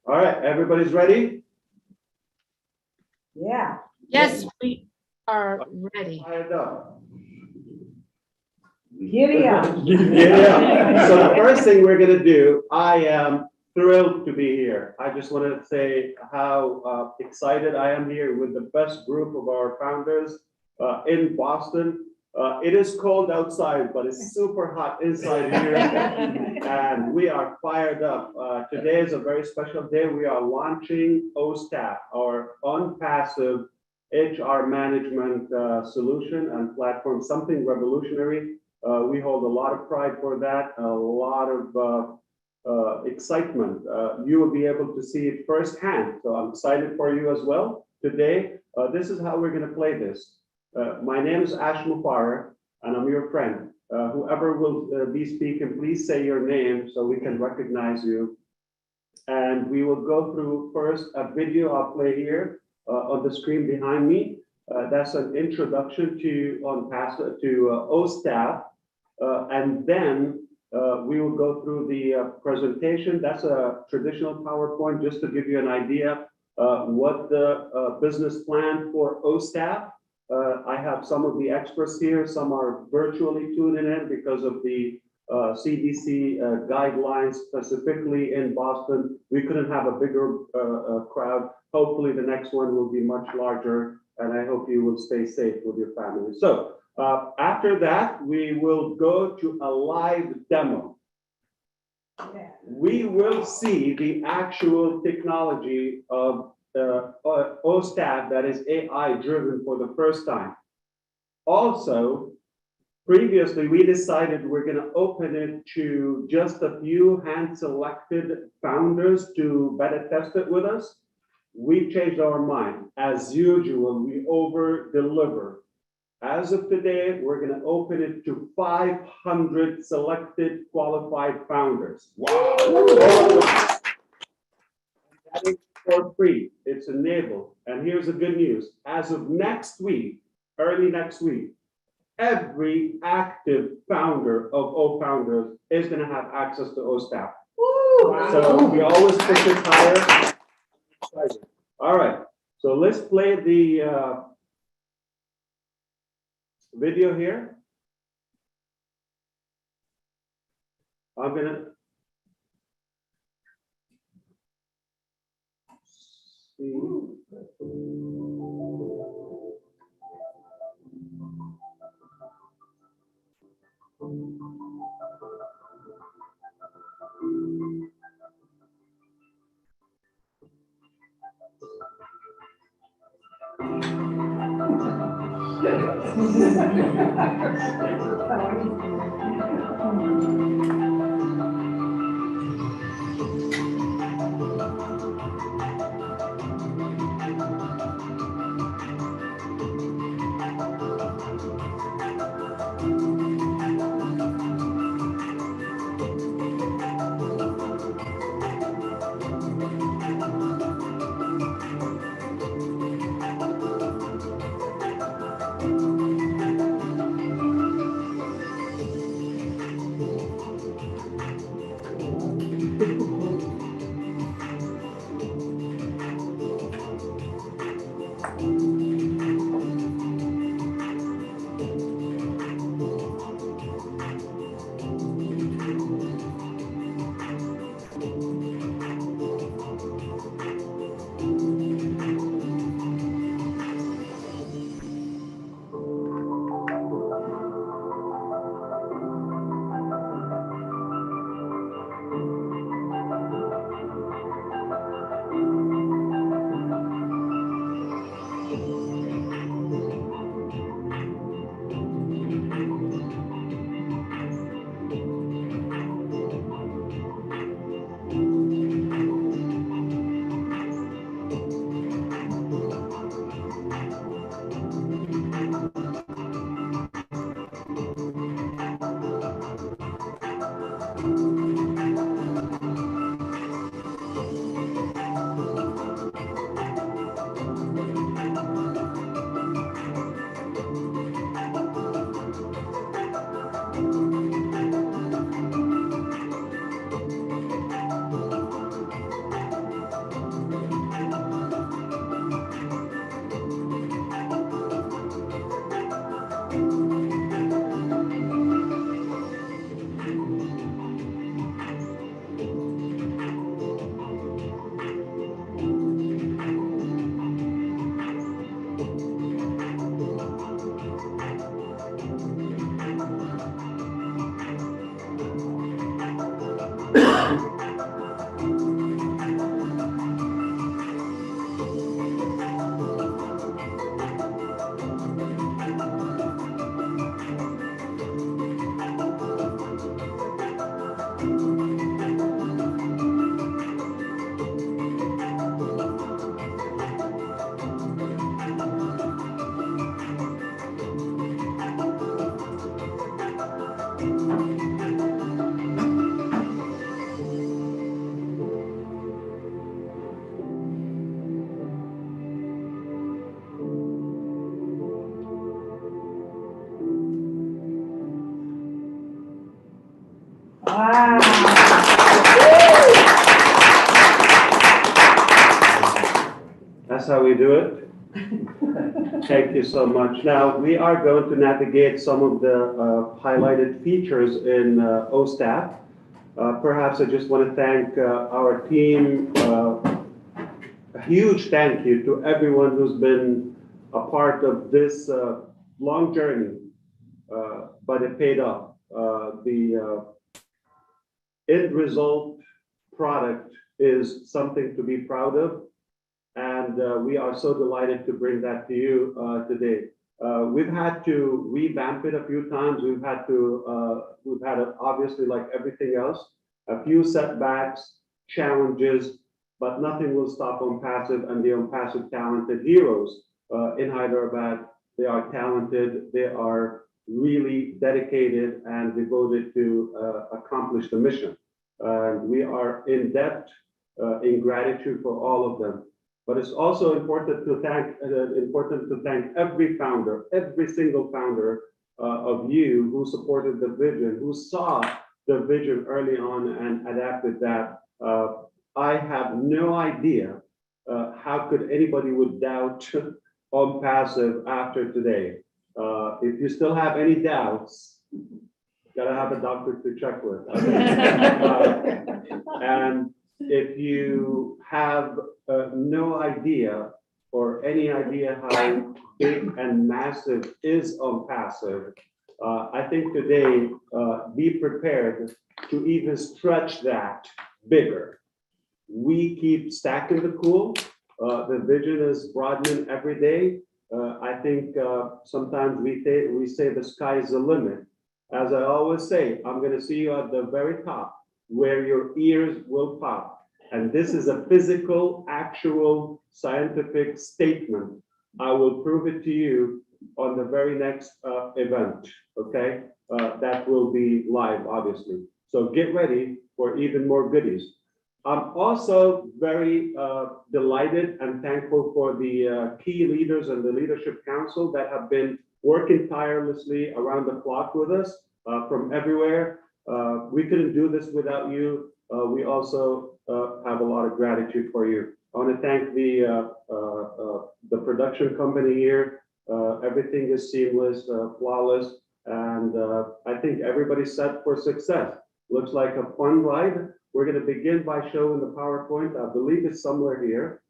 All right, everybody's ready? Yeah. Yes, we are ready. Fired up. Giddy up. Yeah. So the first thing we're going to do, I am thrilled to be here. I just want to say how excited I am here with the best group of our founders in Boston. It is cold outside, but it's super hot inside here. And we are fired up. Today is a very special day. We are launching OSTAP, our ONPASSIVE HR management solution and platform, something revolutionary. We hold a lot of pride for that, a lot of excitement. You will be able to see it firsthand. So I'm excited for you as well. Today, this is how we're going to play this. My name is Ash Mufareh, and I'm your friend. Whoever will be speaking, please say your name so we can recognize you. And we will go through first a video I'll play here on the screen behind me. That's an introduction to OSTAP. And then we will go through the presentation. That's a traditional PowerPoint, just to give you an idea what the business plan for OSTAP. I have some of the experts here. Some are virtually tuning in because of the CDC guidelines, specifically in Boston. We couldn't have a bigger crowd. Hopefully the next one will be much larger, and I hope you will stay safe with your family. So after that, we will go to a live demo. We will see the actual technology of OSTAP that is AI driven for the first time. Also, previously we decided we're going to open it to just a few hand-selected founders to beta test it with us. We changed our mind. As usual, we over-deliver. As of today, we're going to open it to 500 selected qualified founders. Wow! That is for free. It's enabled. And here's the good news. As of next week, early next week, every active founder of OFounders is going to have access to OSTAP. Wow. So we always push it higher. All right. So let's play the video here. I'm going to see. That's how we do it. Thank you so much. Now, we are going to navigate some of the highlighted features in OSTAF. Perhaps I just want to thank our team. A huge thank you to everyone who's been a part of this long journey, but it paid off. The end result product is something to be proud of. And we are so delighted to bring that to you today. We've had to revamp it a few times. We've had obviously, like everything else, a few setbacks, challenges, but nothing will stop ONPASSIVE and the ONPASSIVE talented heroes in Hyderabad. They are talented, they are really dedicated and devoted to accomplish the mission. We are in debt, in gratitude for all of them. But it's also important to thank every founder, every single founder of you who supported the vision, who saw the vision early on and adapted that. I have no idea how could anybody would doubt ONPASSIVE after today. If you still have any doubts, gotta have a doctor to check with. And if you have no idea or any idea how big and massive is ONPASSIVE, I think today, be prepared to even stretch that bigger. We keep stacking the cool. The vision is broadening every day. I think sometimes we say the sky is the limit. As I always say, I'm going to see you at the very top where your ears will pop. And this is a physical, actual, scientific statement. I will prove it to you on the very next event, okay? That will be live, obviously. So get ready for even more goodies. I'm also very delighted and thankful for the key leaders and the Leadership Council that have been working tirelessly around the clock with us from everywhere. We couldn't do this without you. We also have a lot of gratitude for you. I want to thank the production company here. Everything is seamless, flawless, and I think everybody's set for success. Looks like a fun ride. We're going to begin by showing the PowerPoint. I believe it's somewhere here,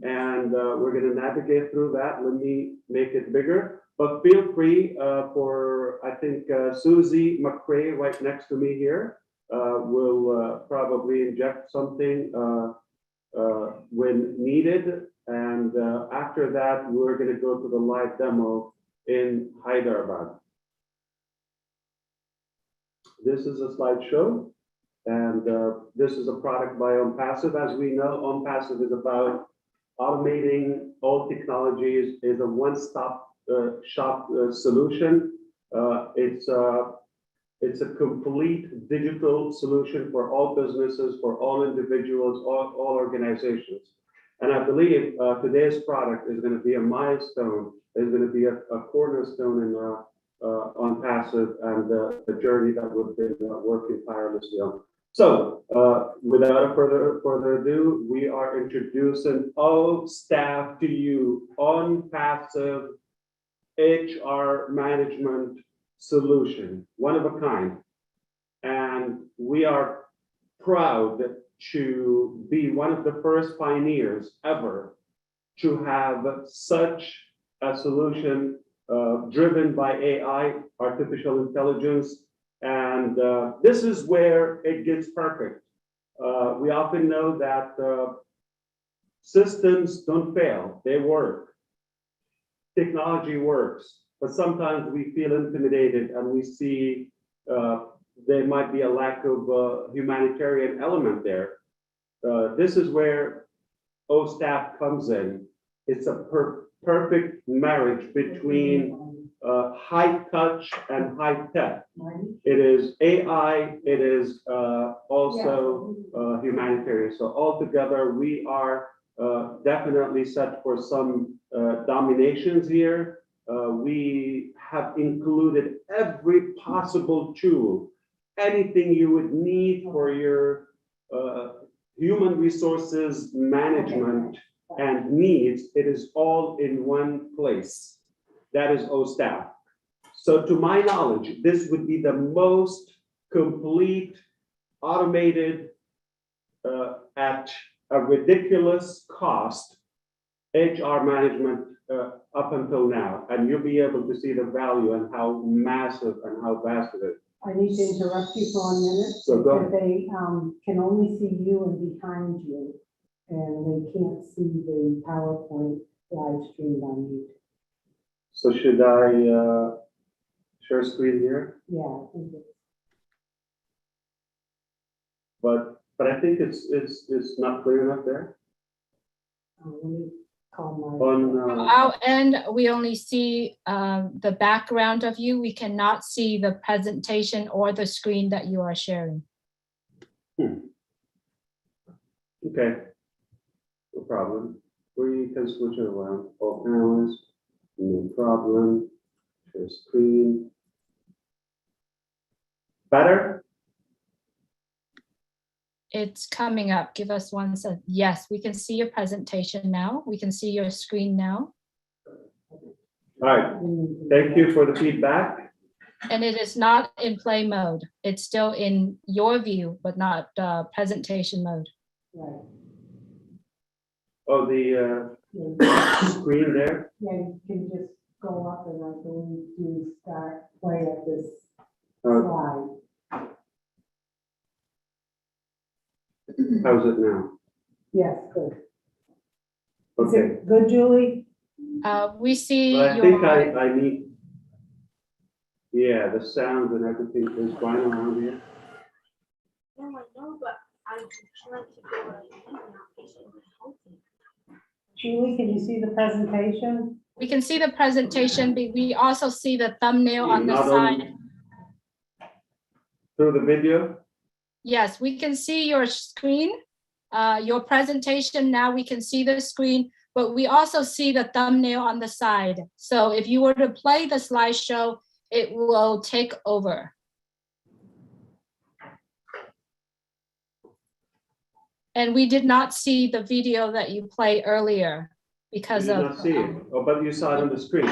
and we're going to navigate through that. Let me make it bigger. But feel free for, I think, Susie McCrae right next to me here will probably inject something when needed. And after that, we're going to go to the live demo in Hyderabad. This is a slideshow, and this is a product by ONPASSIVE. As we know, ONPASSIVE is about automating all technologies, is a one-stop shop solution. It's a complete digital solution for all businesses, for all individuals, all organizations. And I believe today's product is going to be a milestone, is going to be a cornerstone in ONPASSIVE and the journey that we've been working tirelessly on. So without further ado, we are introducing OSTAF to you, ONPASSIVE HR management solution, one of a kind. And we are proud to be one of the first pioneers ever to have such a solution driven by AI, artificial intelligence. And this is where it gets perfect. We often know that systems don't fail, they work. Technology works, but sometimes we feel intimidated and we see there might be a lack of humanitarian element there. This is where O-Staff comes in. It's a perfect marriage between high touch and high tech. It is AI, it is also humanitarian. So altogether, we are definitely set for some dominations here. We have included every possible tool, anything you would need for your human resources management and needs, it is all in one place. That is O-Staff. So to my knowledge, this would be the most complete, automated, at a ridiculous cost, HR management up until now. And you'll be able to see the value and how massive and how vast it is. I need to interrupt you for a minute. So go because they can only see you and behind you, and they can't see the PowerPoint live streamed on YouTube. So should I share screen here? Yeah, I think it's, But I think it's not clear enough there. let me call my. From our end, we only see the background of you. We cannot see the presentation or the screen that you are sharing. Okay, no problem. We can switch it around. All panels, no problem. Share screen. Better? It's coming up. Give us one second. Yes, we can see your presentation now. We can see your screen now. All right, thank you for the feedback. And it is not in play mode. It's still in your view, but not presentation mode. Right. Oh, the Yeah, screen there? you can just go up and I believe you start play at this Uh, slide. How's it now? Yes, good. Is Okay, it good, Julie? We see but I think your, I need, yeah, the sound and everything is fine around here. No, I know, but I'm trying to go right now, not patient with healthy. Julie, can you see the presentation? we can see the presentation, but we also see the thumbnail on the Not side. Through the video? Yes, we can see your screen, your presentation. Now we can see the screen, but we also see the thumbnail on the side. So if you were to play the slideshow, it will take over. And we did not see the video that you played earlier You because did of not see it. Oh, but you saw it on the screen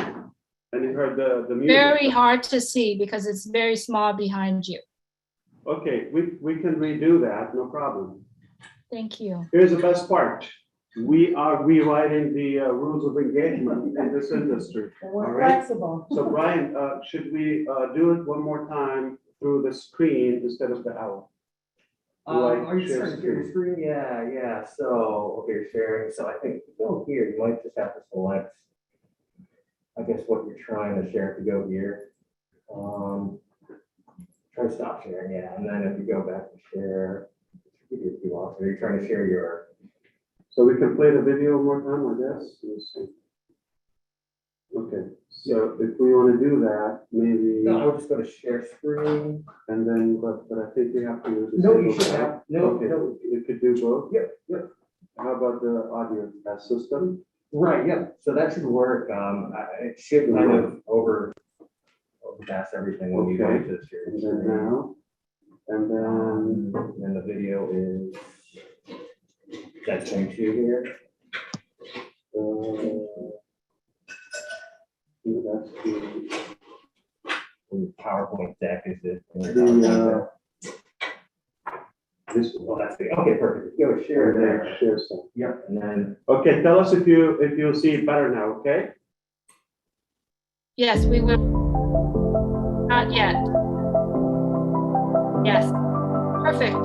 and you heard the music. very hard to see because it's very small behind you. Okay, we can redo that, no problem. Thank you. Here's the best part. We are rewriting the rules of engagement in this industry. And we're All right. flexible. So Brian, should we do it one more time through the screen instead of the owl? Like Are you share trying to share your screen? Yeah. So, okay, you're sharing. So I think to go here, you might just have to select, I guess, what you're trying to share to go here. Try to stop sharing, yeah. And then if you go back to share, if you want, so you're trying to share your, So we can play the video one more time, I guess. Let's see. Okay, so if we want to do that, maybe, no, I would just go to share screen. and then, but I think we have to. No, you disable should that. have, no, Okay, no. we could do both. Yep. How about the audio system? Right, yep. So that should work. It should kind of overpass everything when you go Okay. to the share And then screen. now, and then, And the video is, that's going to here. that's The PowerPoint deck is it? this Well, that's the, okay, perfect. Go share share there, there. share some. Yep, and then, Okay, tell us if you see it better now, okay? Yes, we will. Not yet. Yes, perfect.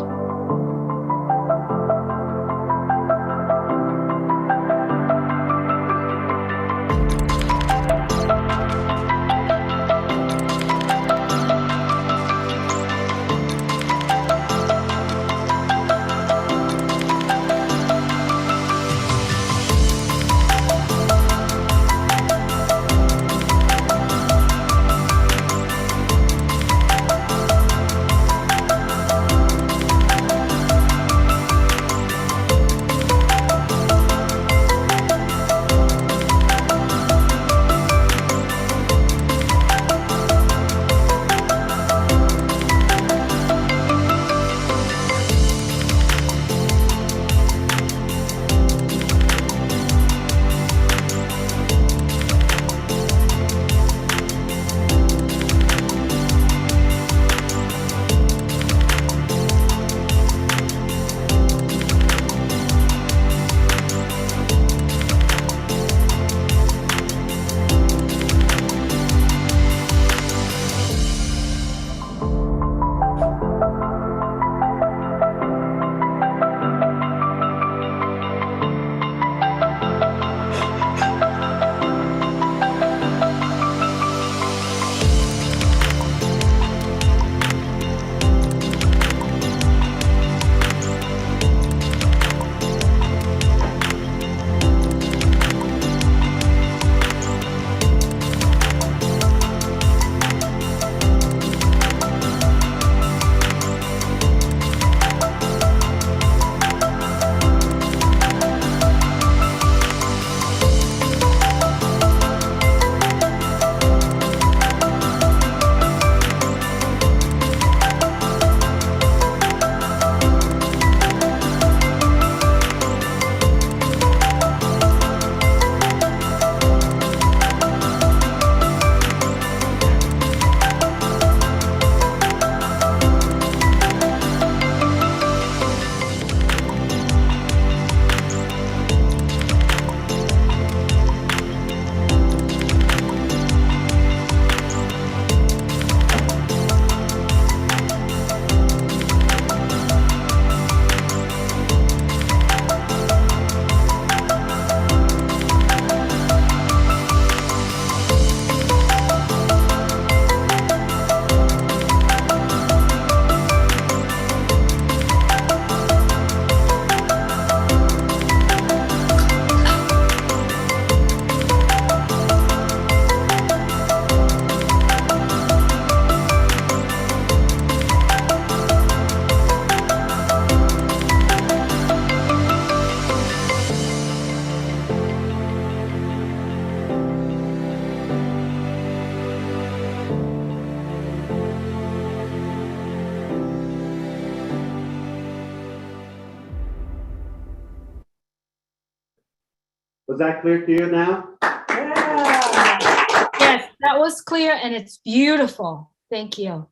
Was that clear to you now? Yeah. Yes, that was clear and it's beautiful. Thank you.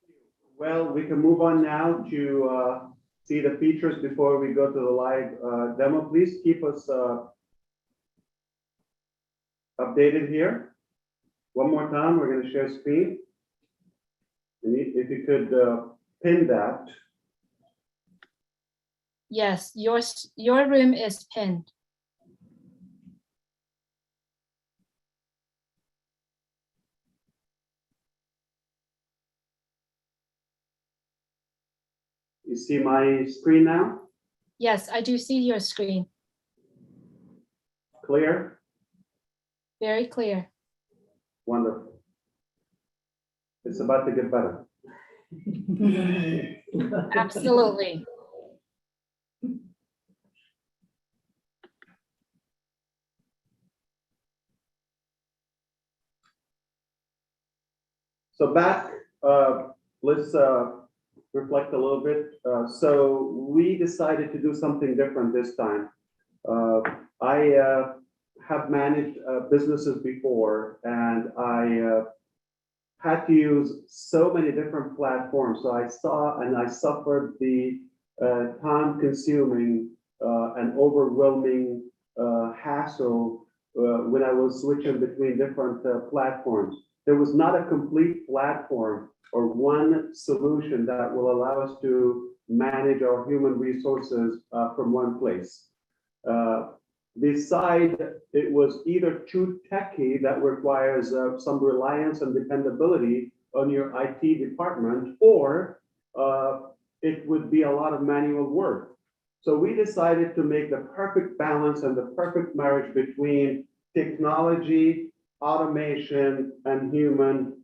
Well, we can move on now to see the features before we go to the live demo. Please keep us updated here. One more time, we're going to share screen. And if you could pin that. Yes, your room is pinned. You see my screen now? Yes, I do see your screen. Clear? Very clear. Wonderful. It's about to get better. Absolutely. So back, let's reflect a little bit. So we decided to do something different this time. I have managed businesses before, and I had to use so many different platforms. So I saw and I suffered the time-consuming and overwhelming hassle when I was switching between different platforms. There was not a complete platform or one solution that will allow us to manage our human resources from one place. Beside, it was either too techy that requires some reliance and dependability on your IT department, or it would be a lot of manual work. So we decided to make the perfect balance and the perfect marriage between technology, automation, and human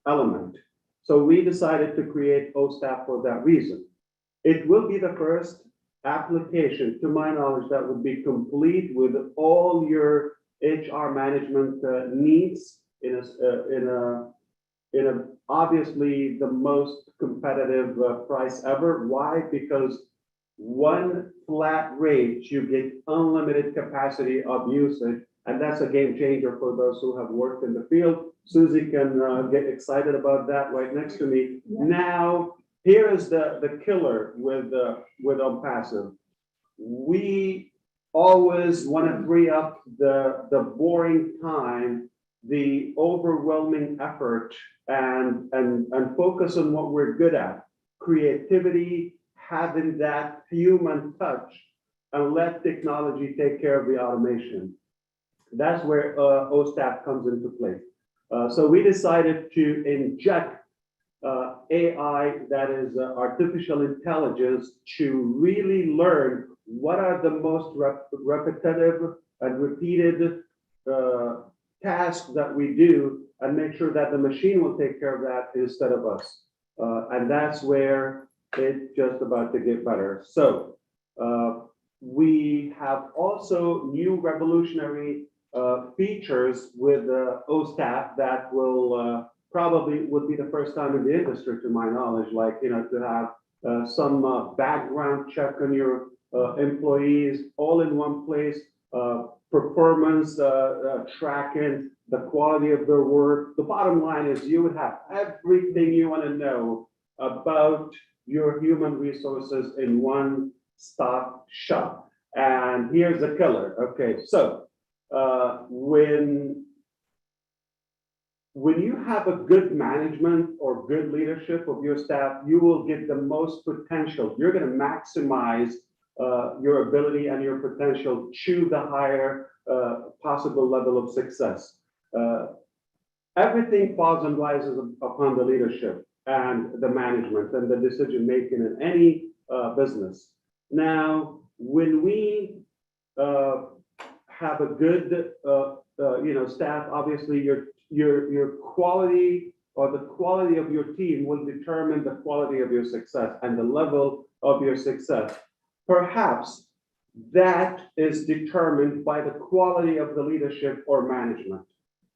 element. So we decided to create OSTAF for that reason. It will be the first application, to my knowledge, that would be complete with all your HR management needs in a obviously the most competitive price ever. Why? Because one flat rate, you get unlimited capacity of usage, and that's a game changer for those who have worked in the field. Susie can get excited about that right next to me. Yeah. Now, here is the killer with ONPASSIVE. We always want to free up the boring time, the overwhelming effort, and focus on what we're good at: creativity, having that human touch, and let technology take care of the automation. That's where OSTAF comes into play. So we decided to inject AI, that is artificial intelligence, to really learn what are the most repetitive and repeated tasks that we do, and make sure that the machine will take care of that instead of us. And that's where it's just about to get better. So we have also new revolutionary features with OSTAF that will probably would be the first time in the industry, to my knowledge, like, you know, to have some background check on your employees all in one place, performance tracking, the quality of their work. The bottom line is you would have everything you want to know about your human resources in one stop shop. And here's the killer. Okay, so when you have a good management or good leadership of your staff, you will get the most potential. You're going to maximize your ability and your potential to the higher possible level of success. Everything falls and rises upon the leadership and the management and the decision making in any business. Now, when we have a good staff, obviously your quality or the quality of your team will determine the quality of your success and the level of your success. Perhaps that is determined by the quality of the leadership or management.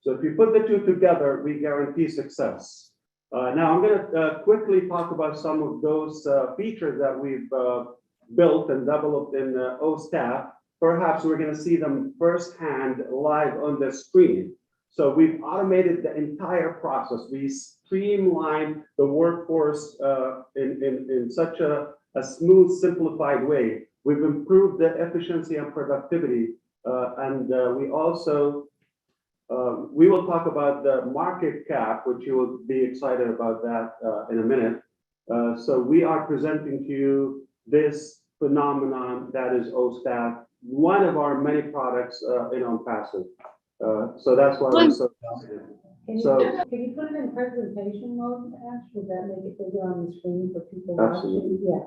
So if you put the two together, we guarantee success. Now I'm going to quickly talk about some of those features that we've built and developed in OSTAF. perhaps we're going to see them firsthand live on the screen. So we've automated the entire process. We streamlined the workforce in such a smooth, simplified way. We've improved the efficiency and productivity. We also, we will talk about the market cap, which you will be excited about that in a minute. So we are presenting to you this phenomenon that is OSTAF, one of our many products in ONPASSIVE. So that's why we're so excited. Can So- you put it in presentation mode, Ash? Would that make it bigger on the screen for people Absolutely. watching? Yeah.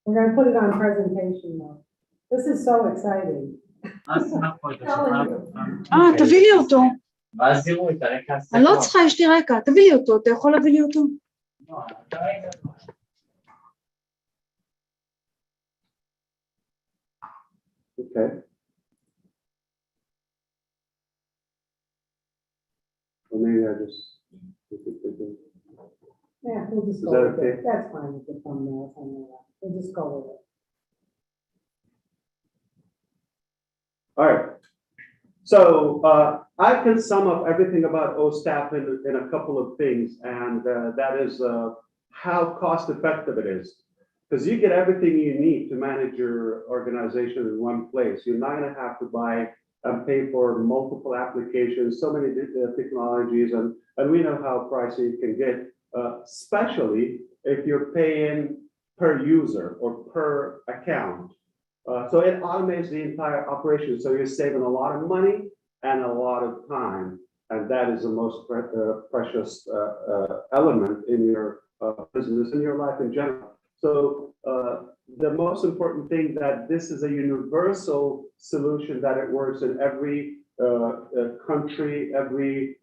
We're gonna put it on presentation mode. This is so exciting. תביא לי אותו. אני לא צריכה, יש לי רקע, תביא לי אותו, אתה יכול להביא לי אותו? Okay. Well, maybe I just. Yeah, we'll just Is go that with okay? it. That's fine with the thumbnails on that. We'll just go with it. All right. So I can sum up everything about OSTAF in a couple of things, and that is how cost effective it is. Because you get everything you need to manage your organization in one place. You're not going to have to buy and pay for multiple applications, so many technologies, and we know how pricey it can get, especially if you're paying per user or per account. So it automates the entire operation. So you're saving a lot of money and a lot of time. And that is the most precious element in your business, in your life in general. So the most important thing that this is a universal solution, that it works in every country, every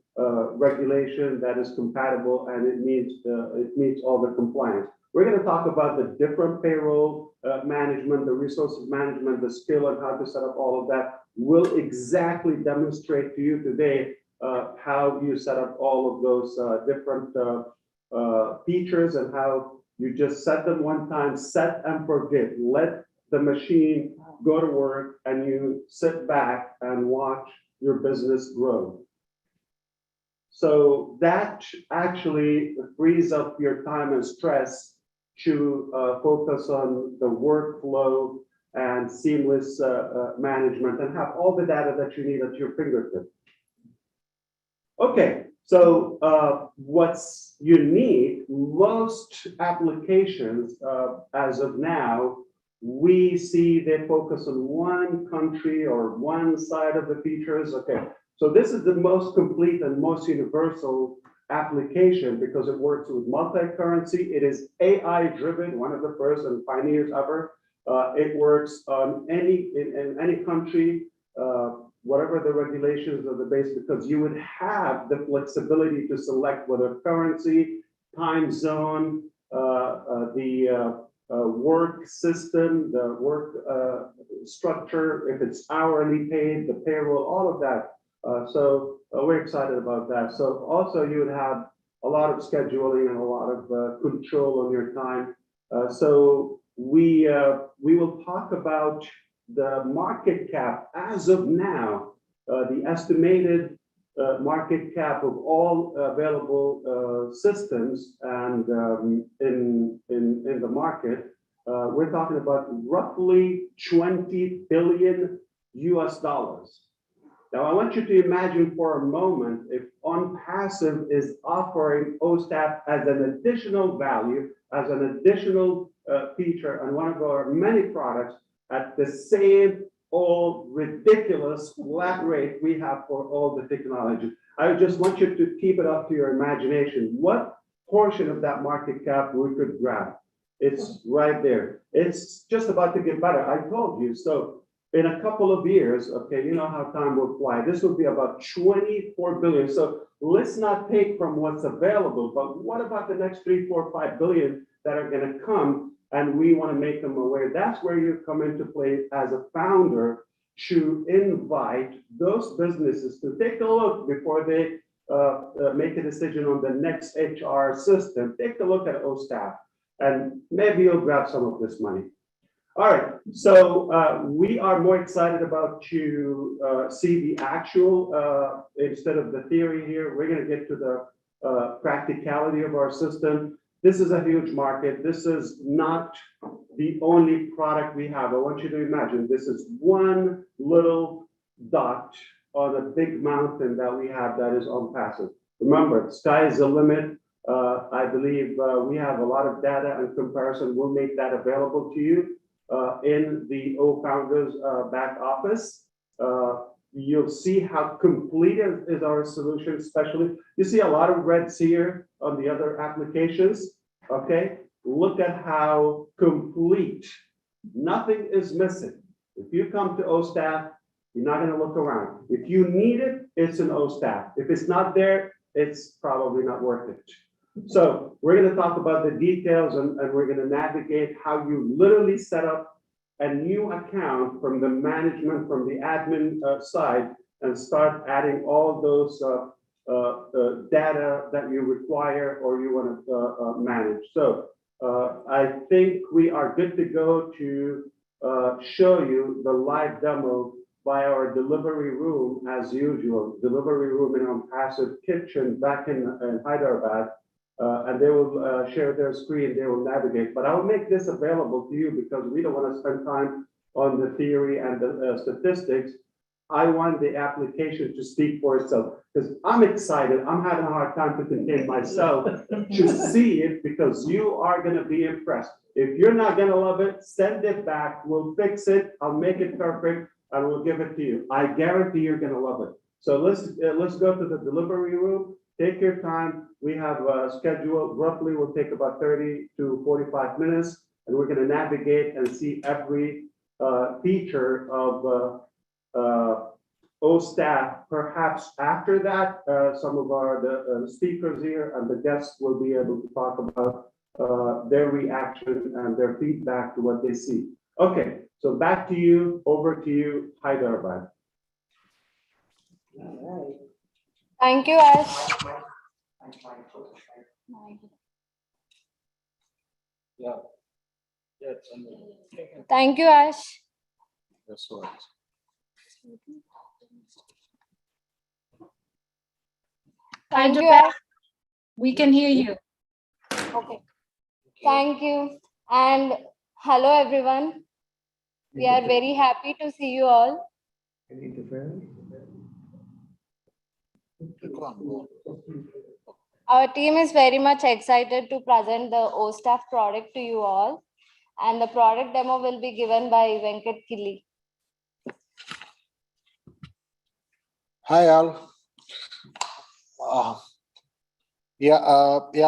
regulation that is compatible, and it meets all the compliance. We're going to talk about the different payroll management, the resources management, the skill, and how to set up all of that. We'll exactly demonstrate to you today how you set up all of those different features, and how you just set them one time, set and forget. Let the machine go to work, and you sit back and watch your business grow. So that actually frees up your time and stress to focus on the workflow and seamless management, and have all the data that you need at your fingertips. Okay, so what's unique, most applications as of now, we see they focus on one country or one side of the features. Okay, so this is the most complete and most universal application because it works with multi-currency. It is AI driven, one of the first and pioneers ever. It works on in any country, whatever the regulations of the base, because you would have the flexibility to select whether currency, time zone, the work system, the work structure, if it's hourly paid, the payroll, all of that. So we're excited about that. So also you would have a lot of scheduling and a lot of control on your time. So we will talk about the market cap as of now, the estimated market cap of all available systems and in the market. We're talking about roughly 20 billion US dollars. Now, I want you to imagine for a moment if ONPASSIVE is offering OSTAF as an additional value, as an additional feature on one of our many products at the same old ridiculous flat rate we have for all the technology. I just want you to keep it up to your imagination. What portion of that market cap we could grab? It's right there. It's just about to get better. I told you. So in a couple of years, okay, you know how time will fly. This will be about 24 billion. So let's not take from what's available, but what about the next 3, 4, 5 billion that are going to come? And we want to make them aware. That's where you come into play as a founder, to invite those businesses to take a look before they make a decision on the next HR system. Take a look at OSTAF, and maybe you'll grab some of this money. All right, so we are more excited about to see the actual instead of the theory here. We're going to get to the practicality of our system. This is a huge market. This is not the only product we have. I want you to imagine this is one little dot on a big mountain that we have that is ONPASSIVE. Remember, sky is the limit. I believe we have a lot of data and comparison. We'll make that available to you in the O-Founders back office. You'll see how complete is our solution, especially. You see a lot of reds here on the other applications, okay? Look at how complete, nothing is missing. If you come to O-Staff, you're not gonna look around. If you need it, it's an O-Staff. If it's not there, it's probably not worth it. So we're gonna talk about the details and we're gonna navigate how you literally set up a new account from the management, from the admin side, and start adding all those data that you require or you want to manage. So I think we are good to go to show you the live demo by our delivery room as usual. Delivery room in ONPASSIVE kitchen back in Hyderabad. And they will share their screen, they will navigate. But I'll make this available to you because we don't want to spend time on the theory and the statistics. I want the application to speak for itself because I'm excited. I'm having a hard time to contain myself to see it because you are going to be impressed. If you're not going to love it, send it back. We'll fix it. I'll make it perfect and we'll give it to you. I guarantee you're going to love it. So let's go to the delivery room. Take your time. We have a schedule, roughly will take about 30 to 45 minutes, and we're going to navigate and see every feature of O-Staff. Perhaps after that, some of the speakers here and the guests will be able to talk about their reaction and their feedback to what they see. Okay, so back to you, over to you, Hyderabad. All right. Thank you, Ash. Thank you, Ash. Thank you, Ash. We can hear you. Okay. Thank you. And hello, everyone. We are very happy to see you all. Our team is very much excited to present the O-Staff product to you all. And the product demo will be given by Venkat Kili. Hi all.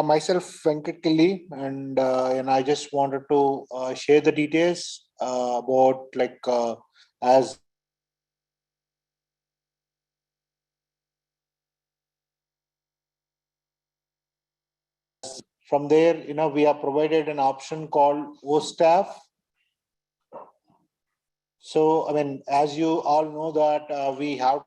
Myself Venkat Killi, and I just wanted to share the details about as from there, we are provided an option called O-Staff. So, as you all know that we have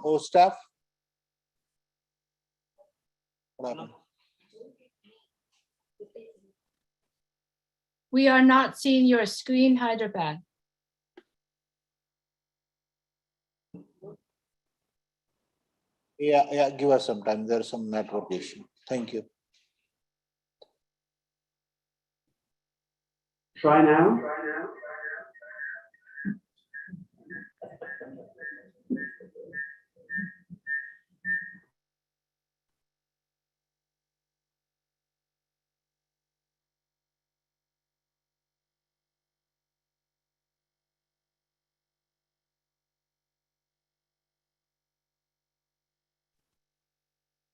O-Staff. What happened? We are not seeing your screen, Hyderabad. Yeah, give us some time. There's some network issue. Thank you. Try now.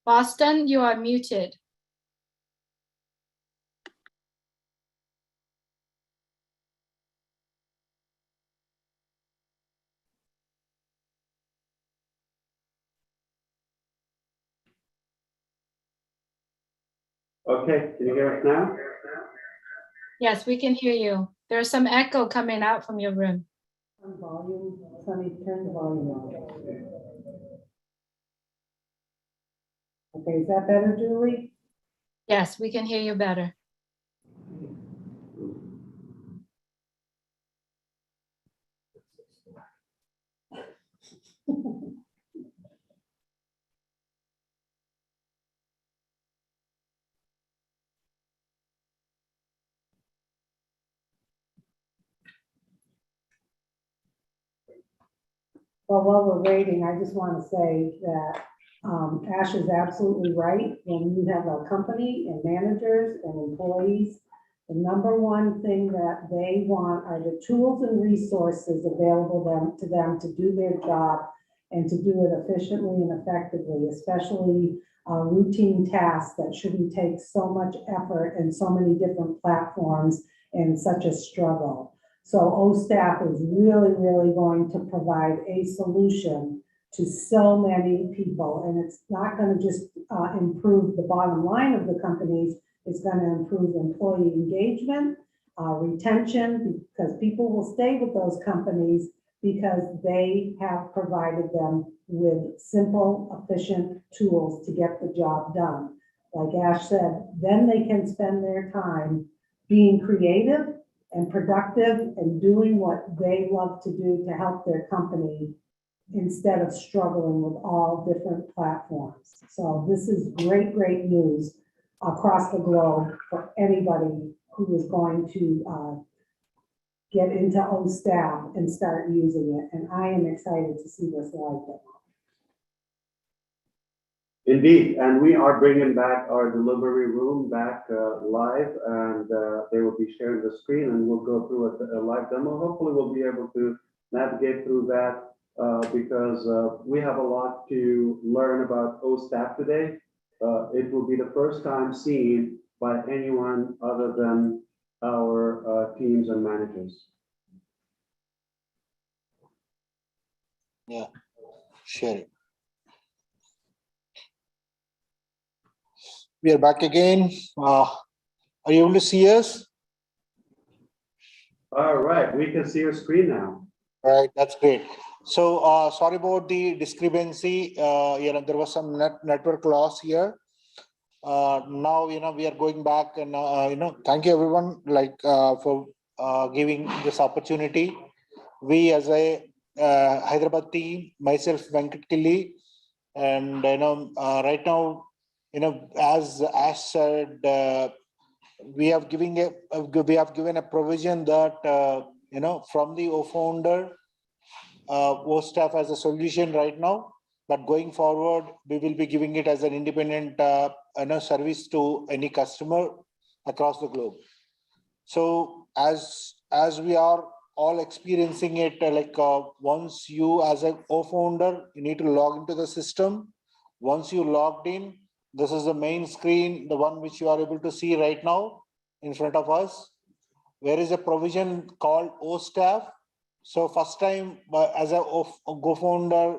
Boston, you are muted. Okay, can you hear us now? Yes, we can hear you. There's some echo coming out from your room. Volume, Sunny, turn the volume on. Okay, is that better, Julie? Yes, we can hear you better. Well, while we're waiting, I just want to say that Ash is absolutely right. When you have a company and managers and employees, the number one thing that they want are the tools and resources available to them to do their job and to do it efficiently and effectively, especially routine tasks that shouldn't take so much effort and so many different platforms and such a struggle. So OSTAF is really, really going to provide a solution to so many people. And it's not going to just improve the bottom line of the companies, it's going to improve employee engagement, retention, because people will stay with those companies because they have provided them with simple, efficient tools to get the job done. Like Ash said, then they can spend their time being creative and productive and doing what they love to do to help their company instead of struggling with all different platforms. So this is great, great news across the globe for anybody who is going to get into OSTAF and start using it. And I am excited to see this live demo. Indeed, and we are bringing back our delivery room back live, and they will be sharing the screen, and we'll go through a live demo. Hopefully, we'll be able to navigate through that because we have a lot to learn about OSTAF today. It will be the first time seen by anyone other than our teams and managers. Yeah, share it. We are back again. Are you able to see us? All right, we can see your screen now. All right, that's great. So sorry about the discrepancy. There was some network loss here. Now, we are going back and, thank you everyone for giving this opportunity. We as a Hyderabad team, myself, Venkat Killi, and, right now, as Ash said, we have given a provision that, from the O-founder, OSTAF as a solution right now, but going forward, we will be giving it as an independent service to any customer across the globe. So as we are all experiencing it, once you as a co-founder, you need to log into the system. Once you logged in, this is the main screen, the one which you are able to see right now in front of us. There is a provision called OSTAF. So first time as a co-founder,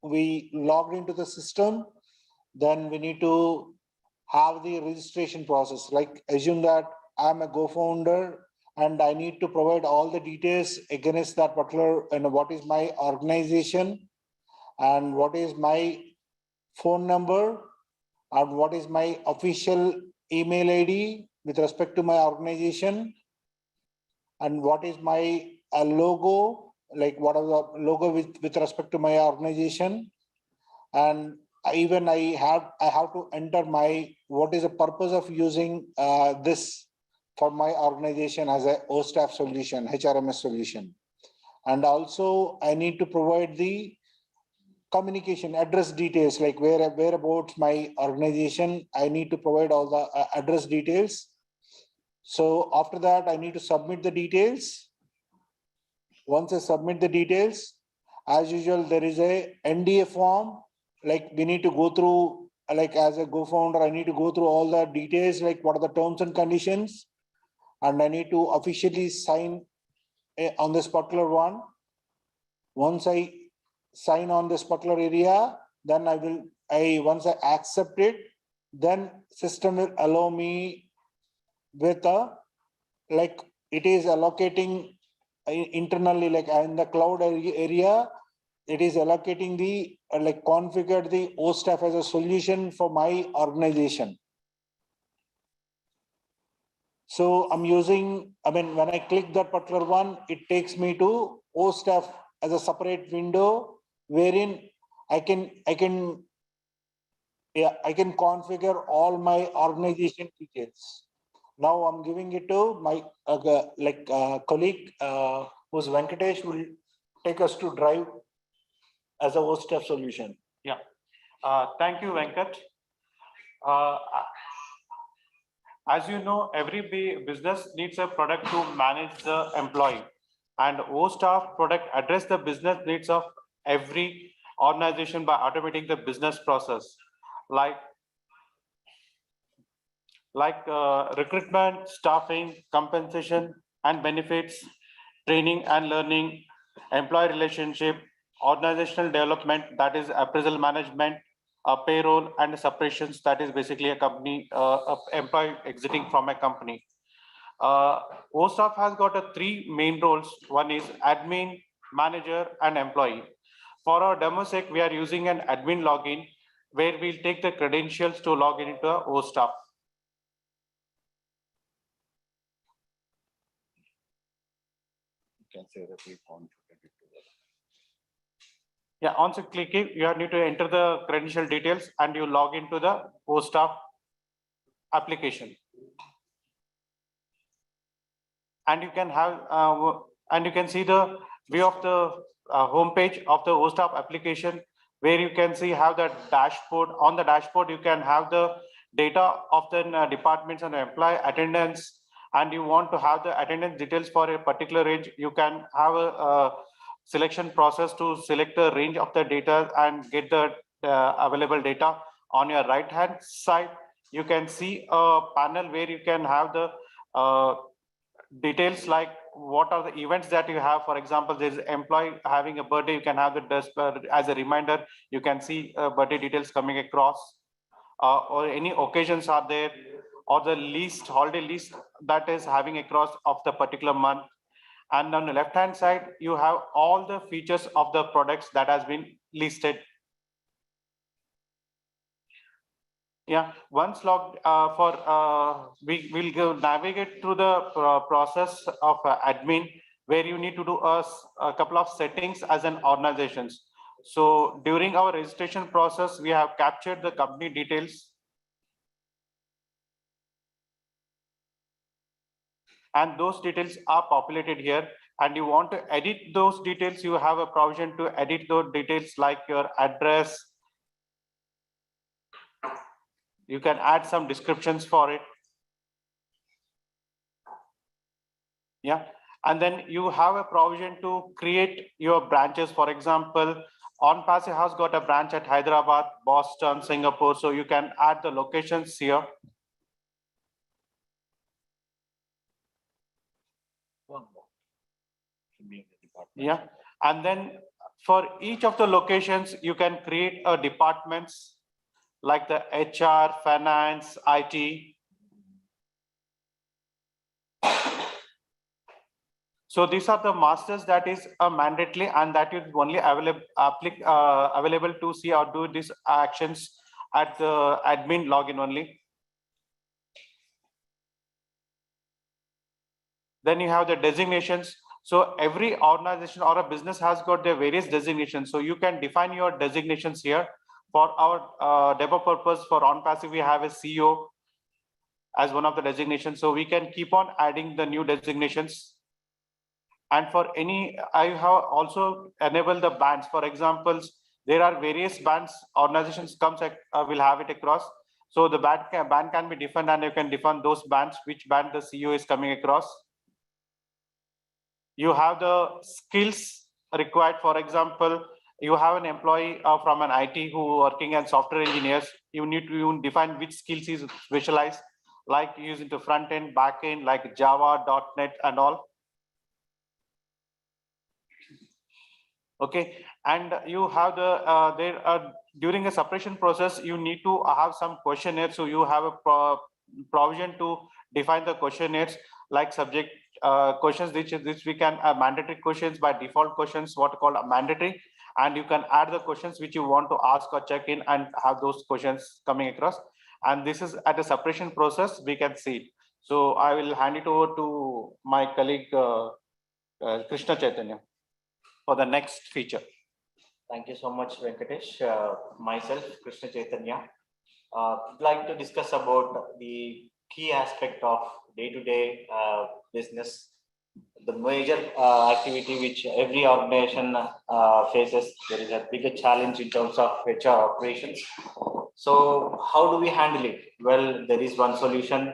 we logged into the system, then we need to have the registration process. Like assume that I'm a co-founder and I need to provide all the details against that particular, what is my organization and what is my phone number and what is my official email ID with respect to my organization and what is my logo, like what are the logo with respect to my organization. And I have to enter what is the purpose of using this for my organization as a OSTAF solution, HRMS solution. And also I need to provide the communication address details, like whereabouts my organization, I need to provide all the address details. So after that, I need to submit the details. Once I submit the details, as usual, there is a NDA form, like we need to go through, like as a co-founder, I need to go through all the details, like what are the terms and conditions, and I need to officially sign on this particular one. Once I sign on this particular area, then once I accept it, then system will allow me with it is allocating internally, like in the cloud area, it is allocating the like configured the OSTAF as a solution for my organization. So I'm using, I mean, when I click that particular one, it takes me to OSTAF as a separate window wherein I can configure all my organization details. Now I'm giving it to my colleague, who's Venkatesh, will take us to drive as a OSTAF solution. Yeah. Thank you, Venkat. Uh, As you know, every business needs a product to manage the employee, and OSTAF product address the business needs of every organization by automating the business process, like recruitment, staffing, compensation and benefits, training and learning, employee relationship, organizational development, that is appraisal management, payroll and separations, that is basically a company, employee exiting from a company. OSTAF has got three main roles. One is admin, manager and employee. For our demo sake, we are using an admin login where we'll take the credentials to log in into OSTAF. You can say that we found it. Yeah, once you click it, you need to enter the credential details and you log into the OSTAF application. And you can have, and you can see the view of the homepage of the OSTAF application, where you can see how the dashboard. On the dashboard, you can have the data of the departments and the employee attendance, and you want to have the attendance details for a particular range. You can have a selection process to select the range of the data and get the available data. On your right hand side, you can see a panel where you can have the details like what are the events that you have. For example, there's an employee having a birthday, you can have the as a reminder, you can see birthday details coming across, or any occasions are there, or the list, holiday list that is having across of the particular month. And on the left hand side, you have all the features of the products that has been listed. Yeah, once logged we will go navigate through the process of admin, where you need to do a couple of settings as an organizations. So during our registration process, we have captured the company details. And those details are populated here. And you want to edit those details, you have a provision to edit those details like your address. You can add some descriptions for it. Yeah, and then you have a provision to create your branches. For example, ONPASSIVE has got a branch at Hyderabad, Boston, Singapore. So you can add the locations here. One more. Yeah, and then for each of the locations, you can create a departments like the HR, finance, IT. So these are the masters that is mandatory, and that is only available to see or do these actions at the admin login only. Then you have the designations. So every organization or a business has got their various designations. So you can define your designations here. For our demo purpose for ONPASSIVE, we have a CEO as one of the designations. So we can keep on adding the new designations. And for any, I have also enabled the bands. For examples, there are various bands organizations will have it across. So the band can be defined, and you can define those bands, which band the CEO is coming across. You have the skills required. For example, you have an employee from an IT who working as software engineers. You need to define which skills is specialized, like using the front end, back end, like Java, .NET and all. Okay, and you have the during a separation process, you need to have some questionnaires. So you have a provision to define the questionnaires like subject questions, which we can mandatory questions by default questions, what are called mandatory, and you can add the questions which you want to ask or check in and have those questions coming across. And this is at a separation process, we can see it. So I will hand it over to my colleague Krishna Chaitanya for the next feature. Thank you so much, Venkatesh. Myself, Krishna Chaitanya. I'd like to discuss about the key aspect of day-to-day business. The major activity which every organization faces, there is a bigger challenge in terms of HR operations. So how do we handle it? Well, there is one solution.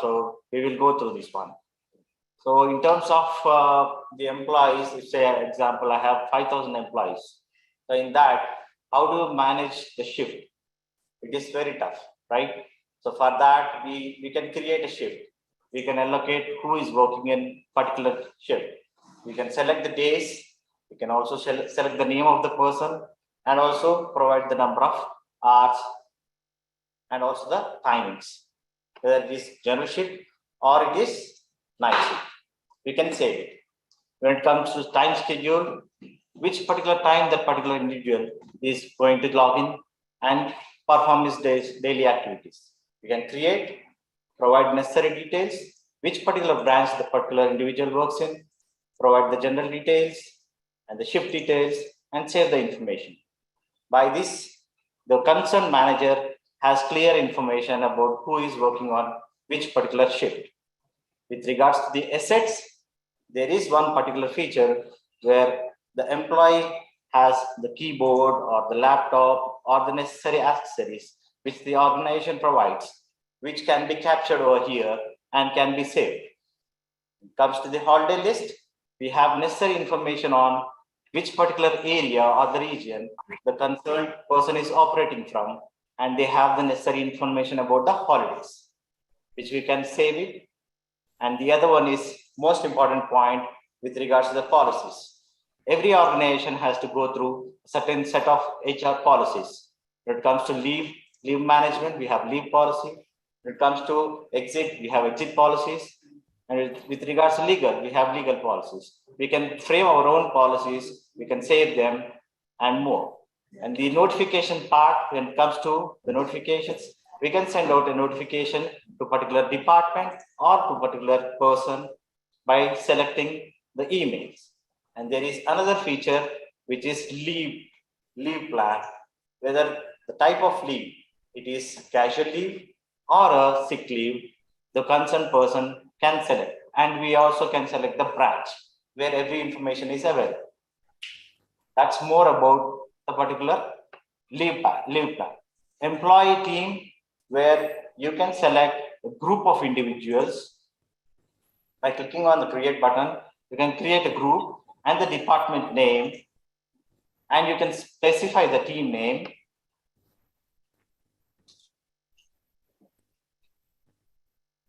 So we will go through this one. So in terms of the employees, if say, for example, I have 5,000 employees. So in that, how do you manage the shift? It is very tough, right? So for that, we can create a shift. We can allocate who is working in particular shift. We can select the days. We can also select the name of the person and also provide the number of hours and also the timings, whether it is general shift or it is night shift. We can save it. When it comes to time schedule, which particular time that particular individual is going to log in and perform his daily activities. We can create, provide necessary details, which particular branch the particular individual works in, provide the general details and the shift details, and save the information. By this, the concerned manager has clear information about who is working on which particular shift. With regards to the assets, there is one particular feature where the employee has the keyboard or the laptop or the necessary accessories which the organization provides, which can be captured over here and can be saved. When it comes to the holiday list, we have necessary information on which particular area or the region the concerned person is operating from, and they have the necessary information about the holidays, which we can save it. And the other one is most important point with regards to the policies. Every organization has to go through a certain set of HR policies. When it comes to leave management, we have leave policy. When it comes to exit, we have exit policies. And with regards to legal, we have legal policies. We can frame our own policies, we can save them and more. And the notification part, when it comes to the notifications, we can send out a notification to a particular department or to a particular person by selecting the emails. And there is another feature which is leave plan, whether the type of leave, it is casual leave or a sick leave, the concerned person can select. And we also can select the branch where every information is available. That's more about the particular leave plan. Employee team, where you can select a group of individuals. By clicking on the create button, you can create a group and the department name, and you can specify the team name.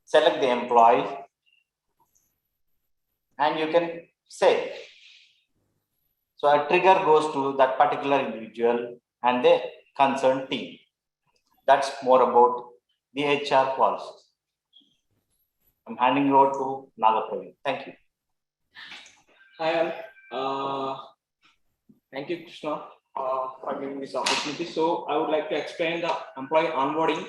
Select the employee, and you can save. So a trigger goes to that particular individual and the concerned team. That's more about the HR policies. I'm handing over to Nagapravi. Thank you. Hi all. Thank you, Krishna, for giving this opportunity. So I would like to explain the employee onboarding.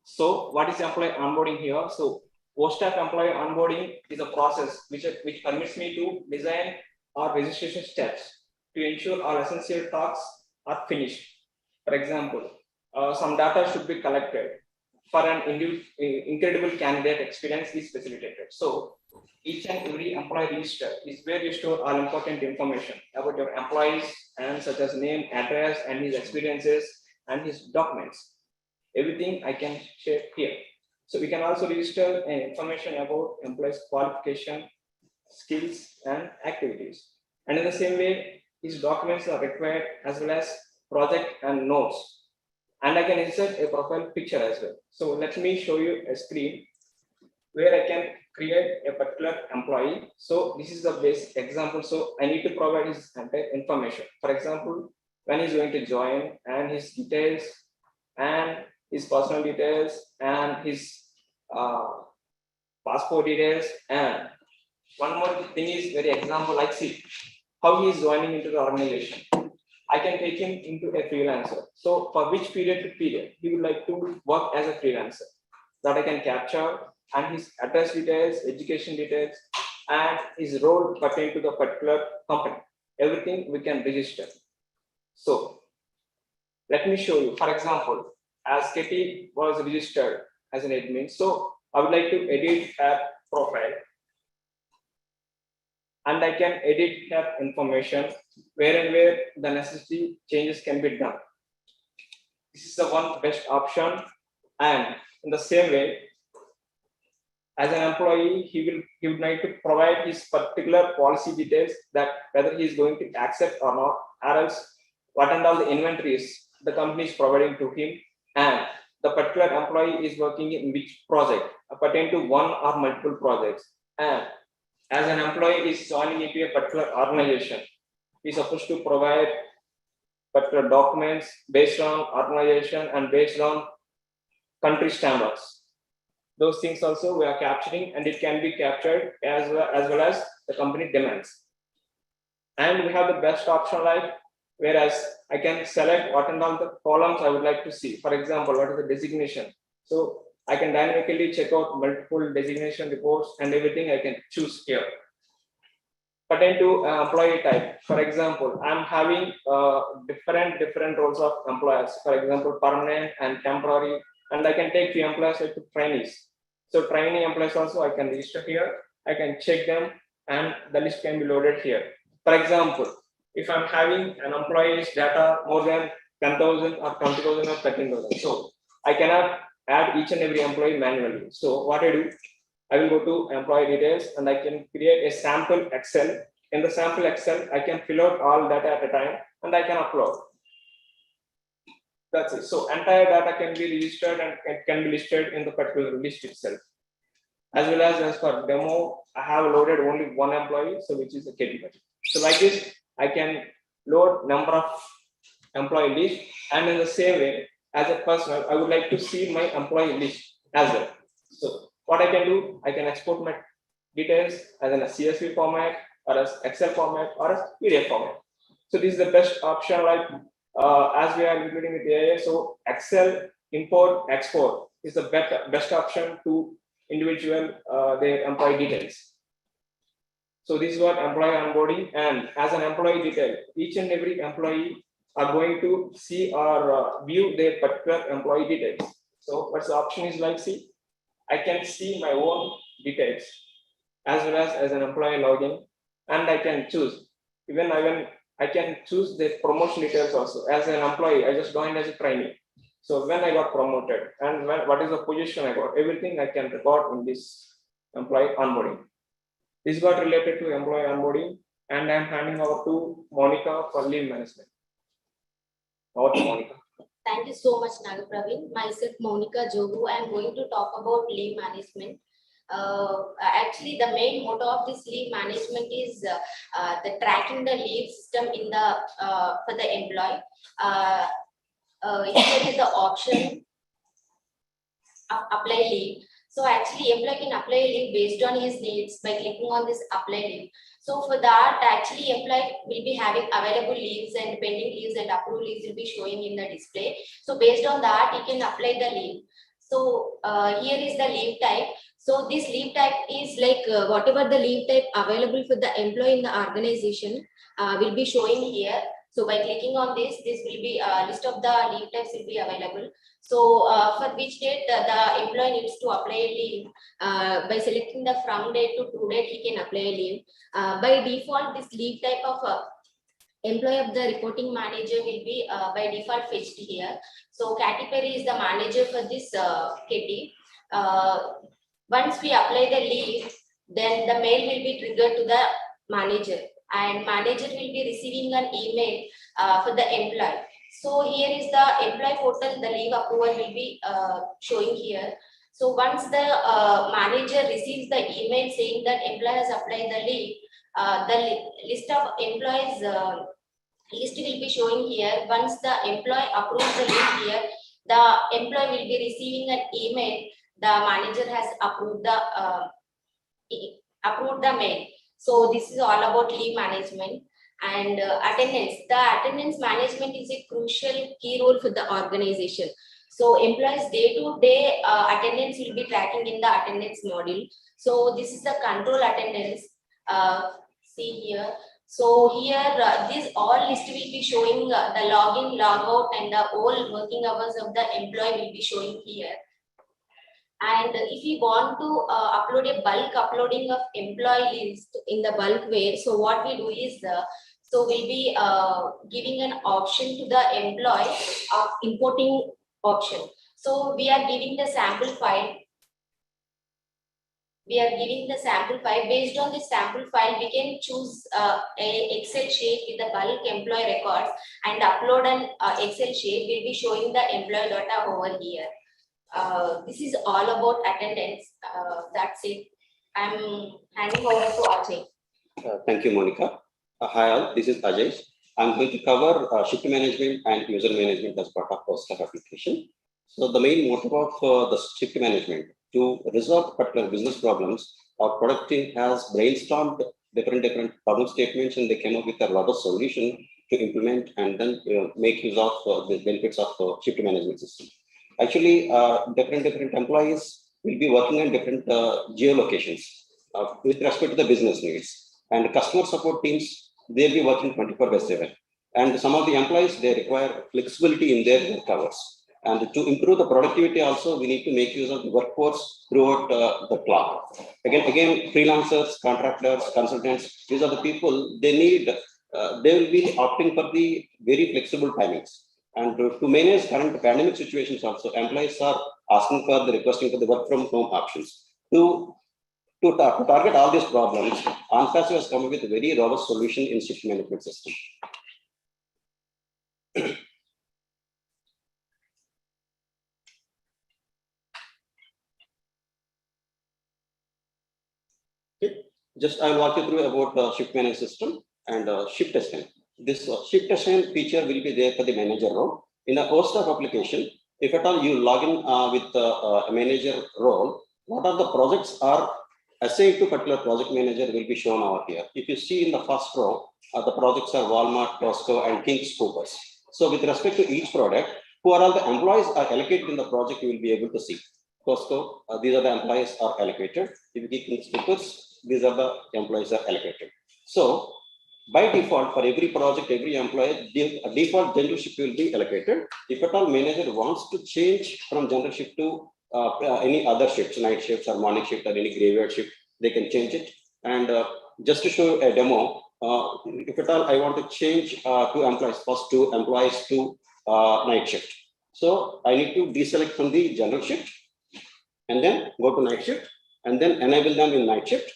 So what is employee onboarding here? So post-staff employee onboarding is a process which permits me to design our registration steps to ensure all essential tasks are finished. For example, some data should be collected for an incredible candidate experience is facilitated. So each and every employee register is where you store all important information about your employees, and such as name, address, and his experiences and his documents. Everything I can share here. So we can also register information about employees' qualification, skills, and activities. And in the same way, his documents are required as well as project and notes. And I can insert a profile picture as well. So let me show you a screen where I can create a particular employee. So this is the basic example. So I need to provide his information. For example, when he's going to join and his details and his personal details and his passport details. And one more thing is very example, like see how he is joining into the organization. I can take him into a freelancer. So for which period to period he would like to work as a freelancer, that I can capture, and his address details, education details, and his role pertaining to the particular company. Everything we can register. So let me show you. For example, as Katie was registered as an admin, so I would like to edit her profile, and I can edit her information where and where the necessary changes can be done. This is the one best option. And in the same way, as an employee, he would need to provide his particular policy details, that whether he is going to accept or not, or else what and all the inventories the company is providing to him, and the particular employee is working in which project, pertain to one or multiple projects. And as an employee is joining into a particular organization, he is supposed to provide particular documents based on organization and based on country standards. Those things also we are capturing, and it can be captured as well as the company demands. And we have the best option, like whereas I can select what and all the columns I would like to see. For example, what is the designation? So I can dynamically check out multiple designation reports and everything I can choose here. Pertain to employee type. For example, I'm having different roles of employers. For example, permanent and temporary, and I can take few employees like trainees. So trainee employees also I can register here. I can check them, and the list can be loaded here. For example, if I'm having an employee's data more than 10,000 or 20,000 or 13,000, so I cannot add each and every employee manually. So what I do, I will go to employee details, and I can create a sample Excel. In the sample Excel, I can fill out all data at a time, and I can upload. That's it. So entire data can be registered and it can be listed in the particular list itself. As well as for demo, I have loaded only one employee, so which is the KT budget. So like this, I can load number of employee list, and in the same way, as a personal, I would like to see my employee list as well. So what I can do, I can export my details as in a CSV format, or as Excel format, or as PDF format. So this is the best option, like as we are including with AI. So Excel import export is the best option to individual their employee details. So this is what employee onboarding, and as an employee detail, each and every employee are going to see or view their particular employee details. So what's the option is like, see, I can see my own details as well as an employee login, and I can choose. Even I can choose the promotion details also. As an employee, I just joined as a trainee. So when I got promoted and what is the position I got, everything I can record in this employee onboarding. This got related to employee onboarding, and I'm handing over to Monica for leave management. Over to Monica. Thank you so much, Nagapraveen. Myself, Monica Jogu. I am going to talk about leave management. Actually, the main motto of this leave management is the tracking the leave system in the for the employee. Here is the option of apply leave. So actually, employee can apply leave based on his needs by clicking on this apply leave. So for that, actually, employee will be having available leaves and pending leaves and approved leaves will be showing in the display. So based on that, he can apply the leave. So here is the leave type. So this leave type is like whatever the leave type available for the employee in the organization will be showing here. So by clicking on this will be a list of the leave types will be available. So for which date the employee needs to apply a leave, by selecting the from date to to date, he can apply a leave. By default, this leave type of employee of the reporting manager will be by default fetched here. So Katy Perry is the manager for this Katy. Once we apply the leave, then the mail will be triggered to the manager, and manager will be receiving an email for the employee. So here is the employee portal, the leave approval will be showing here. So once the manager receives the email saying that employee has applied the leave, the list of employees list will be showing here. Once the employee approves the leave here, the employee will be receiving an email. The manager has approved the mail. So this is all about leave management. And attendance. The attendance management is a crucial key role for the organization. So employees day-to-day attendance will be tracking in the attendance module. So this is the control attendance. See here. So here, this all list will be showing the login, logout, and the all working hours of the employee will be showing here. And if you want to upload a bulk uploading of employee list in the bulk way, so what we do is, so we'll be giving an option to the employee of importing option. So we are giving the sample file. Based on the sample file, we can choose a Excel sheet with the bulk employee records and upload an Excel sheet. We'll be showing the employee data over here. This is all about attendance. That's it. I'm handing over to Ajay. Thank you, Monica. Hi all, this is Ajay. I'm going to cover shift management and user management as part of our staff application. So the main motive of the shift management to resolve particular business problems, our product team has brainstormed different problem statements, and they came up with a robust solution to implement and then make use of the benefits of shift management system. Actually, different employees will be working on different geolocations with respect to the business needs, and customer support teams, they'll be working 24/7. And some of the employees, they require flexibility in their work hours. And to improve the productivity also, we need to make use of the workforce throughout the clock. Again, freelancers, contractors, consultants, these are the people, they will be opting for the very flexible timings. And to manage current pandemic situations also, employees are requesting for the work from home options. To target all these problems, ONPASSIVE has come up with a very robust solution in shift management system. Just I'll walk you through about the shift management system and shift assign. This shift assign feature will be there for the manager role. In a host of application, if at all you log in with a manager role, what are the projects are assigned to particular project manager will be shown over here. If you see in the first row, the projects are Walmart, Costco, and King's Coopers. So with respect to each product, who are all the employees are allocated in the project, you will be able to see. Costco, these are the employees are allocated. If you keep King's Coopers, these are the employees are allocated. So by default, for every project, every employee, default general shift will be allocated. If at all manager wants to change from general shift to any other shifts, night shifts or morning shift or any graveyard shift, they can change it. And just to show a demo, if at all I want to change two employees, first two employees to night shift. So I need to deselect from the general shift and then go to night shift and then enable them in night shift.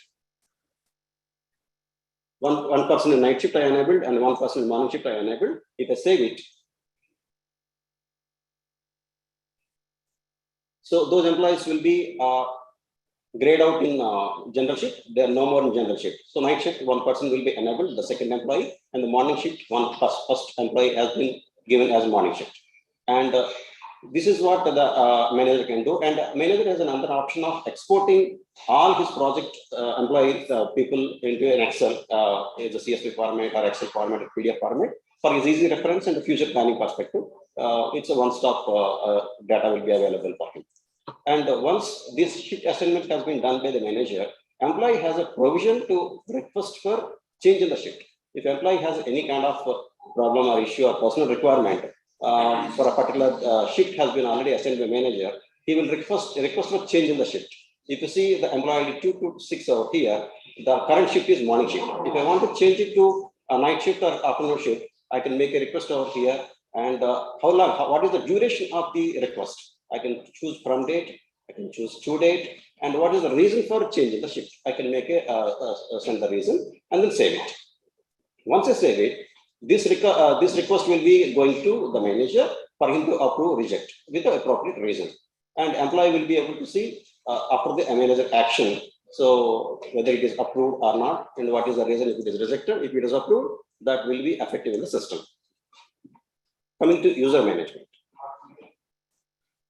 One person in night shift I enabled and one person in morning shift I enabled. If I save it, so those employees will be grayed out in general shift. They are no more in general shift. So night shift, one person will be enabled, the second employee, and the morning shift, first employee has been given as morning shift. And this is what the manager can do. And manager has another option of exporting all his project employees, people into an Excel, is a CSV format or Excel format or PDF format for his easy reference and the future planning perspective. It's a one-stop data will be available for him. And once this shift assignment has been done by the manager, employee has a provision to request for change in the shift. If employee has any kind of problem or issue or personal requirement for a particular shift has been already assigned by manager, he will request for change in the shift. If you see the employee 2 to 6 over here, the current shift is morning shift. If I want to change it to a night shift or afternoon shift, I can make a request over here. And how long, what is the duration of the request? I can choose from date, I can choose to date, and what is the reason for changing the shift? I can make send the reason and then save it. Once I save it, this request will be going to the manager for him to approve, reject with the appropriate reason. And employee will be able to see after the manager action, so whether it is approved or not, and what is the reason if it is rejected. If it is approved, that will be effective in the system. Coming to user management.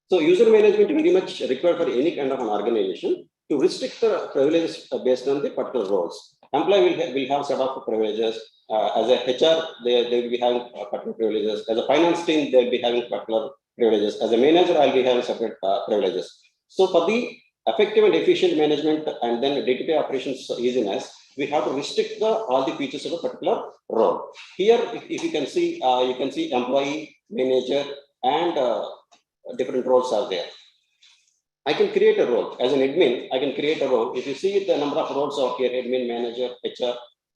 So user management very much required for any kind of an organization to restrict the privileges based on the particular roles. Employee will have set of privileges As a HR, they will be having particular privileges. As a finance team, they'll be having particular privileges. As a manager, I'll be having separate privileges. So for the effective and efficient management and then day-to-day operations easiness, we have to restrict all the features of a particular role. Here, if you can see employee, manager, and different roles are there. I can create a role as an admin. I can create a role. If you see the number of roles out here: admin, manager, HR,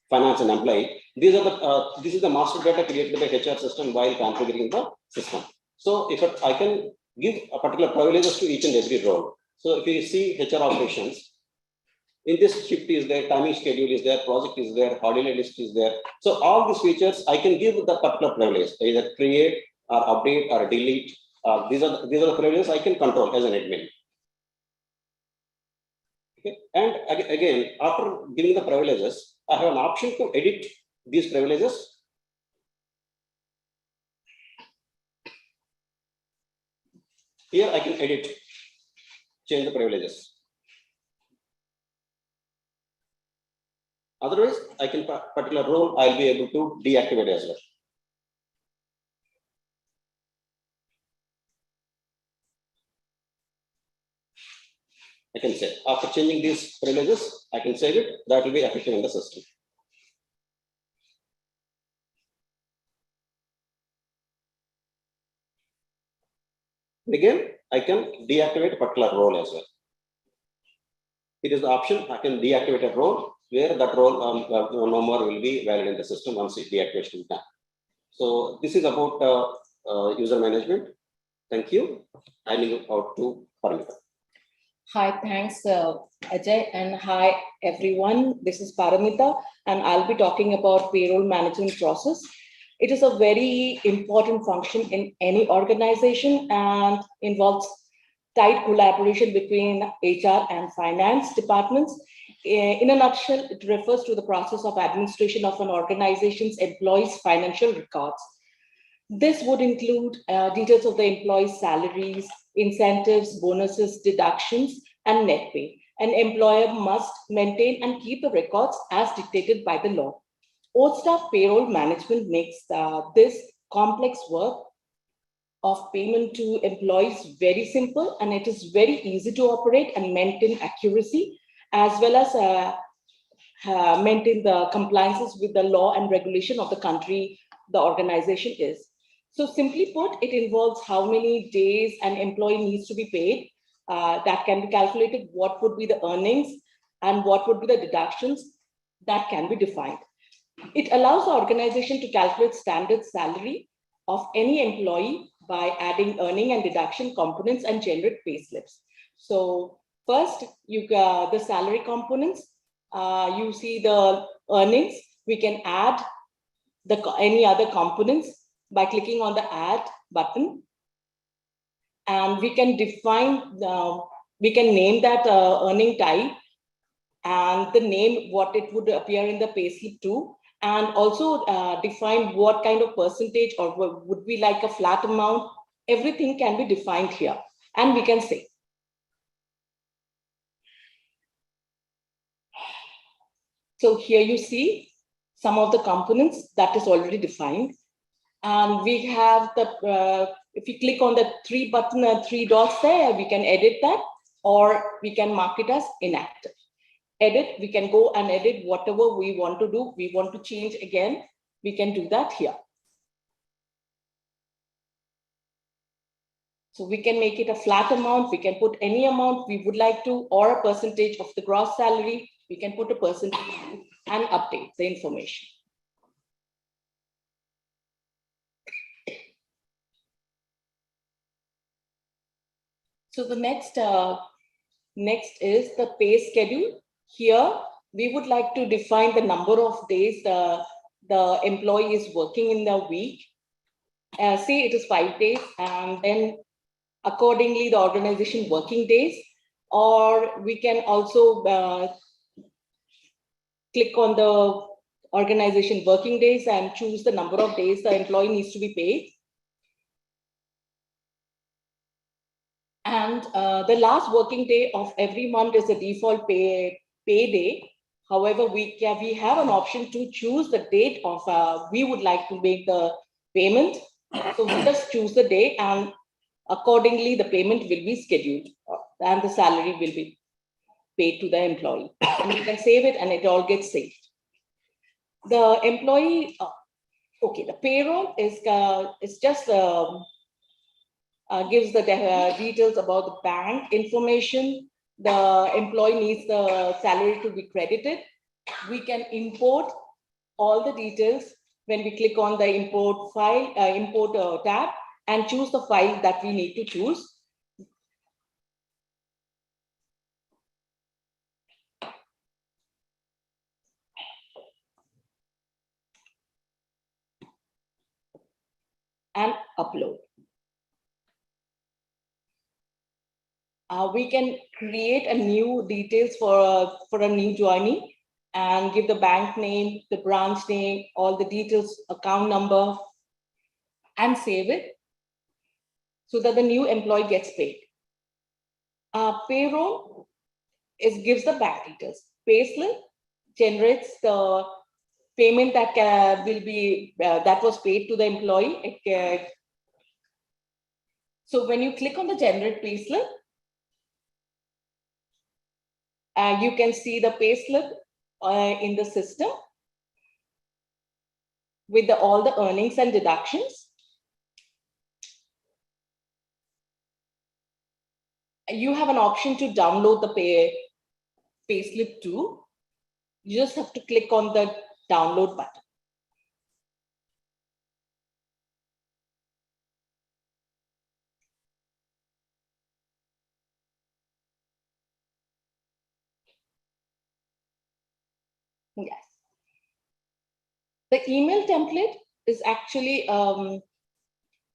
finance, and employee. These are the this is the master data created by HR system while configuring the system. So if I can give a particular privileges to each and every role. So if you see HR operations, in this shift is there, timing schedule is there, project is there, holiday list is there. So all these features I can give the particular privilege, either create or update or delete. These are the privileges I can control as an admin. Okay. And again, after giving the privileges, I have an option to edit these privileges. Here I can edit, change the privileges. Otherwise, I can particular role I'll be able to deactivate as well. I can say after changing these privileges, I can save it. That will be effective in the system. And again, I can deactivate a particular role as well. It is the option. I can deactivate a role where that role no more will be valid in the system once it deactivation is done. So this is about user management. Thank you. I leave out to Paramita. Hi, thanks Ajay, and hi everyone. This is Paramita, and I'll be talking about payroll management process. It is a very important function in any organization and involves tight collaboration between HR and finance departments. In a nutshell, it refers to the process of administration of an organization's employees' financial records. This would include details of the employees' salaries, incentives, bonuses, deductions, and net pay. An employer must maintain and keep the records as dictated by the law. Old-staff payroll management makes this complex work of payment to employees very simple, and it is very easy to operate and maintain accuracy, as well as maintain the compliances with the law and regulation of the country the organization is. So simply put, it involves how many days an employee needs to be paid. That can be calculated, what would be the earnings and what would be the deductions that can be defined. It allows the organization to calculate standard salary of any employee by adding earning and deduction components and generate pay slips. So first, you got the salary components. You see the earnings. We can add any other components by clicking on the add button. And we can define, we can name that earning type and the name, what it would appear in the payslip too. And also define what kind of percentage or would be like a flat amount. Everything can be defined here, and we can say. So here you see some of the components that is already defined. And we have the, if you click on the three dots there, we can edit that, or we can mark it as inactive. Edit, we can go and edit whatever we want to do. We want to change again, we can do that here. So we can make it a flat amount. We can put any amount we would like to, or a percentage of the gross salary. We can put a percentage and update the information. So the next is the pay schedule. Here, we would like to define the number of days the employee is working in the week. Say it is 5 days, and then accordingly the organization working days. Or we can also click on the organization working days and choose the number of days the employee needs to be paid. And the last working day of every month is a default pay day. However, we have an option to choose the date of, we would like to make the payment. So we just choose the day, and accordingly, the payment will be scheduled and the salary will be paid to the employee. And you can save it and it all gets saved. The employee, okay, the payroll is just gives the details about the bank information. The employee needs the salary to be credited. We can import all the details when we click on the import file, import tab, and choose the file that we need to choose. And upload. We can create a new details for a new joinee and give the bank name, the branch name, all the details, account number, and save it so that the new employee gets paid. Payroll gives the bank details. Payslip generates the payment that will be that was paid to the employee. So when you click on the generate payslip, you can see the payslip in the system with all the earnings and deductions. You have an option to download the payslip too. You just have to click on the download button. Yes. The email template is actually,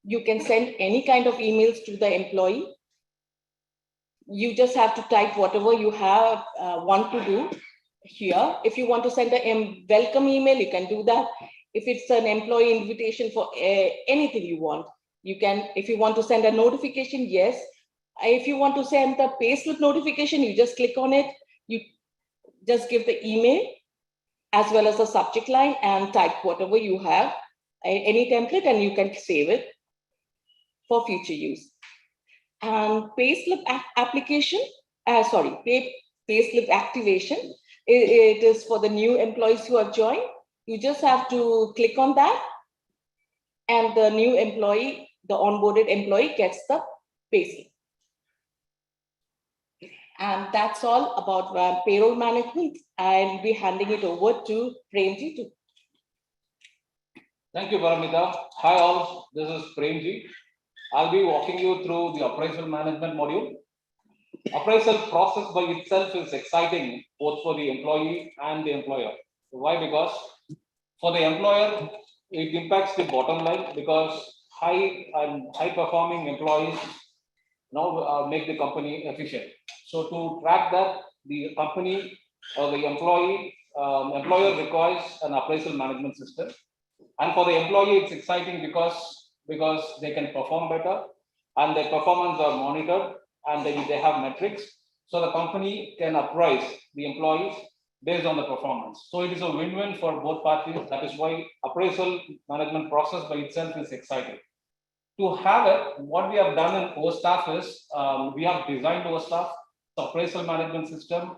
you can send any kind of emails to the employee. You just have to type whatever you have want to do here. If you want to send a welcome email, you can do that. If it's an employee invitation for anything you want, you can. If you want to send a notification, yes. If you want to send the payslip notification, you just click on it. You just give the email as well as the subject line and type whatever you have, any template, and you can save it for future use. And payslip application, payslip activation, it is for the new employees who have joined. You just have to click on that, and the new employee, the onboarded employee, gets the payslip. And that's all about payroll management. I'll be handing it over to Premji too. Thank you, Paramita. Hi all, this is Premji. I'll be walking you through the appraisal management module. Appraisal process by itself is exciting both for the employee and the employer. Why? Because for the employer, it impacts the bottom line because high performing employees now make the company efficient. So to track that, the company or the employer requires an appraisal management system. And for the employee, it's exciting because they can perform better and their performance are monitored and they have metrics. So the company can appraise the employees based on the performance. So it is a win-win for both parties. That is why appraisal management process by itself is exciting. To have it, what we have done in OStaff is we have designed OStaff, the appraisal management system,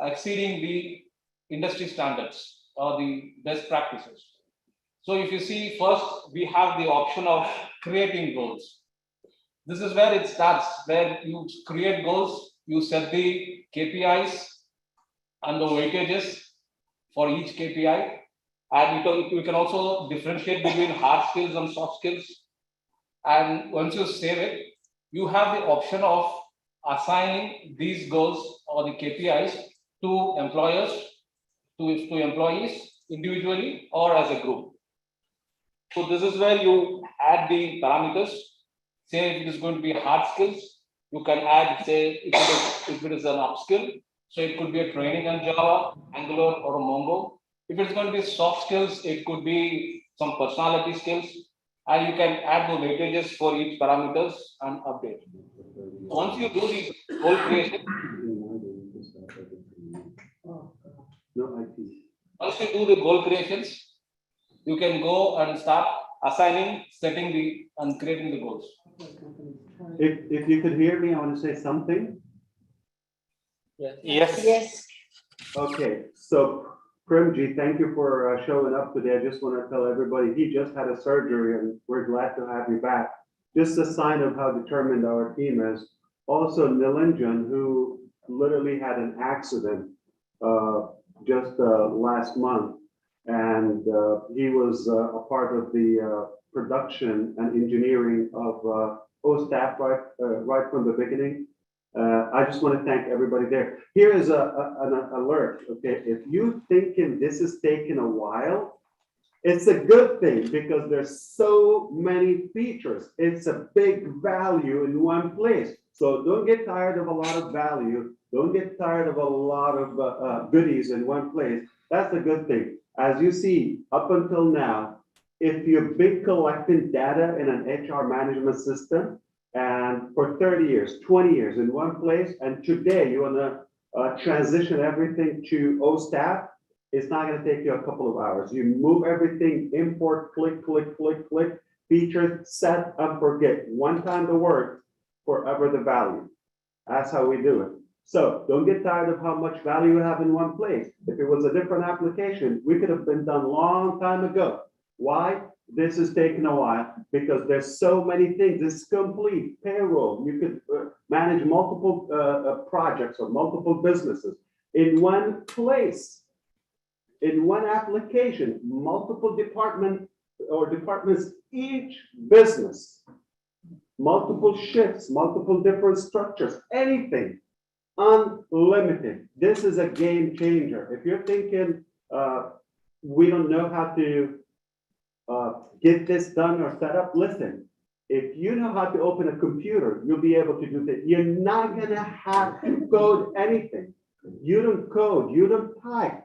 exceeding the industry standards or the best practices. So if you see, first, we have the option of creating goals. This is where it starts, where you create goals, you set the KPIs and the weightages for each KPI. And you can also differentiate between hard skills and soft skills. And once you save it, you have the option of assigning these goals or the KPIs to employers, to employees individually or as a group. So this is where you add the parameters. Say if it is going to be hard skills, you can add, say, if it is an upskill, so it could be a training on Java, Angular, or a Mongo. If it's going to be soft skills, it could be some personality skills. And you can add the weightages for each parameters and update. Once you do the goal creation, once you do the goal creations, you can go and start assigning, setting and creating the goals. If you could hear me, I want to say something. Yes. Yes. Okay, so Premji, thank you for showing up today. I just want to tell everybody, he just had a surgery and we're glad to have you back. Just a sign of how determined our team is. Also, Nilanjan, who literally had an accident just last month, and he was a part of the production and engineering of OSTAF right from the beginning. I just want to thank everybody there. Here is an alert, okay? If you thinking this is taking a while, it's a good thing because there's so many features. It's a big value in one place. So don't get tired of a lot of value. Don't get tired of a lot of goodies in one place. That's a good thing. As you see, up until now, if you've been collecting data in an HR management system, and for 30 years, 20 years in one place, and today you want to transition everything to OSTAF, it's not going to take you a couple of hours. You move everything, import, click, click, click, click, features, set, and forget. One time the work, forever the value. That's how we do it. So don't get tired of how much value you have in one place. If it was a different application, we could have been done long time ago. Why? This is taking a while because there's so many things. It's complete payroll. You could manage multiple projects or multiple businesses in one place, in one application, multiple departments, each business, multiple shifts, multiple different structures, anything, unlimited. This is a game changer. If you're thinking we don't know how to get this done or set up, listen, if you know how to open a computer, you'll be able to do that. You're not gonna have to code anything. You don't code, you don't type.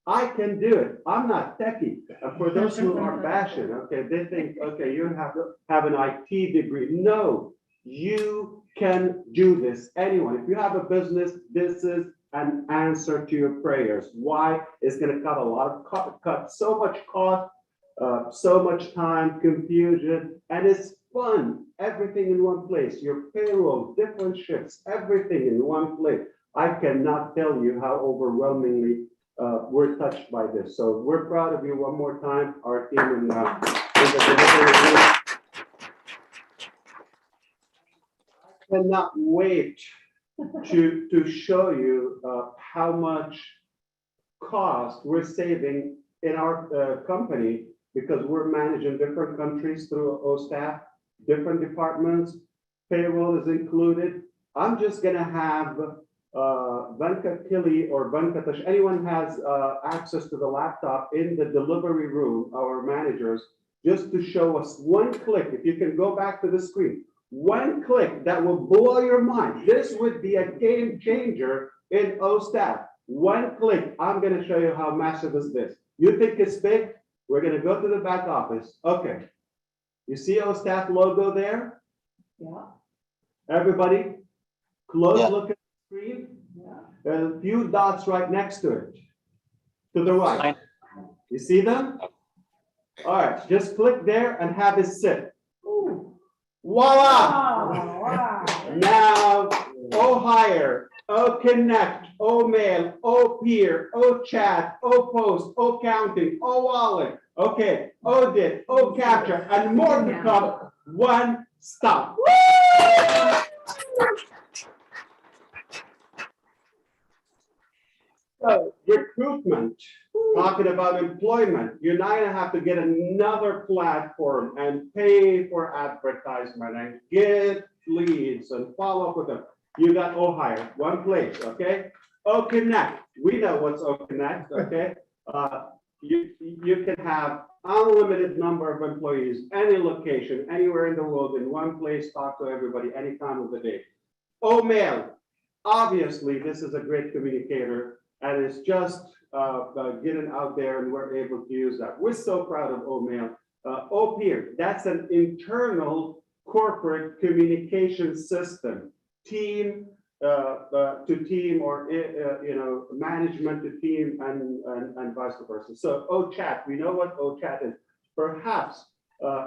I can do it. I'm not techie. And for those who are bashing, okay, they think, okay, you have to have an IT degree. No, you can do this. Anyone, if you have a business, this is an answer to your prayers. Why? It's gonna cut a lot of cut so much cost, so much time, confusion, and it's fun. Everything in one place. Your payroll, different shifts, everything in one place. I cannot tell you how overwhelmingly we're touched by this. So we're proud of you one more time, our team in the delivery group. I cannot wait to show you how much cost we're saving in our company because we're managing different countries through OSTAF, different departments, payroll is included. I'm just gonna have Venkatili or Venkatash, anyone has access to the laptop in the delivery room, our managers, just to show us one click. If you can go back to the screen, one click that will blow your mind. This would be a game changer in OSTAF. One click, I'm gonna show you how massive is this. You think it's big? We're gonna go to the back office. Okay. You see OSTAF logo there? Yeah. Everybody, close Yeah. look at the screen. Yeah. There's a few dots right next to it. To the right. You see them? All right, just click there and have it sit. Ooh. Voila! Wow. Now, O hire, O connect, O mail, O peer, O chat, O post, O counting, O wallet. Okay, O dit, O capture, and more to come. One stop. So recruitment, talking about employment, you're not gonna have to get another platform and pay for advertisement and get leads and follow up with them. You got OHire, one place, okay? OConnect, we know what's OConnect, okay? You can have unlimited number of employees, any location, anywhere in the world, in one place, talk to everybody any time of the day. OMail, obviously, this is a great communicator. And it's just getting out there and we're able to use that. We're so proud of OMail. OPeer, that's an internal corporate communication system. Team to team or, management to team and vice versa. So OChat, we know what OChat is. Perhaps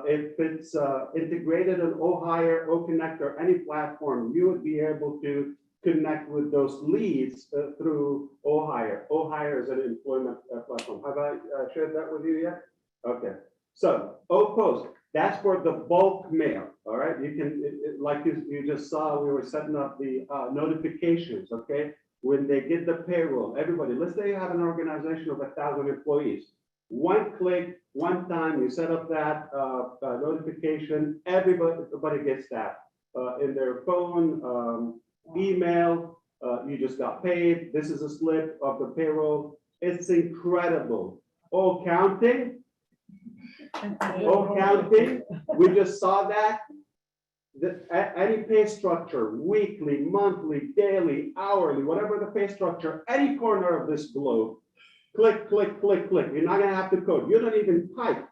if it's integrated in OHire, OConnect, or any platform, you would be able to connect with those leads through OHire. OHire is an employment platform. Have I shared that with you yet? Okay. So OPost, that's for the bulk mail. All right. You can, like you just saw, we were setting up the notifications. Okay. When they get the payroll, everybody, let's say you have an organization of 1,000 employees. One click, one time, you set up that notification. Everybody gets that in their phone, email. You just got paid. This is a slip of the payroll. It's incredible. Oh, counting. Oh, counting. We just saw that. Any pay structure, weekly, monthly, daily, hourly, whatever the pay structure, any corner of this globe. Click, click, click, click. You're not going to have to code. You don't even type.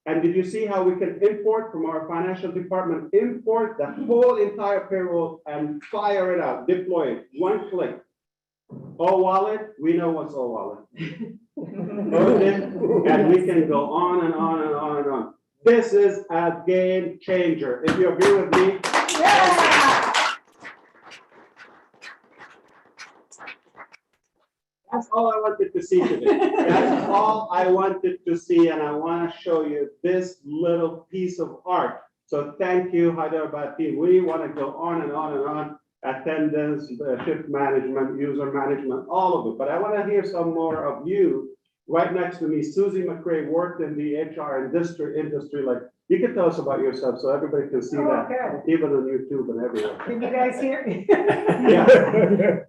And did you see how we can import from our financial department, import the whole entire payroll and fire it out, deploy it, one click. O wallet, we know what's O wallet. And we can go on and on and on and on. This is a game changer. If you agree with me, yeah. That's all I wanted to see today. That's all I wanted to see, and I want to show you this little piece of art. So thank you, Hyderabad team. We want to go on and on and on. Attendance, shift management, user management, all of it. But I want to hear some more of you. Right next to me, Susie McRae worked in the HR industry. Like, you can tell us about yourself so everybody can see that, even on YouTube and everywhere. Can you guys hear me? Yeah.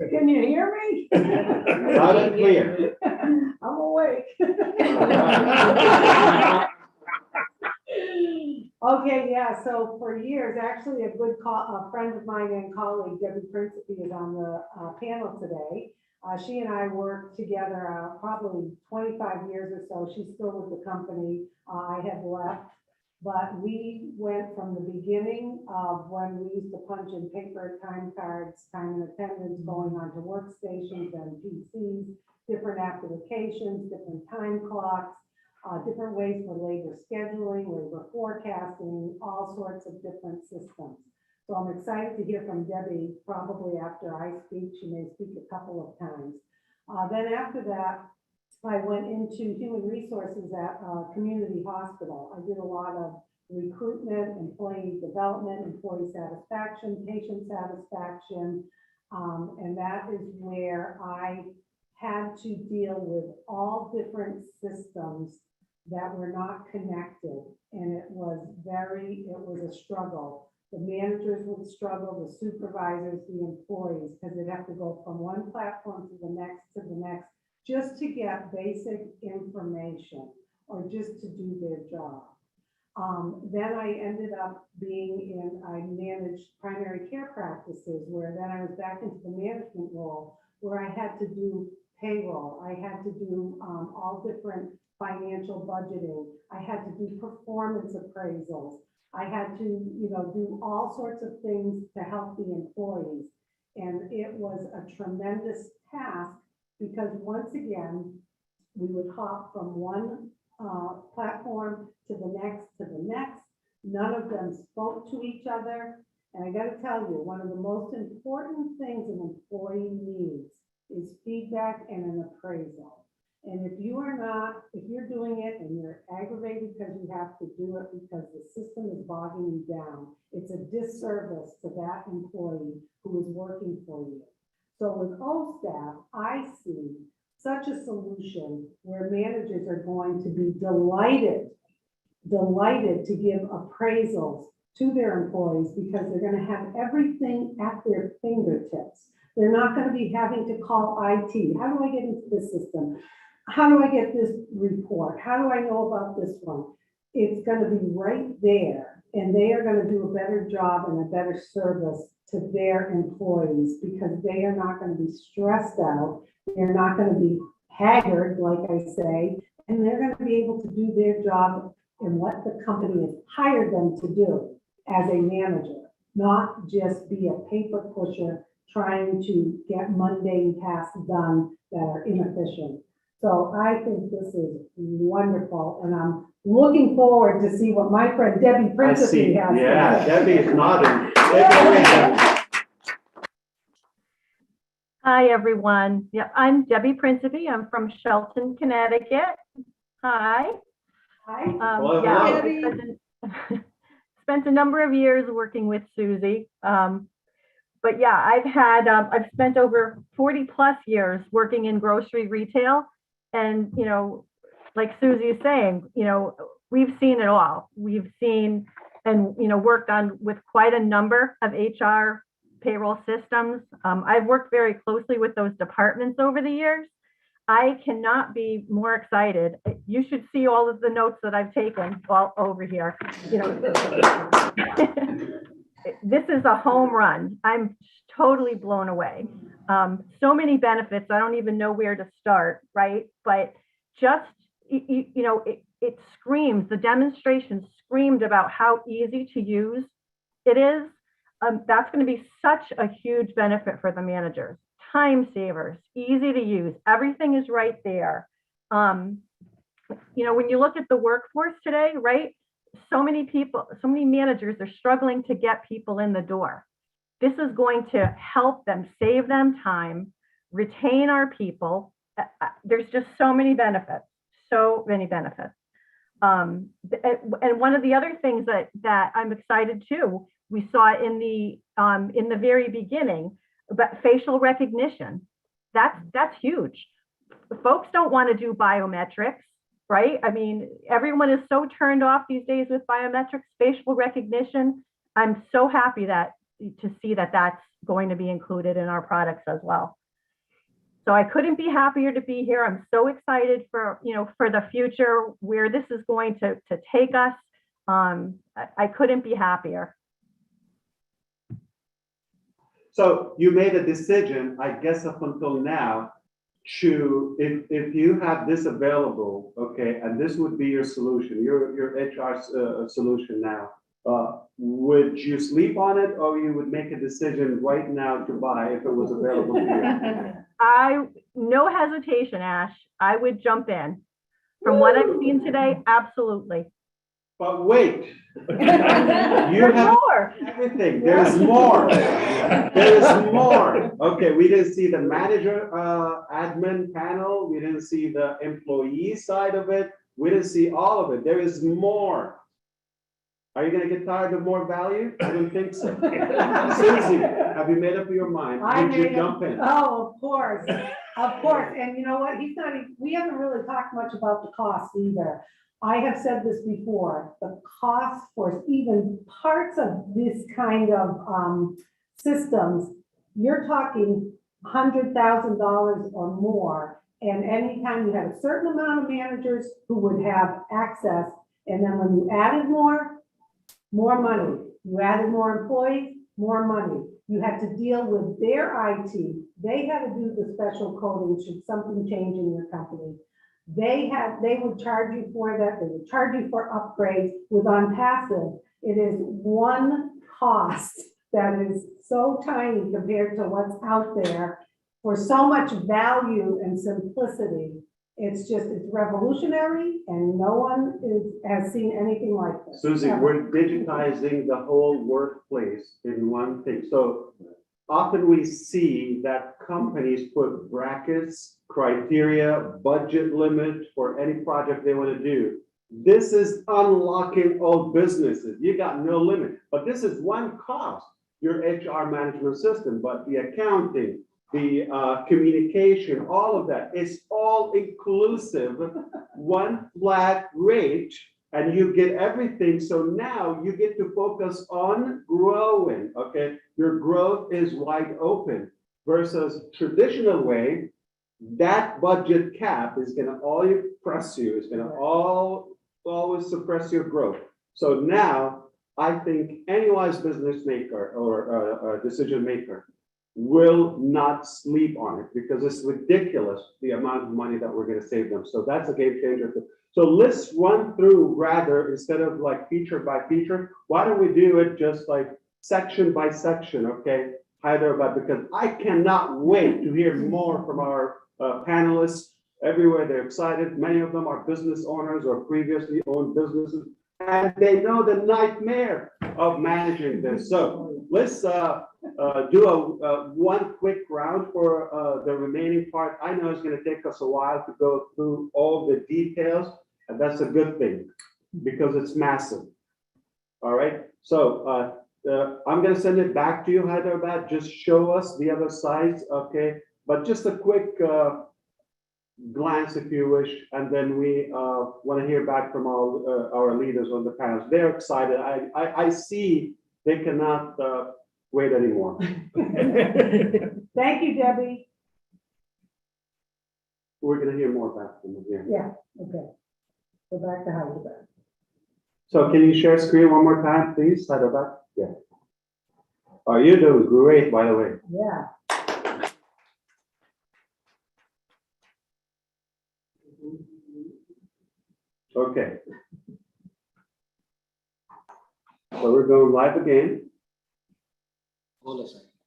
Can you hear me? Loud and clear. I'm awake. Okay, yeah, so for years, actually a friend of mine and colleague, Debbie Principe, is on the panel today. She and I worked together probably 25 years or so. She's still with the company. I had left, but we went from the beginning of when we used to punch in paper time cards, time and attendance, going onto workstations and PCs, different applications, different time clocks, different ways for labor scheduling, labor forecasting, all sorts of different systems. So I'm excited to hear from Debbie. Probably after I speak, she may speak a couple of times. Then after that, I went into human resources at a community hospital. I did a lot of recruitment, employee development, employee satisfaction, patient satisfaction, and that is where I had to deal with all different systems that were not connected, and it was a struggle. The managers would struggle, the supervisors, the employees, because they'd have to go from one platform to the next, just to get basic information or just to do their job. Then I ended up I managed primary care practices, where then I was back into the management role, where I had to do payroll. I had to do all different financial budgeting. I had to do performance appraisals. I had to, do all sorts of things to help the employees. And it was a tremendous task because once again, we would hop from one platform to the next. None of them spoke to each other. And I got to tell you, one of the most important things an employee needs is feedback and an appraisal. And if you're doing it and you're aggravated because you have to do it because the system is bogging you down, it's a disservice to that employee who is working for you. So with OStaff, I see such a solution where managers are going to be delighted to give appraisals to their employees because they're going to have everything at their fingertips. They're not going to be having to call IT. How do I get into this system? How do I get this report? How do I know about this one? It's going to be right there, and they are going to do a better job and a better service to their employees because they are not going to be stressed out. They're not going to be haggard, like I say, and they're going to be able to do their job and what the company has hired them to do as a manager. not just be a paper pusher trying to get mundane tasks done that are inefficient. So I think this is wonderful, and I'm looking forward to see what my friend Debbie I Principe see, has. to yeah, say. Debbie is nodding. Debbie. Hi, everyone. Yeah, I'm Debbie Principe. I'm from Shelton, Connecticut. Hi. Hi. Hello, Yeah, hello. I spent a number of years working with Susie. But yeah, I've spent over 40 plus years working in grocery retail. And, you know, like Susie is saying, you know, we've seen it all. We've seen and, you know, worked on with quite a number of HR payroll systems. I've worked very closely with those departments over the years. I cannot be more excited. You should see all of the notes that I've taken all over here. You know, this is a home run. I'm totally blown away. So many benefits. I don't even know where to start, right? But just, you know, it screams, the demonstration screamed about how easy to use it is. That's going to be such a huge benefit for the managers. Time savers, easy to use. Everything is right there. You know, when you look at the workforce today, right? So many people, so many managers are struggling to get people in the door. This is going to help them, save them time, retain our people. There's just so many benefits, so many benefits. And one of the other things that I'm excited too, we saw in the very beginning, but facial recognition, that's huge. Folks don't want to do biometrics, right? I mean, everyone is so turned off these days with biometrics, facial recognition. I'm so happy to see that that's going to be included in our products as well. So I couldn't be happier to be here. I'm so excited for, you know, for the future, where this is going to take us. I couldn't be happier. So you made a decision, I guess up until now, to, if you have this available, okay, and this would be your solution, your HR solution now, would you sleep on it, or you would make a decision right now to buy if it was available to you? No hesitation, Ash. I would jump in. From what I've seen today, absolutely. But wait, you There's have more. everything. There's more. There is more. Okay, we didn't see the manager admin panel. We didn't see the employee side of it. We didn't see all of it. There is more. Are you going to get tired of more value? I don't think so. Susie, have you made up your mind? Would you jump in? Oh, of course, of course. And you know what? We haven't really talked much about the cost either. I have said this before, the cost for even parts of this kind of systems, you're talking $100,000 or more. And anytime you have a certain amount of managers who would have access, and then when you added more money, you added more employees, more money. You had to deal with their IT. They had to do the special coding should something change in your company. They would charge you for that. They would charge you for upgrades. With ONPASSIVE, it is one cost that is so tiny compared to what's out there for so much value and simplicity. It's revolutionary, and no one has seen anything like this. Susie, we're digitizing the whole workplace in one thing. So often we see that companies put brackets, criteria, budget limit for any project they want to do. This is unlocking all businesses. You got no limit, but this is one cost, your HR management system, but the accounting, the communication, all of that, it's all inclusive, one flat rate, and you get everything. So now you get to focus on growing, okay? Your growth is wide open versus traditional way, that budget cap is gonna always press you, it's gonna always suppress your growth. So now I think any wise business maker or decision maker will not sleep on it, because it's ridiculous the amount of money that we're going to save them. So that's a game changer. So let's run through, rather, instead of like feature by feature, why don't we do it just like section by section, okay, Hyderabad, because I cannot wait to hear more from our panelists everywhere. They're excited. Many of them are business owners or previously owned businesses, and they know the nightmare of managing this. So let's do a one quick round for the remaining part. I know it's going to take us a while to go through all the details, and that's a good thing because it's massive. All right. So I'm going to send it back to you, Hyderabad. Just show us the other sides, okay? But just a quick glance, if you wish, and then we want to hear back from our leaders on the panels. They're excited. I see they cannot wait anymore. Thank you, Debbie. We're going to hear more back from them here. Yeah, okay. Go back to Hyderabad. So can you share screen one more time, please, Hyderabad? Yeah. Oh, you're doing great, by the way. Yeah. Okay. So we're going live again.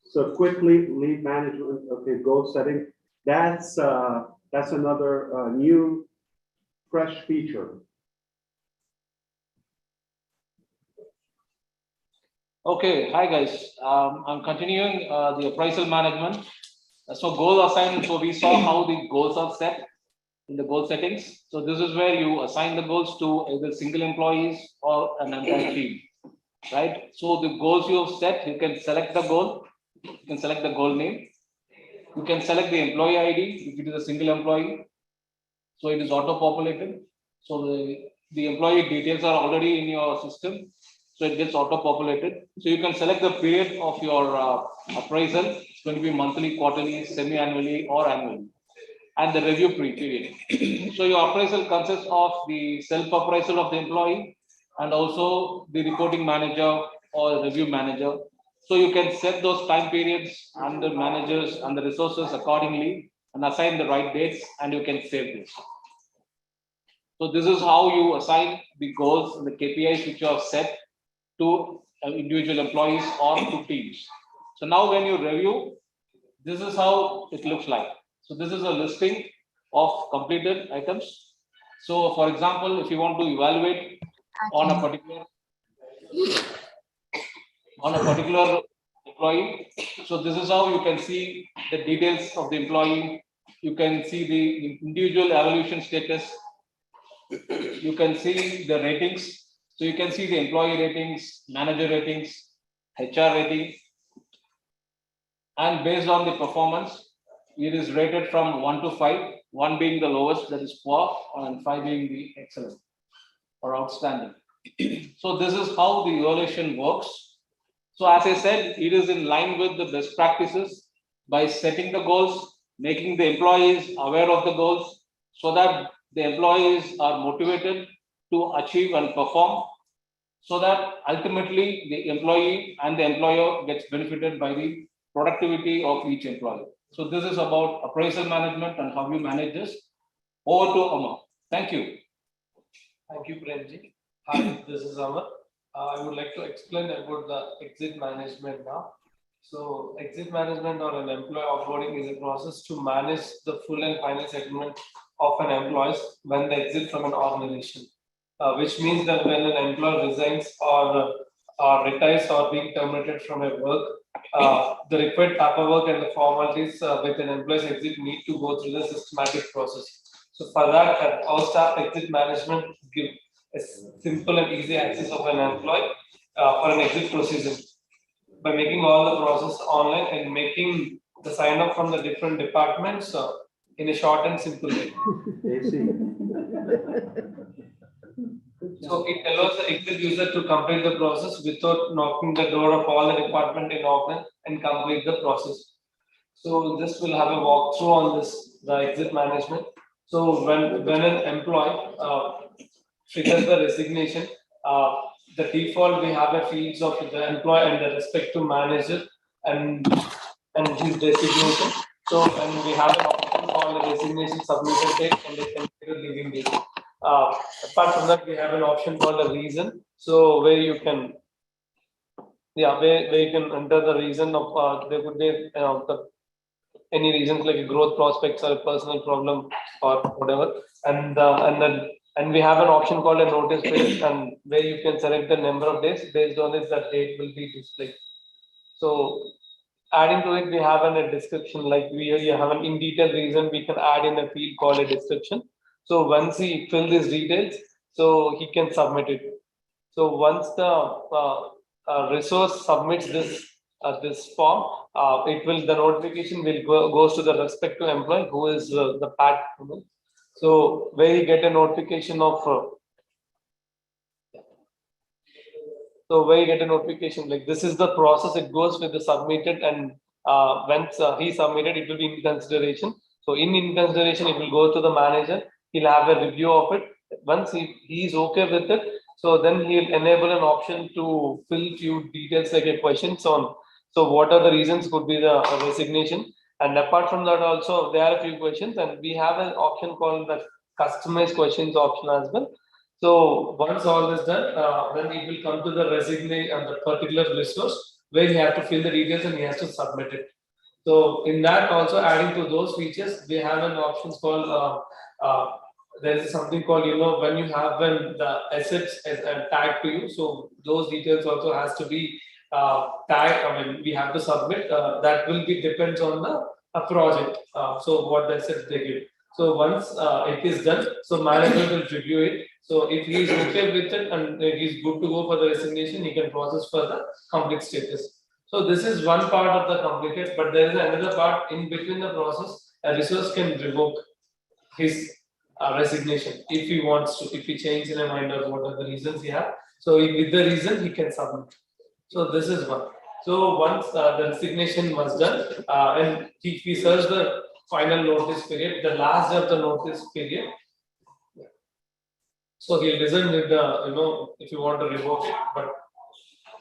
So quickly, lead management, okay, goal setting. That's another new, fresh feature. Okay, hi guys. I'm continuing the appraisal management. So goal assignment. So we saw how the goals are set in the goal settings. So this is where you assign the goals to either single employees or an entire team, right? So the goals you have set, you can select the goal. You can select the goal name. You can select the employee ID if it is a single employee. So it is auto-populated. So the employee details are already in your system. So it gets auto-populated. So you can select the period of your appraisal. It's going to be monthly, quarterly, semi-annually, or annually. And the review period. So your appraisal consists of the self-appraisal of the employee and also the reporting manager or review manager. So you can set those time periods and the managers and the resources accordingly and assign the right dates, and you can save this. So this is how you assign the goals and the KPIs which you have set to individual employees or to teams. So now when you review, this is how it looks like. So this is a listing of completed items. So for example, if you want to evaluate on a particular employee, so this is how you can see the details of the employee. You can see the individual evaluation status. You can see the ratings. So you can see the employee ratings, manager ratings, HR rating. And based on the performance, it is rated from 1 to 5, 1 being the lowest, that is poor, and 5 being the excellent or outstanding. So this is how the evaluation works. So as I said, it is in line with the best practices by setting the goals, making the employees aware of the goals so that the employees are motivated to achieve and perform, so that ultimately the employee and the employer gets benefited by the productivity of each employee. So this is about appraisal management and how you manage this. Over to Amar. Thank you. Thank you, Premji. Hi, this is Amar. I would like to explain about the exit management now. So exit management or an employee offboarding is a process to manage the full and final settlement of an employee when they exit from an organization, which means that when an employee resigns or retires or being terminated from a work, the required paperwork and the formalities with an employee's exit need to go through the systematic process. So for that, our staff exit management give a simple and easy access of an employee for an exit procedure by making all the process online and making the sign up from the different departments in a short and simple way. So it allows the exit user to complete the process without knocking the door of all the department in Auckland and complete the process. So this will have a walkthrough on this, the exit management. So when an employee triggers the resignation, the default we have a fields of the employee and the respective manager and his designation. So when we have an option for the resignation submission date and the consider leaving date. Apart from that, we have an option for the reason. So where you can Yeah, where you can enter the reason of there could be any reasons like a growth prospects or a personal problem or whatever, and we have an option called a notice period, and where you can select the number of days. Based on it, that date will be displayed. So adding to it, we have a description, like we have an in detail reason, we can add in a field called a description. So once he fill these details, so he can submit it. So once the resource submits this form, the notification will goes to the respective employee who is the PAT. So where you get a notification of so where you get a notification, like this is the process, it goes with the submitted, and once he submitted, it will be in consideration. So in consideration, it will go to the manager. He'll have a review of it. Once he is okay with it, so then he'll enable an option to fill few details like a questions on. So what are the reasons could be the resignation, and apart from that also there are a few questions, and we have an option called the customized questions option as well. So once all is done, then it will come to the resignation and the particular resource where he has to fill the details and he has to submit it. So in that also adding to those features, we have an options called there is something called, when you have when the assets tagged to you, so those details also has to be tagged. I mean, we have to submit. That will be depends on the project. So what the assets they give. So once it is done, so manager will review it. So if he is okay with it and he's good to go for the resignation, he can process for the complete status. So this is one part of the completed, but there is another part in between the process. A resource can revoke his resignation if he wants to, if he changes in a mind or what are the reasons he have. So with the reason he can submit. So this is one. So once the resignation was done, and he serves the final notice period, the last day of the notice period. So he'll resign with the, if you want to revoke it, but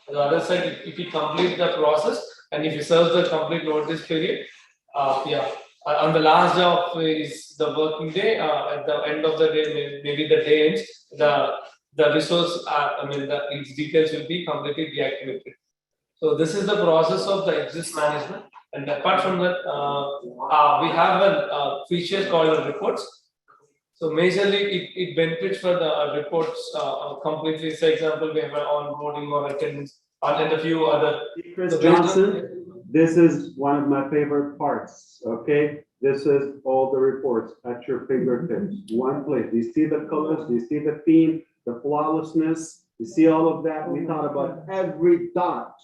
on the other side, if he completes the process and if he serves the complete notice period, on the last day of the working day, at the end of the day, maybe the day ends, the resource, its details will be completely deactivated. So this is the process of the exist management. And apart from that, we have a feature called reports. So majorly, it benefits for the reports completely. For example, we have an onboarding or attendance, and a few other. Chris Johnson, this is one of my favorite parts. Okay, this is all the reports at your fingertips, one place. Do you see the colors? Do you see the theme, the flawlessness? You see all of that? We thought about every dot.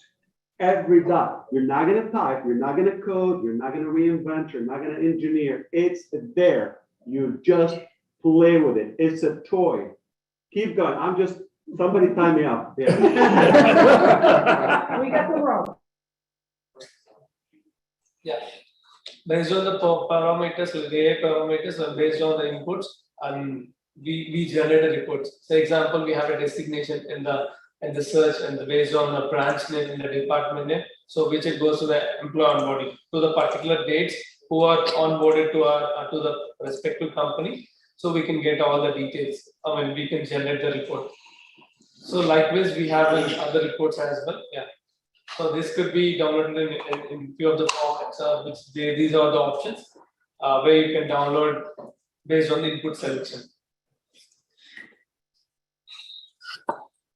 Every dot. You're not going to type, you're not going to code, you're not going to reinvent, you're not going to engineer. It's there. You just play with it. It's a toy. Keep going. Somebody tie me up. Yeah. We got the rope. Yeah. Based on the parameters, the AI parameters, and based on the inputs, and we generate the reports. For example, we have a designation in the search, and based on the branch name in the department name, so which it goes to the employee onboarding to the particular dates who are onboarded to the respective company. So we can get all the details. I mean, we can generate the report. So likewise, we have other reports as well. Yeah. So this could be downloaded in few of the formats, these are the options where you can download based on the input selection.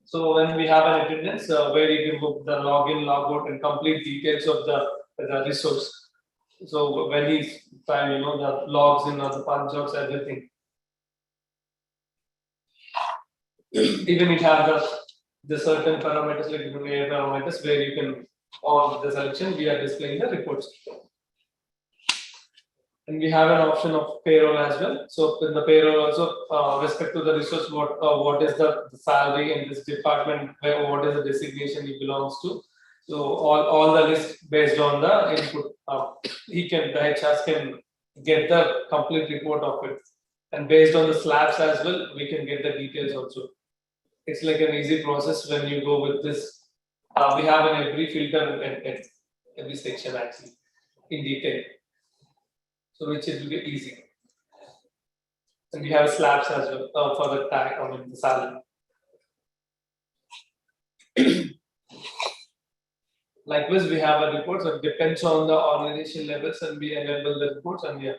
So when we have an attendance where you can book the login, logout, and complete details of the resource. So when he's trying, the logs in or the punch outs, everything. Even it has the certain parameters like AI parameters where you can on the selection we are displaying the reports. And we have an option of payroll as well. So in the payroll also respect to the resource, what is the salary in this department, what is the designation he belongs to. So all the list based on the input, the HRs can get the complete report of it. And based on the slabs as well, we can get the details also. It's like an easy process when you go with this. We have an every filter at every section actually in detail. So which it will be easy. And we have slabs as well for the tag, the salary. Likewise, we have a report, so it depends on the organization levels and we enable the reports and yeah.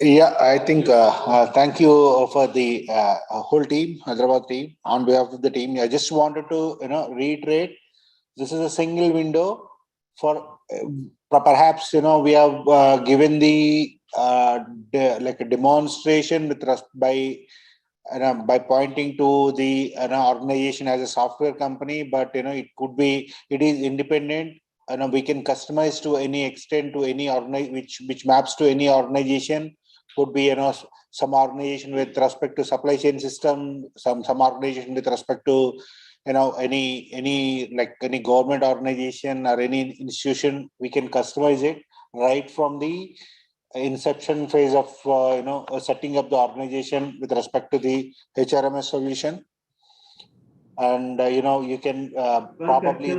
Yeah, I think, thank you for the whole team, Hyderabad team. On behalf of the team, I just wanted to, reiterate, this is a single window for perhaps, we have given the like a demonstration with by pointing to the organization as a software company, but it could be, it is independent. We can customize to any extent to any which maps to any organization. Could be some organization with respect to supply chain system, some organization with respect to any like any government organization or any institution. We can customize it right from the inception phase of setting up the organization with respect to the HRMS solution. And you can probably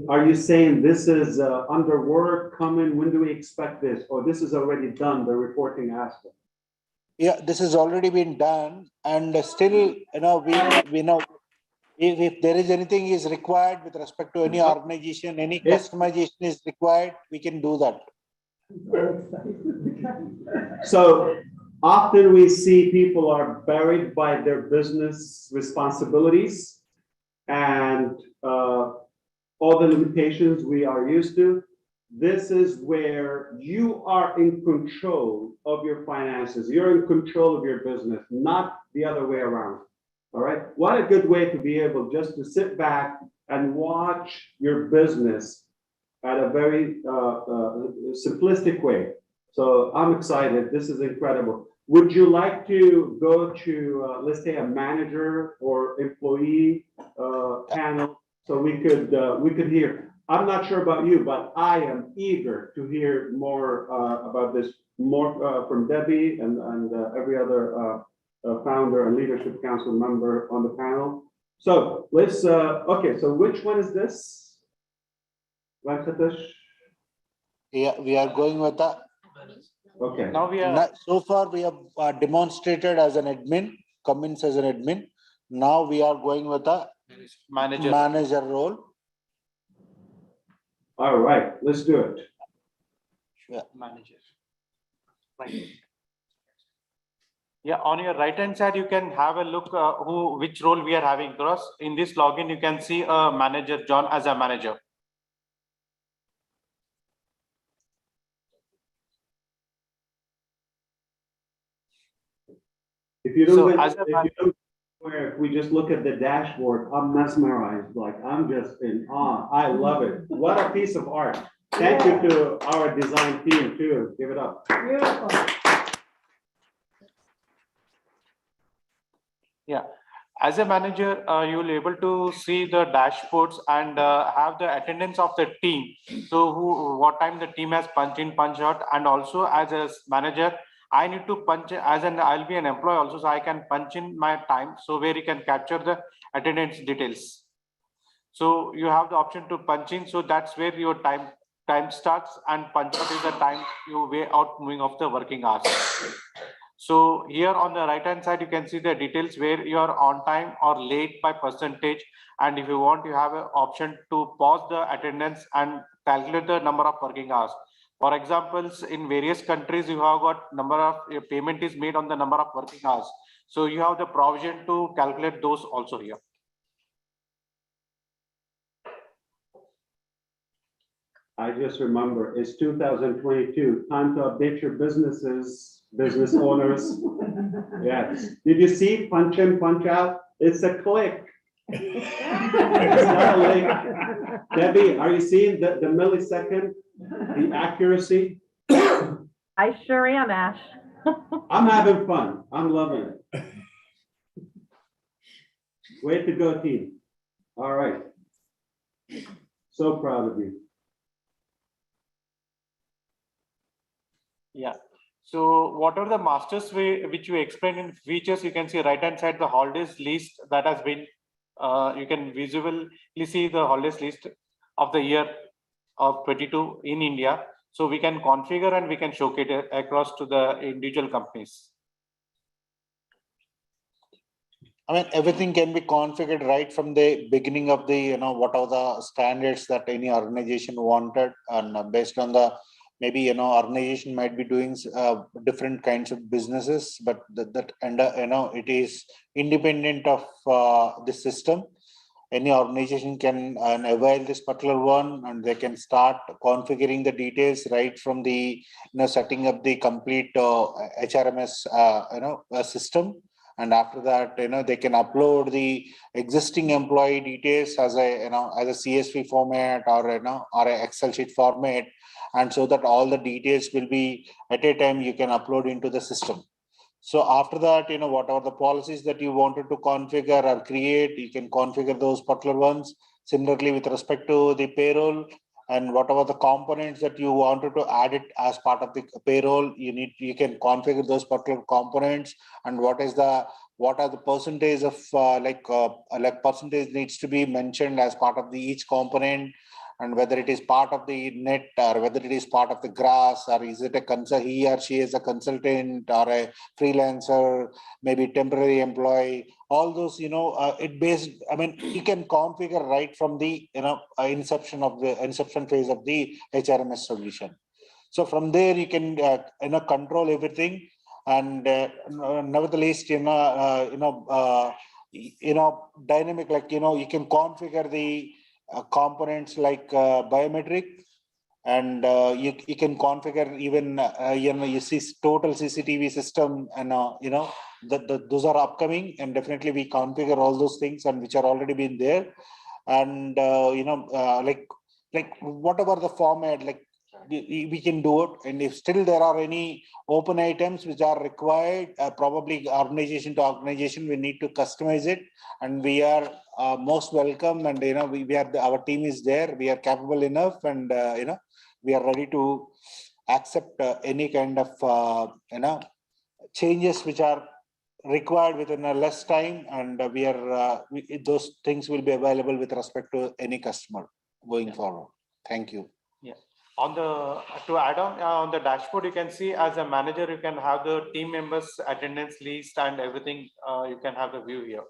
are you saying this is under work coming? When do we expect this? Or this is already done, the reporting aspect? Yeah, this has already been done, and still we know if there is anything is required with respect to any organization, any customization is required, we can do that. So often we see people are buried by their business responsibilities and all the limitations we are used to. This is where you are in control of your finances. You're in control of your business, not the other way around. All right. What a good way to be able just to sit back and watch your business at a very simplistic way. So I'm excited. This is incredible. Would you like to go to, let's say, a manager or employee panel so we could hear? I'm not sure about you, but I am eager to hear more about this, more from Debbie and every other founder and leadership council member on the panel. So let's, okay, so which one is this? Yeah, we are going with that. Okay. Now we are. So far, we have demonstrated as an admin, Cummins as an admin. Now we are going with a manager role. All right, let's do it. Yeah. Manager. Right. Yeah, on your right hand side, you can have a look which role we are having. Because in this login, you can see a manager, John, as a manager. If you don't, if we just look at the dashboard, I'm mesmerized. Like I'm just in awe. I love it. What a piece of art. Thank you to our design team too. Give it up. Beautiful. Yeah, as a manager, you will be able to see the dashboards and have the attendance of the team. So what time the team has punched in, punched out, and also as a manager, I need to punch I'll be an employee also, so I can punch in my time. So where you can capture the attendance details. So you have the option to punch in. So that's where your time starts, and punch out is the time you way out moving of the working hours. So here on the right hand side, you can see the details where you are on time or late by percentage. And if you want, you have an option to pause the attendance and calculate the number of working hours. For example, in various countries, you have got number of payment is made on the number of working hours. So you have the provision to calculate those also here. I just remember it's 2022. Time to update your businesses, business owners. Yes. Did you see punch in, punch out? It's a click. It's not a link. Debbie, are you seeing the millisecond, the accuracy? I sure am, Ash. I'm having fun. I'm loving it. Way to go, team. All right. So proud of you. Yeah. So what are the masters which we explained in features? You can see right hand side the holidays list that has been. You can visually see the holidays list of the year of 22 in India. So we can configure and we can showcase it across to the individual companies. I mean, everything can be configured right from the beginning of the, what are the standards that any organization wanted, and based on the, maybe, organization might be doing different kinds of businesses, but it is independent of the system. Any organization can avail this particular one, and they can start configuring the details right from the, setting up the complete HRMS, system. And after that, they can upload the existing employee details as a, as a CSV format, or, or a Excel sheet format. And so that all the details will be at a time you can upload into the system. So after that, whatever the policies that you wanted to configure or create, you can configure those particular ones. Similarly, with respect to the payroll, and whatever the components that you wanted to add it as part of the payroll, you can configure those particular components. And what are the percentage of like percentage needs to be mentioned as part of the each component, and whether it is part of the net or whether it is part of the grass, or is it he or she is a consultant or a freelancer, maybe temporary employee, all those, it based, I mean, you can configure right from the, inception phase of the HRMS solution. So from there, you can, control everything. And nevertheless, dynamic, like, you can configure the components like biometric, and you can configure even you see total CCTV system, and those are upcoming, and definitely we configure all those things, and which are already been there. And like whatever the format, like we can do it. And if still there are any open items which are required, probably organization to organization, we need to customize it, and we are most welcome. And we are our team is there, we are capable enough, and we are ready to accept any kind of changes which are required within a less time, and those things will be available with respect to any customer going forward. Thank you. Yeah. To add on the dashboard, you can see as a manager, you can have the team members attendance list and everything. You can have the view here.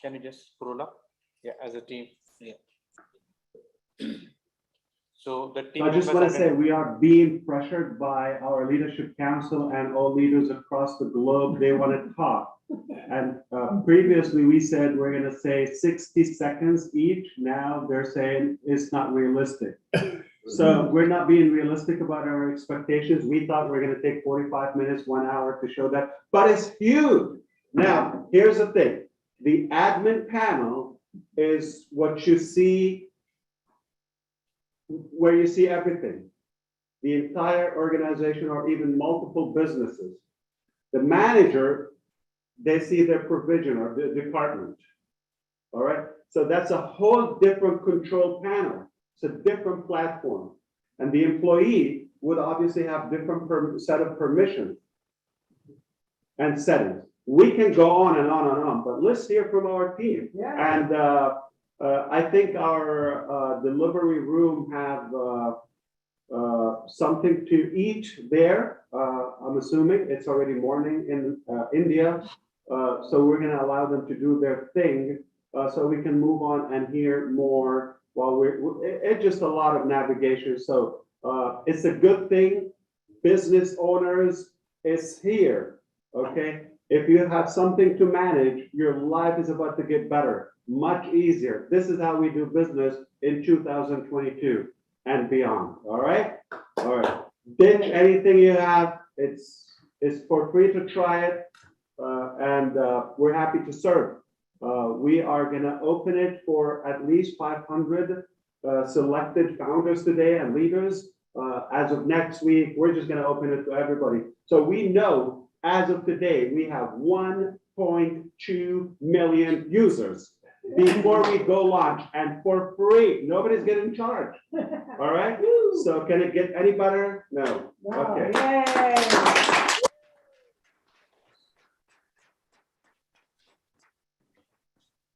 Can you just scroll up? Yeah, as a team. Yeah. So the team. I just want to say we are being pressured by our leadership council and all leaders across the globe. They want to talk. And previously we said we're going to say 60 seconds each. Now they're saying it's not realistic. So we're not being realistic about our expectations. We thought we're going to take 45 minutes, 1 hour to show that, but it's huge. Now, here's the thing. The admin panel is what you see, where you see everything, the entire organization or even multiple businesses. The manager, they see their provision or the department. All right. So that's a whole different control panel. It's a different platform. And the employee would obviously have different set of permissions and settings. We can go on and on and on, but let's hear from our team. Yeah. And I think our delivery room have something to eat there. I'm assuming it's already morning in India. So we're going to allow them to do their thing so we can move on and hear more while it's just a lot of navigation. So it's a good thing. Business owners is here. Okay. If you have something to manage, your life is about to get better, much easier. This is how we do business in 2022 and beyond. All right. All right. Ditch anything you have. It's for free to try it. And we're happy to serve. We are going to open it for at least 500 selected founders today and leaders. As of next week, we're just going to open it to everybody. So we know as of today, we have 1.2 million users before we go launch, and for free. Nobody's getting charged. All right. So can it get any better? No. Okay. Yay.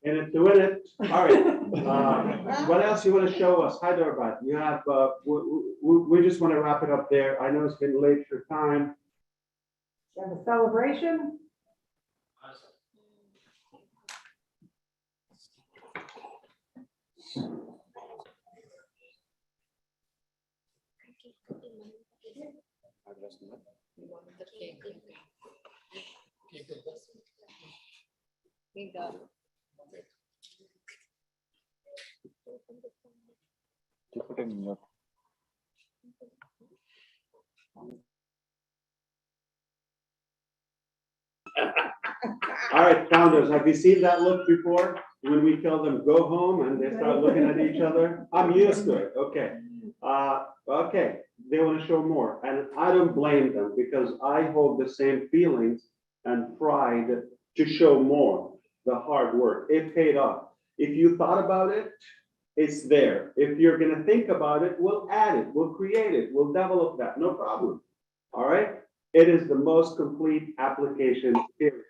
In it to win it. All right. What else you want to show us? Hyderabad. You have. We just want to wrap it up there. I know it's been late for time. Have a celebration? All right, founders, have you seen that look before? When we tell them go home and they start looking at each other? I'm used to it, okay. Okay, they want to show more, and I don't blame them because I hold the same feelings and pride to show more. The hard work, it paid off. If you thought about it, it's there. If you're gonna think about it, we'll add it, we'll create it, we'll develop that, no problem. All right? It is the most complete application period.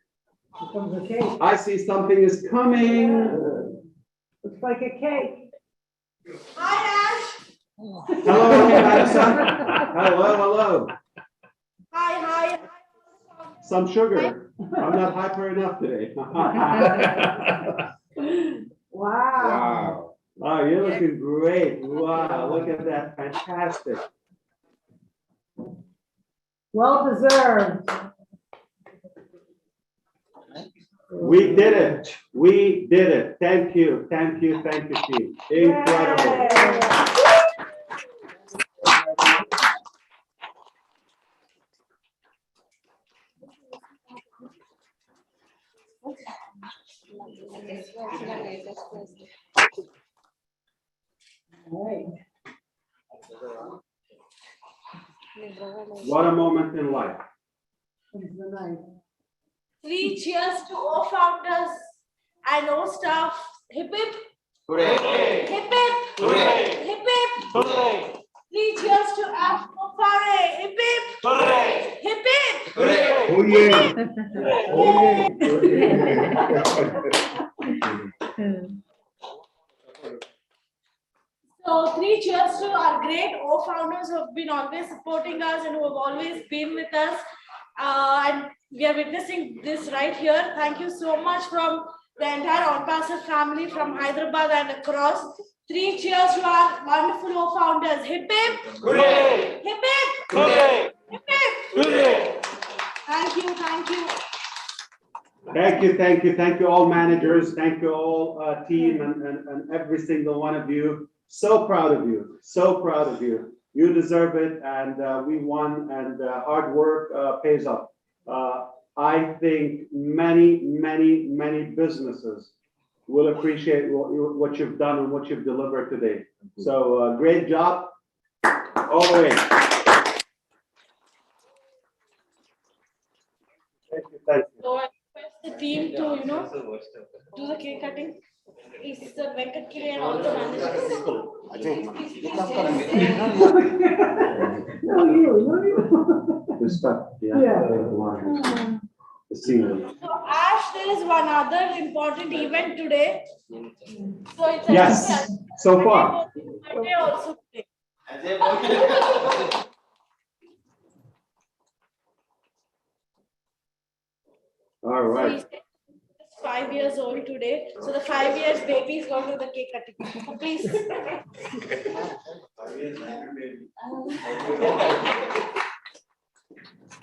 Here comes a cake. I see something is coming. Looks like a cake. Hi, Ash. Hello, Madison. Hello, hello. Hi. Some sugar. I'm not hyper enough today. Wow. Oh, you're looking great. Wow, look at that. Fantastic. Well deserved. We did it. We did it. Thank you. Thank you. Thank you, team. Incredible. What a moment in life. Three cheers to all founders and all staff. Hip hip. Hooray. Hip hip. Hooray. Hip hip. Hooray. Three cheers to Afro Fare. Hip hip. Hooray. Hip hip. Hooray. Oh yeah. Oh yeah. So three cheers to our great founders who have been always supporting us and who have always been with us. And we are witnessing this right here. Thank you so much from the entire ONPASSIVE family from Hyderabad and across. Three cheers to our wonderful founders. Hip hip. Hooray. Hip hip. Hooray. Hip hip. Hooray. Thank you. Thank you. Thank you, thank you, thank you all managers, thank you all team and every single one of you. So proud of you, so proud of you. You deserve it and we won and hard work pays off. I think many businesses will appreciate what you've done and what you've delivered today. So great job all the way. Thank you, thank you. So I request the team to, do the cake cutting. Is Venkat Kiri and all the managers. No, you. Respect, yeah. The scenery. So Ash, there is one other important event today. So it's Yes, so far. Monday also today. All right. So he's 5 years old today. So the 5 years baby is going to the cake cutting. So please.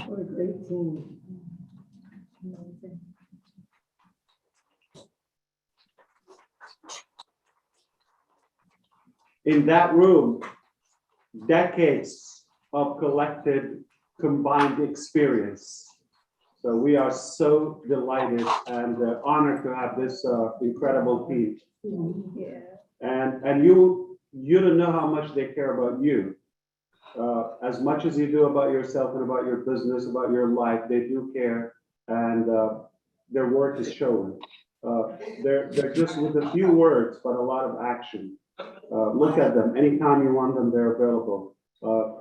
What a great team. Amazing. In that room, decades of collected combined experience. So we are so delighted and honored to have this incredible team. Yeah. And you don't know how much they care about you. As much as you do about yourself and about your business, about your life, they do care, and their work is shown. They're just with a few words, but a lot of action. Look at them. Anytime you want them, they're available.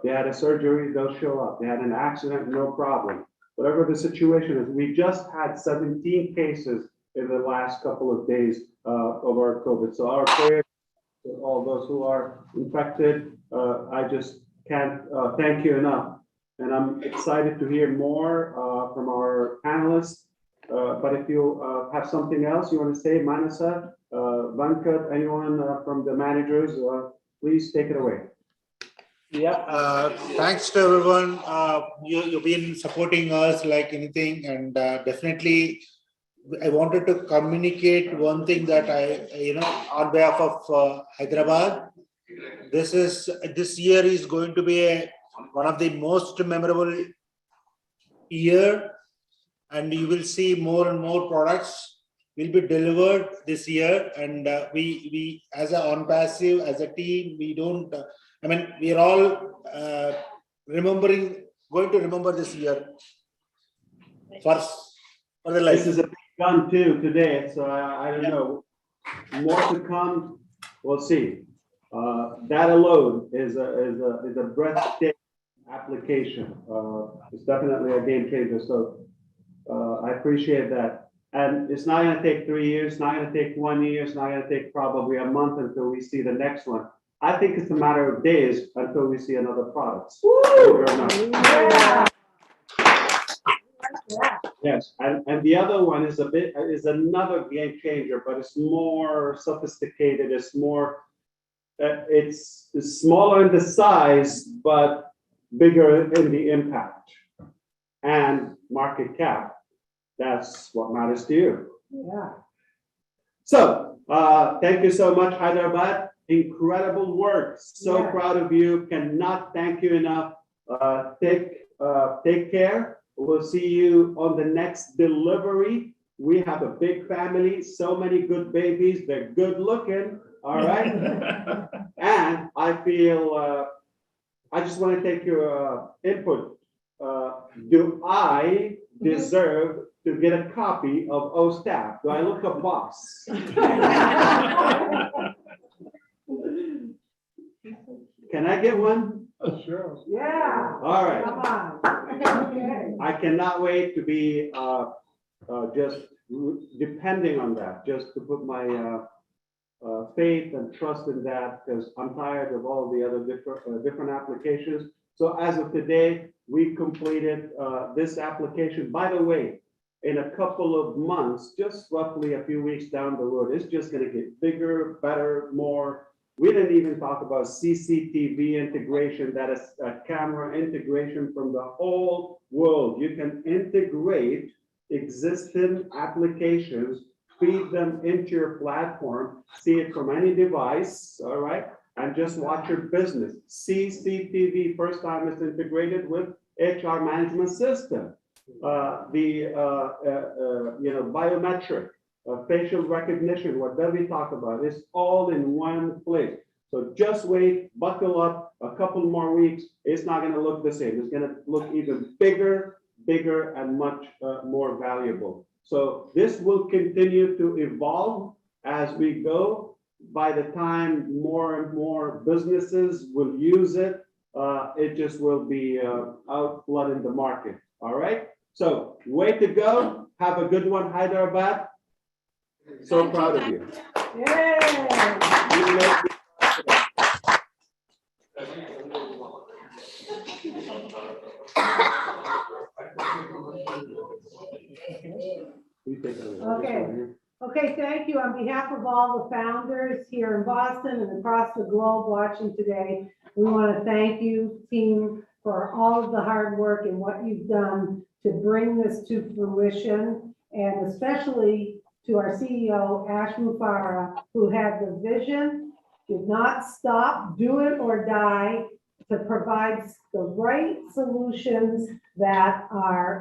They had a surgery, they'll show up. They had an accident, no problem. Whatever the situation is, we just had 17 cases in the last couple of days of our COVID. So our prayers to all those who are infected. I just can't thank you enough and I'm excited to hear more from our panelists. But if you have something else you want to say, Manasa, Venkat, anyone from the managers, please take it away. Yeah, thanks to everyone. You've been supporting us like anything, and definitely I wanted to communicate one thing that on behalf of Hyderabad, this year is going to be one of the most memorable year, and you will see more and more products will be delivered this year. And we as a ONPASSIVE, as a team, we don't. We are all going to remember this year for the life. This is a big gun too today, so I don't know. More to come, we'll see. That alone is a breathtaking application. It's definitely a game changer. So I appreciate that. And it's not going to take 3 years. It's not going to take 1 year. It's not going to take probably a month until we see the next one. I think it's a matter of days until we see another product. Yeah. Yes, and the other one is another game changer, but it's more sophisticated. It's more, it's smaller in the size, but bigger in the impact and market cap. That's what matters to you. Yeah. So thank you so much, Hyderabad. Incredible work. So proud of you. Cannot thank you enough. Take care. We'll see you on the next delivery. We have a big family, so many good babies. They're good looking. All right. And I feel, I just want to take your input. Do I deserve to get a copy of O-Staff? Do I look a boss? Can I get one? Sure. Yeah. All right. Come on. Okay. I cannot wait to be just depending on that, just to put my faith and trust in that, because I'm tired of all the other different applications. So as of today, we completed this application. By the way, in a couple of months, just roughly a few weeks down the road, it's just going to get bigger, better, more. We didn't even talk about CCTV integration, that is a camera integration from the whole world. You can integrate existing applications, feed them into your platform, see it from any device, all right? And just watch your business. CCTV, first time it's integrated with HR management system. Biometric, facial recognition, what Debbie talked about, is all in one place. So just wait, buckle up, a couple more weeks. It's not going to look the same. It's going to look even bigger, and much more valuable. So this will continue to evolve as we go. By the time more and more businesses will use it, it just will be out flooding the market. All right. So way to go. Have a good one, Hyderabad. So proud of you. Yeah. Okay, thank you. On behalf of all the founders here in Boston and across the globe watching today, we want to thank you, team, for all of the hard work and what you've done to bring this to fruition, and especially to our CEO, Ash Mufarah, who had the vision, did not stop, do it or die, to provide the right solutions that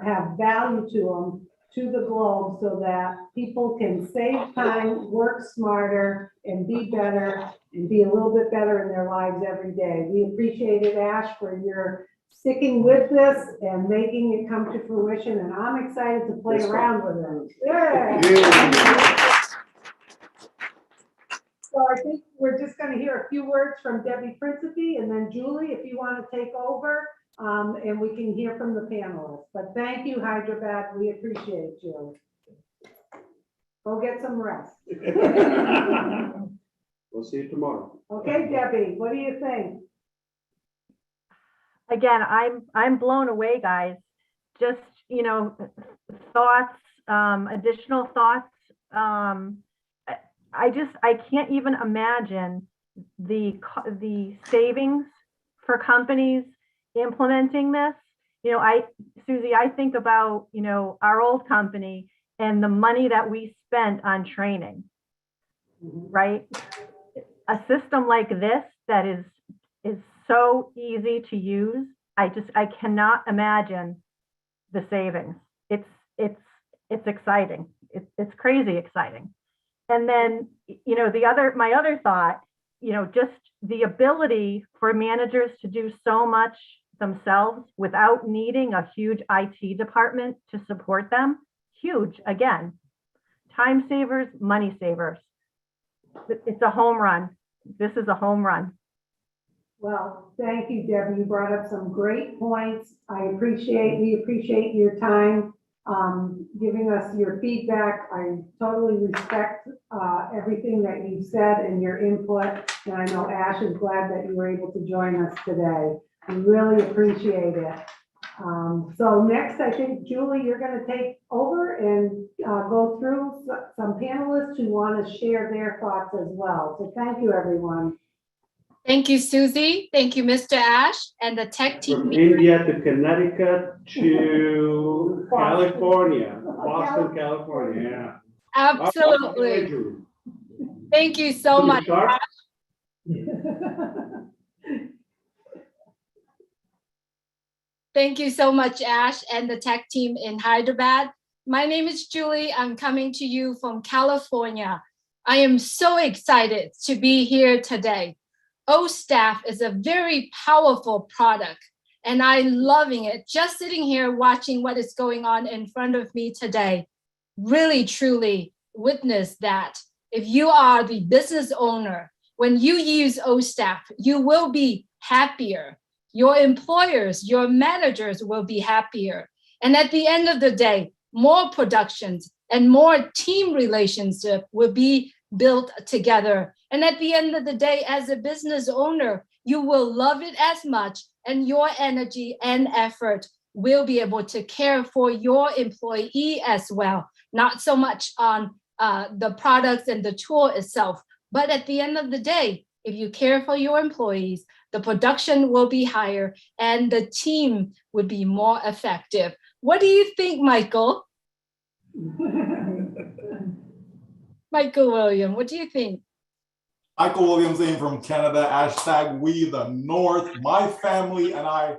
have value to them, to the globe, so that people can save time, work smarter, and be better, and be a little bit better in their lives every day. We appreciate it, Ash, for your sticking with this and making it come to fruition, and I'm excited to play around with it. Yeah. So I think we're just going to hear a few words from Debbie Principe, and then Julie, if you want to take over, and we can hear from the panelists. But thank you, Hyderabad. We appreciate you. Go get some rest. We'll see you tomorrow. Okay, Debbie, what do you think? again, I'm blown away, guys. Just, thoughts, additional thoughts. I can't even imagine the savings for companies implementing this. Susie, I think about, our old company and the money that we spent on training, right? A system like this that is so easy to use. I cannot imagine the savings. It's exciting. It's crazy exciting. And then, my other thought, just the ability for managers to do so much themselves without needing a huge IT department to support them. Huge, again, time savers, money savers. It's a home run. This is a home run. Well, thank you, Debbie. You brought up some great points. We appreciate your time, giving us your feedback. I totally respect everything that you said and your input. And I know Ash is glad that you were able to join us today. We really appreciate it. So next, I think, Julie, you're going to take over and go through some panelists who want to share their thoughts as well. So thank you, everyone. Thank you, Susie. Thank you, Mr. Ash and the tech team. From India to Connecticut to California, Boston, California, yeah. Absolutely. Thank you so much. Thank you so much, Ash and the tech team in Hyderabad. My name is Julie. I'm coming to you from California. I am so excited to be here today. O-Staff is a very powerful product, and I'm loving it. Just sitting here watching what is going on in front of me today, really, truly witness that if you are the business owner, when you use O-Staff, you will be happier. Your employers, your managers will be happier. And at the end of the day, more productions and more team relationship will be built together. And at the end of the day, as a business owner, you will love it as much, and your energy and effort will be able to care for your employee as well. Not so much on the products and the tool itself, but at the end of the day, if you care for your employees, the production will be higher and the team would be more effective. What do you think, Michael? Michael William, what do you think? Michael Williams in from Canada, hashtag we the North. My family and I,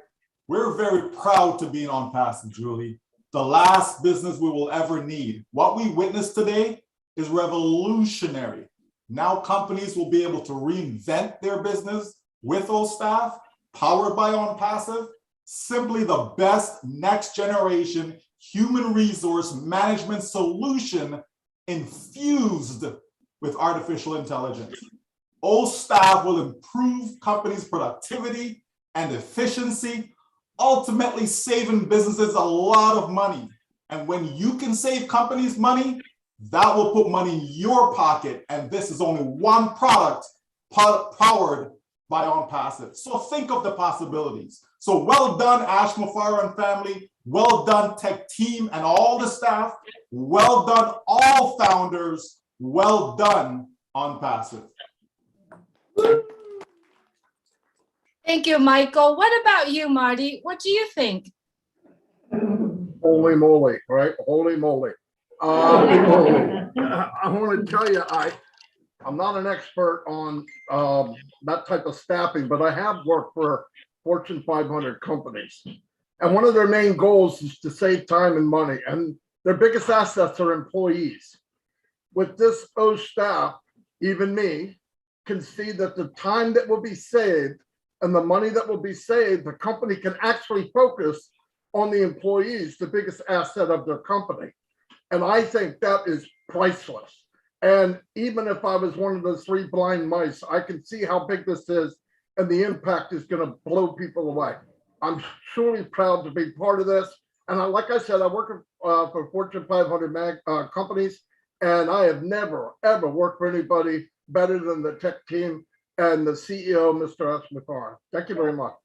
we're very proud to be on ONPASSIVE, Julie. The last business we will ever need. What we witnessed today is revolutionary. Now companies will be able to reinvent their business with O-Staff, powered by ONPASSIVE, simply the best next generation human resource management solution infused with artificial intelligence. O-Staff will improve companies' productivity and efficiency, ultimately saving businesses a lot of money. And when you can save companies money, that will put money in your pocket. And this is only one product powered by ONPASSIVE. So think of the possibilities. So well done, Ash Mufara and family. Well done, tech team and all the staff. Well done, all founders. Well done, ONPASSIVE. Thank you, Michael. What about you, Marty? What do you think? Holy moly, right? Holy moly. I want to tell you, I'm not an expert on that type of staffing, but I have worked for Fortune 500 companies. And one of their main goals is to save time and money. And their biggest assets are employees. With this O-Staff, even me, can see that the time that will be saved and the money that will be saved, the company can actually focus on the employees, the biggest asset of their company. And I think that is priceless. And even if I was one of those 3 blind mice, I can see how big this is and the impact is going to blow people away. I'm truly proud to be part of this. And like I said, I work for Fortune 500 companies, and I have never, ever worked for anybody better than the tech team and the CEO, Mr. Asmithar. Thank you very much.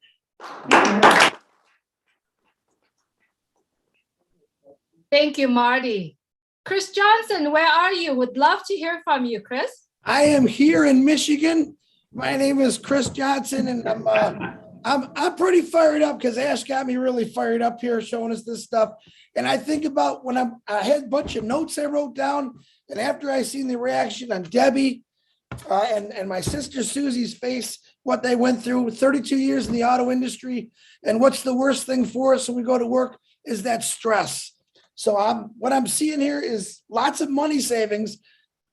Thank you, Marty. Chris Johnson, where are you? Would love to hear from you, Chris. I am here in Michigan. My name is Chris Johnson, and I'm pretty fired up because Ash got me really fired up here showing us this stuff. And I think about when I had a bunch of notes I wrote down, and after I seen the reaction on Debbie and my sister Susie's face, what they went through, 32 years in the auto industry, and what's the worst thing for us when we go to work is that stress. So what I'm seeing here is lots of money savings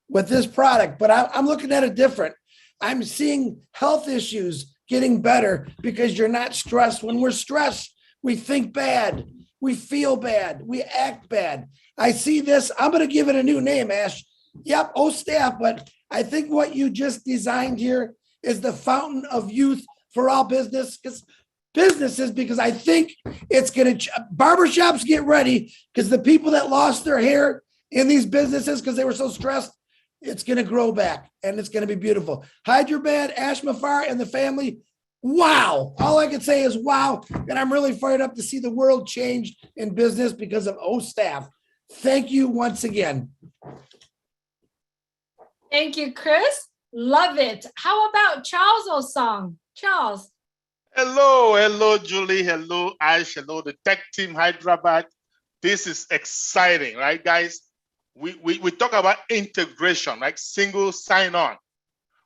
with this product, but I'm looking at it different. I'm seeing health issues getting better because you're not stressed. When we're stressed, we think bad, we feel bad, we act bad. I see this, I'm gonna give it a new name, Ash. Yep, staff, but I think what you just designed here is the fountain of youth for all businesses, because I think it's gonna, barbershops get ready, because the people that lost their hair in these businesses because they were so stressed, it's going to grow back and it's going to be beautiful. Hyderabad, Ash Mafar and the family. Wow. All I can say is wow. And I'm really fired up to see the world change in business because of staff. Thank you once again. Thank you, Chris. Love it. How about Charles Osong? Charles. Hello, Julie. Hello, Ash. Hello, the tech team, Hyderabad. This is exciting, right, guys? We talk about integration, like single sign-on.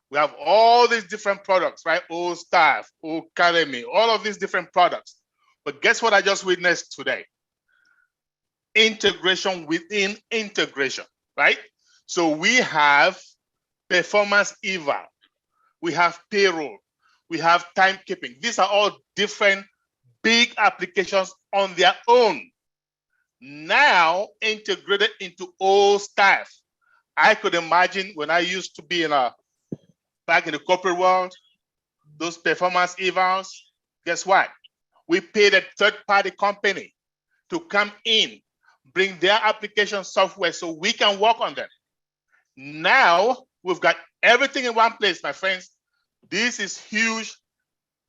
We have all these different products, right? Staff, Academy, all of these different products. But guess what I just witnessed today? Integration within integration, right? So we have performance eval, we have payroll, we have timekeeping. These are all different big applications on their own, now integrated into all staff. I could imagine when I used to be back in the corporate world, those performance evals, guess what? We paid a third-party company to come in, bring their application software so we can work on them. Now we've got everything in one place, my friends. This is huge.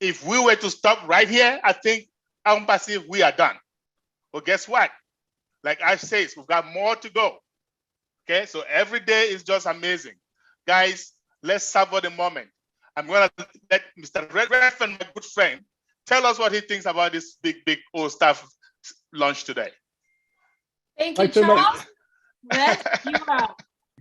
If we were to stop right here, I think ONPASSIVE, we are done. But guess what? Like Ash says, we've got more to go. Okay, so every day is just amazing. Guys, let's savor the moment. I'm gonna let Mr. Redfern, my good friend, tell us what he thinks about this big staff launch today. Thank you, Charles. Red, you are.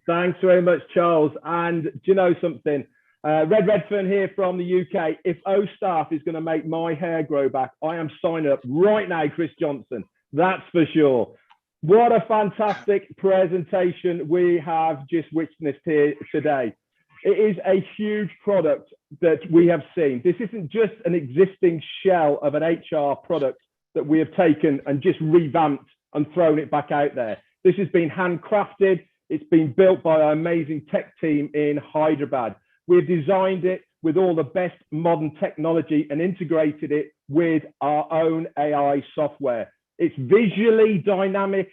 Thanks very much, Charles. And do you know something? Redfern here from the UK. If staff is going to make my hair grow back, I am signing up right now, Chris Johnson. That's for sure. What a fantastic presentation we have just witnessed here today. It is a huge product that we have seen. This isn't just an existing shell of an HR product that we have taken and just revamped and thrown it back out there. This has been handcrafted. It's been built by our amazing tech team in Hyderabad. We've designed it with all the best modern technology and integrated it with our own AI software. It's visually dynamic,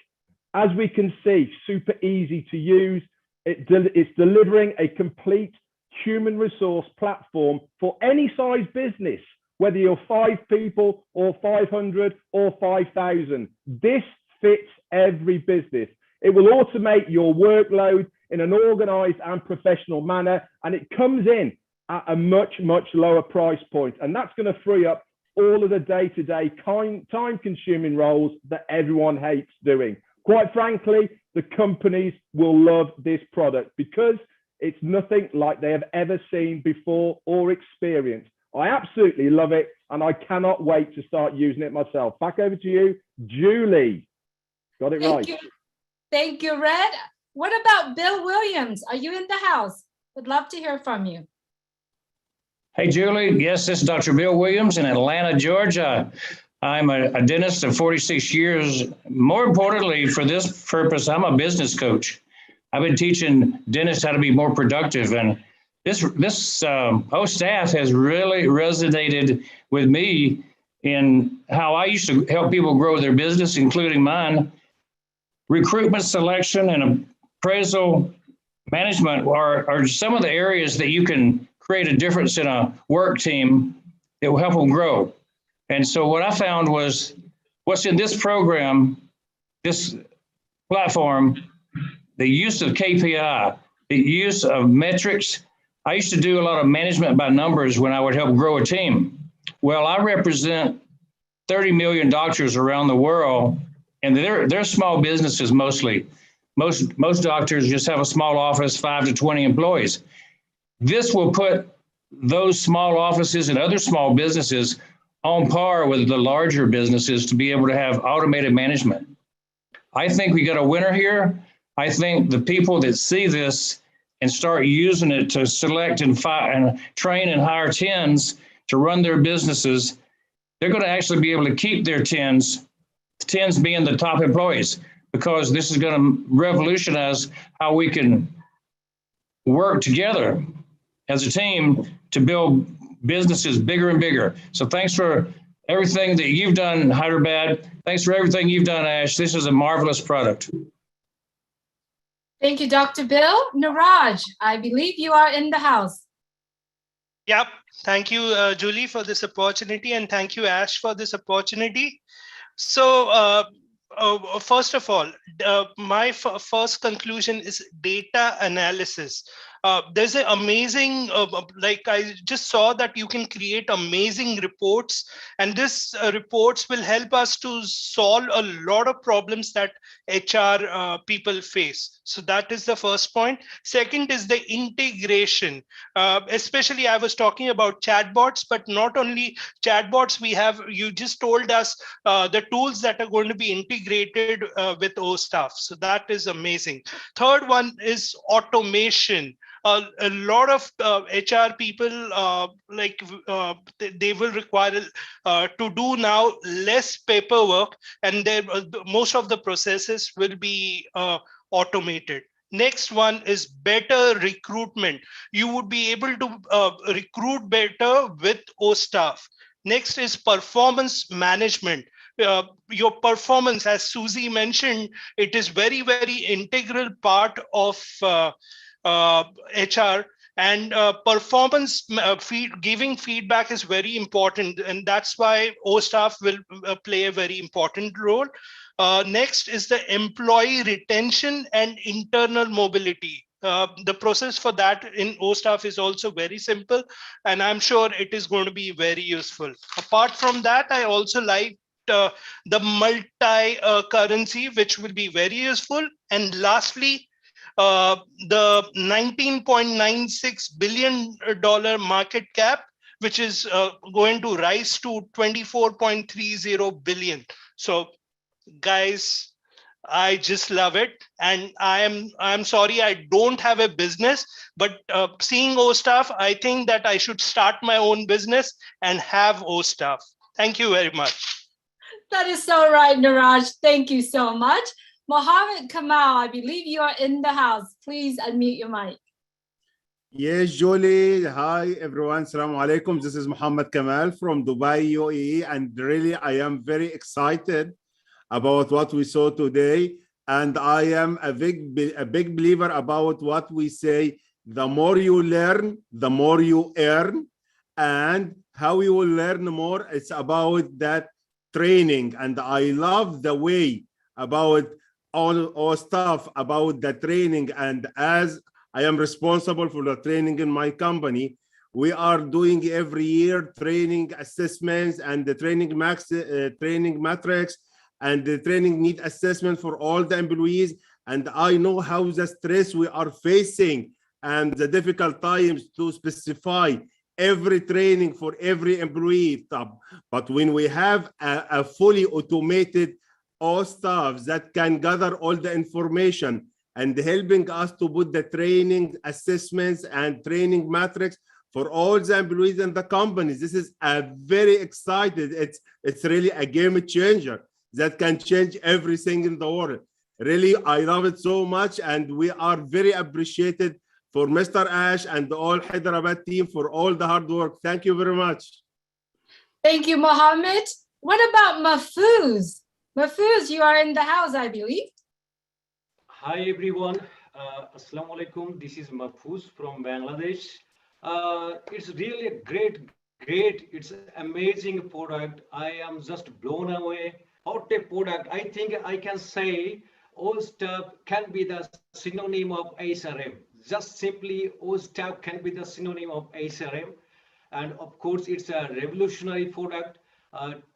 as we can see, super easy to use. It's delivering a complete human resource platform for any size business, whether you're 5 people or 500 or 5,000. This fits every business. It will automate your workload in an organized and professional manner, and it comes in at a much, much lower price point. And that's going to free up all of the day-to-day time-consuming roles that everyone hates doing. Quite frankly, the companies will love this product because it's nothing like they have ever seen before or experienced. I absolutely love it, and I cannot wait to start using it myself. Back over to you, Julie. Got it right. Thank you. Thank you, Red. What about Bill Williams? Are you in the house? Would love to hear from you. Hey, Julie. Yes, this is Dr. Bill Williams in Atlanta, Georgia. I'm a dentist of 46 years. More importantly, for this purpose, I'm a business coach. I've been teaching dentists how to be more productive. And this staff has really resonated with me in how I used to help people grow their business, including mine. Recruitment, selection, and appraisal management are some of the areas that you can create a difference in a work team that will help them grow. And so what I found was what's in this program, this platform, the use of KPI, the use of metrics. I used to do a lot of management by numbers when I would help grow a team. Well, I represent 30 million doctors around the world, and they're small businesses mostly. Most doctors just have a small office, 5 to 20 employees. This will put those small offices and other small businesses on par with the larger businesses to be able to have automated management. I think we got a winner here. I think the people that see this and start using it to select and train and hire 10s to run their businesses, they're going to actually be able to keep their 10s being the top employees, because this is going to revolutionize how we can work together as a team to build businesses bigger and bigger. So thanks for everything that you've done, Hyderabad. Thanks for everything you've done, Ash. This is a marvelous product. Thank you, Dr. Bill. Niraj, I believe you are in the house. Yep. Thank you, Julie, for this opportunity, and thank you, Ash, for this opportunity. So first of all, my first conclusion is data analysis. There's an amazing, like I just saw that you can create amazing reports, and this reports will help us to solve a lot of problems that HR people face. So that is the first point. Second is the integration. Especially I was talking about chatbots, but not only chatbots, you just told us the tools that are going to be integrated with OStaff. So that is amazing. Third one is automation. A lot of HR people, they will require to do now less paperwork, and most of the processes will be automated. Next one is better recruitment. You would be able to recruit better with OStaff. Next is performance management. Your performance, as Susie mentioned, it is very, very integral part of HR, and performance giving feedback is very important, and that's why OStaff will play a very important role. Next is the employee retention and internal mobility. The process for that in OStaff is also very simple, and I'm sure it is going to be very useful. Apart from that, I also like the multi-currency, which will be very useful. And lastly, the $19.96 billion market cap, which is going to rise to 24.30 billion. So guys, I just love it. And I'm sorry, I don't have a business, but seeing OStaff, I think that I should start my own business and have OStaff. Thank you very much. That is so right, Niraj. Thank you so much. Mohammed Kamal, I believe you are in the house. Please unmute your mic. Yes, Julie. Hi, everyone. Assalamu alaikum. This is Mohammed Kamal from Dubai, UAE. And really, I am very excited about what we saw today. And I am a big believer about what we say. The more you learn, the more you earn. And how you will learn more, it's about that training. And I love the way about all stuff about the training. And as I am responsible for the training in my company, we are doing every year training assessments and the training metrics and the training need assessment for all the employees. And I know how the stress we are facing and the difficult times to specify every training for every employee. But when we have a fully automated OStaff that can gather all the information and helping us to put the training assessments and training metrics for all the employees in the companies, this is a very excited. It's really a game changer that can change everything in the world. Really, I love it so much, and we are very appreciated for Mr. Ash and the all Hyderabad team for all the hard work. Thank you very much. Thank you, Mohammed. What about Mahfouz? Mahfouz, you are in the house, I believe. Hi, everyone. Assalamu alaikum. This is Mahfouz from Bangladesh. It's really a great great. It's amazing product. I am just blown away. What a product. I think I can say all stuff can be the synonym of HRM. Just simply all stuff can be the synonym of HRM. And of course, it's a revolutionary product.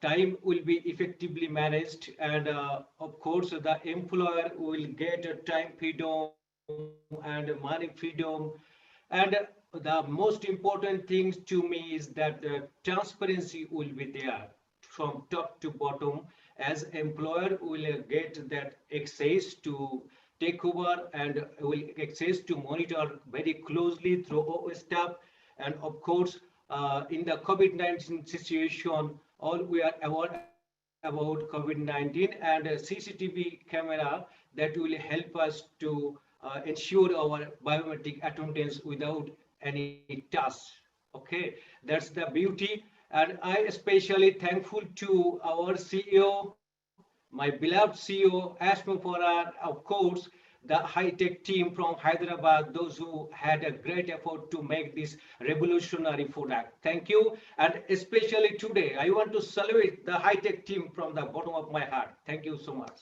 Time will be effectively managed, and of course, the employer will get a time freedom and money freedom. And the most important thing to me is that the transparency will be there from top to bottom, as employer will get that access to take over and will access to monitor very closely through all stuff. And of course, in the COVID-19 situation, all we are aware about COVID-19 and a CCTV camera that will help us to ensure our biometric attendance without any task. Okay, that's the beauty. And I especially thankful to our CEO, my beloved CEO, Ashmu Farad, of course, the high-tech team from Hyderabad, those who had a great effort to make this revolutionary product. Thank you. And especially today, I want to salute the high-tech team from the bottom of my heart. Thank you so much.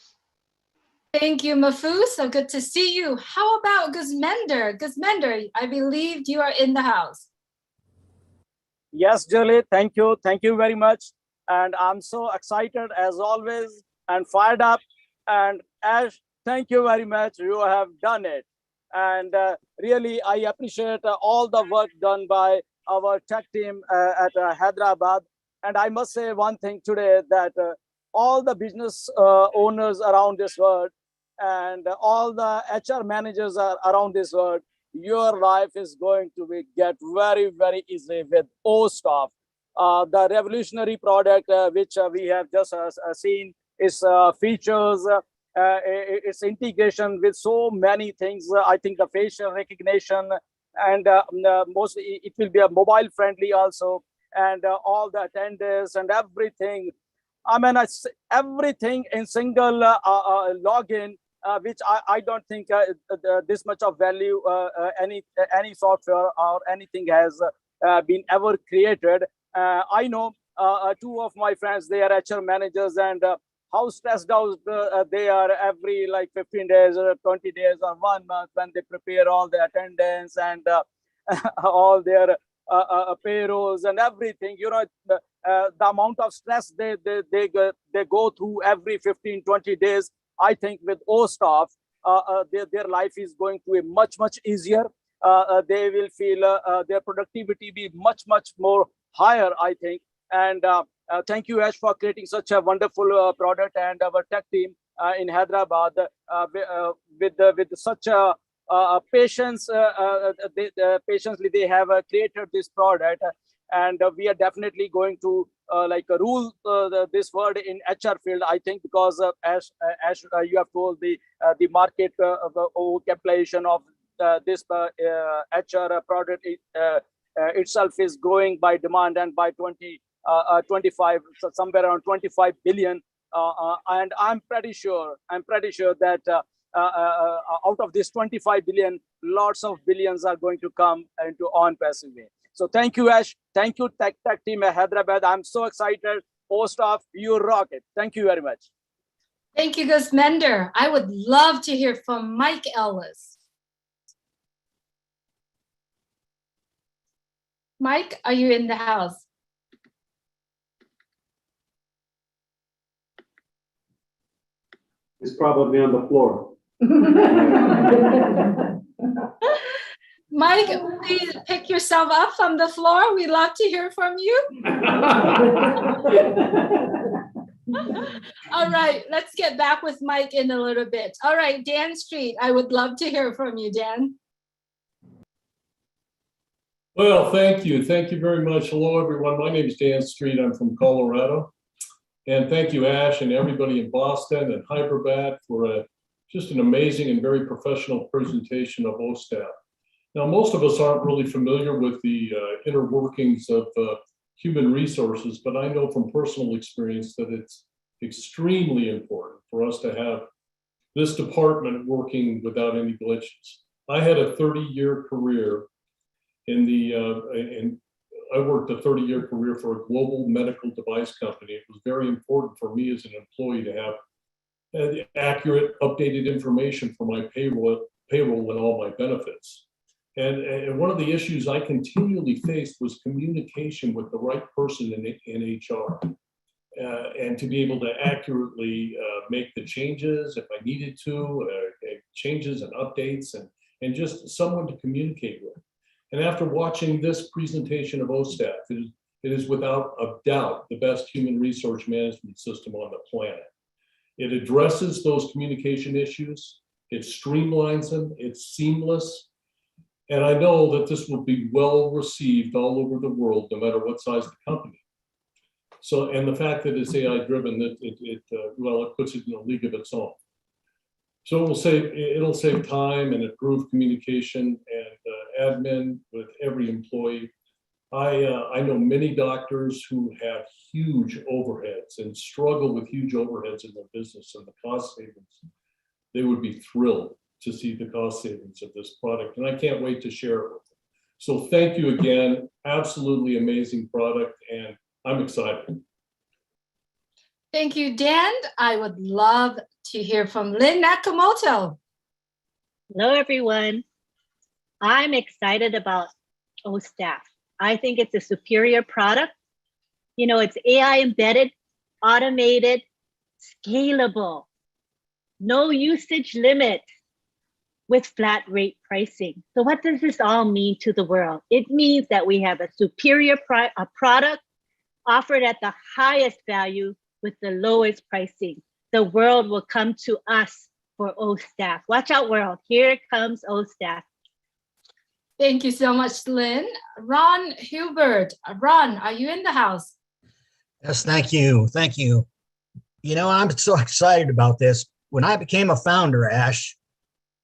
Thank you, Mafu. So good to see you. How about Guzmender? Guzmender, I believe you are in the house. Yes, Julie, thank you. Thank you very much. And I'm so excited as always and fired up. And Ash, thank you very much. You have done it. And really, I appreciate all the work done by our tech team at Hyderabad. And I must say one thing today, that all the business owners around this world and all the HR managers around this world, your life is going to be get very, very easy with OStaff. The revolutionary product which we have just seen is features, its integration with so many things. I think the facial recognition and mostly it will be a mobile friendly also, and all the attendance and everything. I mean, everything in single login, which I don't think this much of value any software or anything has been ever created. I know two of my friends, they are HR managers, and how stressed out they are every like 15 days or 20 days or 1 month when they prepare all the attendance and all their payrolls and everything. You know, the amount of stress they go through every 15-20 days. I think with OStaff, their life is going to be much easier. They will feel their productivity be much more higher, I think. And thank you, Ash, for creating such a wonderful product, and our tech team in Hyderabad with such a patience. Patiently they have created this product, and we are definitely going to rule this word in HR field, I think, because as you have told, the market capitalization of this HR product itself is growing by demand, and by 2025, so somewhere around 25 billion. And I'm pretty sure that out of this 25 billion, lots of billions are going to come into ONPASSIVE. So thank you, Ash. Thank you, tech team at Hyderabad. I'm so excited. OStaff, you rock it. Thank you very much. Thank you, Guzmender. I would love to hear from Mike Ellis. Mike, are you in the house? He's probably on the floor. Mike, please pick yourself up from the floor. We'd love to hear from you. All right, let's get back with Mike in a little bit. All right, Dan Street, I would love to hear from you, Dan. Well, thank you. Thank you very much. Hello, everyone. My name is Dan Street. I'm from Colorado. And thank you, Ash, and everybody in Boston and Hyderabad for just an amazing and very professional presentation of OStaff. Now, most of us aren't really familiar with the inner workings of human resources, but I know from personal experience that it's extremely important for us to have this department working without any glitches. I had a 30-year career in the I worked a 30-year career for a global medical device company. It was very important for me as an employee to have accurate, updated information for my payroll and all my benefits. And one of the issues I continually faced was communication with the right person in HR. And to be able to accurately make the changes if I needed to, changes and updates, and just someone to communicate with. And after watching this presentation of OSTAF, it is without a doubt the best human resource management system on the planet. It addresses those communication issues, it streamlines them, it's seamless. And I know that this will be well received all over the world, no matter what size the company. So, and the fact that it's AI driven, it puts it in a league of its own. So it'll save time and improve communication and admin with every employee. I know many doctors who have huge overheads and struggle with huge overheads in their business and the cost savings. They would be thrilled to see the cost savings of this product, and I can't wait to share it with them. So thank you again. Absolutely amazing product, and I'm excited. Thank you, Dan. I would love to hear from Lynn Nakamoto. Hello, everyone. I'm excited about OSTAF. I think it's a superior product. You know, it's AI embedded, automated, scalable, no usage limit with flat rate pricing. So what does this all mean to the world? It means that we have a superior product offered at the highest value with the lowest pricing. The world will come to us for OSTAF. Watch out, world. Here comes OSTAF. Thank you so much, Lynn. Ron Hubert. Ron, are you in the house? Yes, thank you. Thank you. You know, I'm so excited about this. When I became a founder, Ash,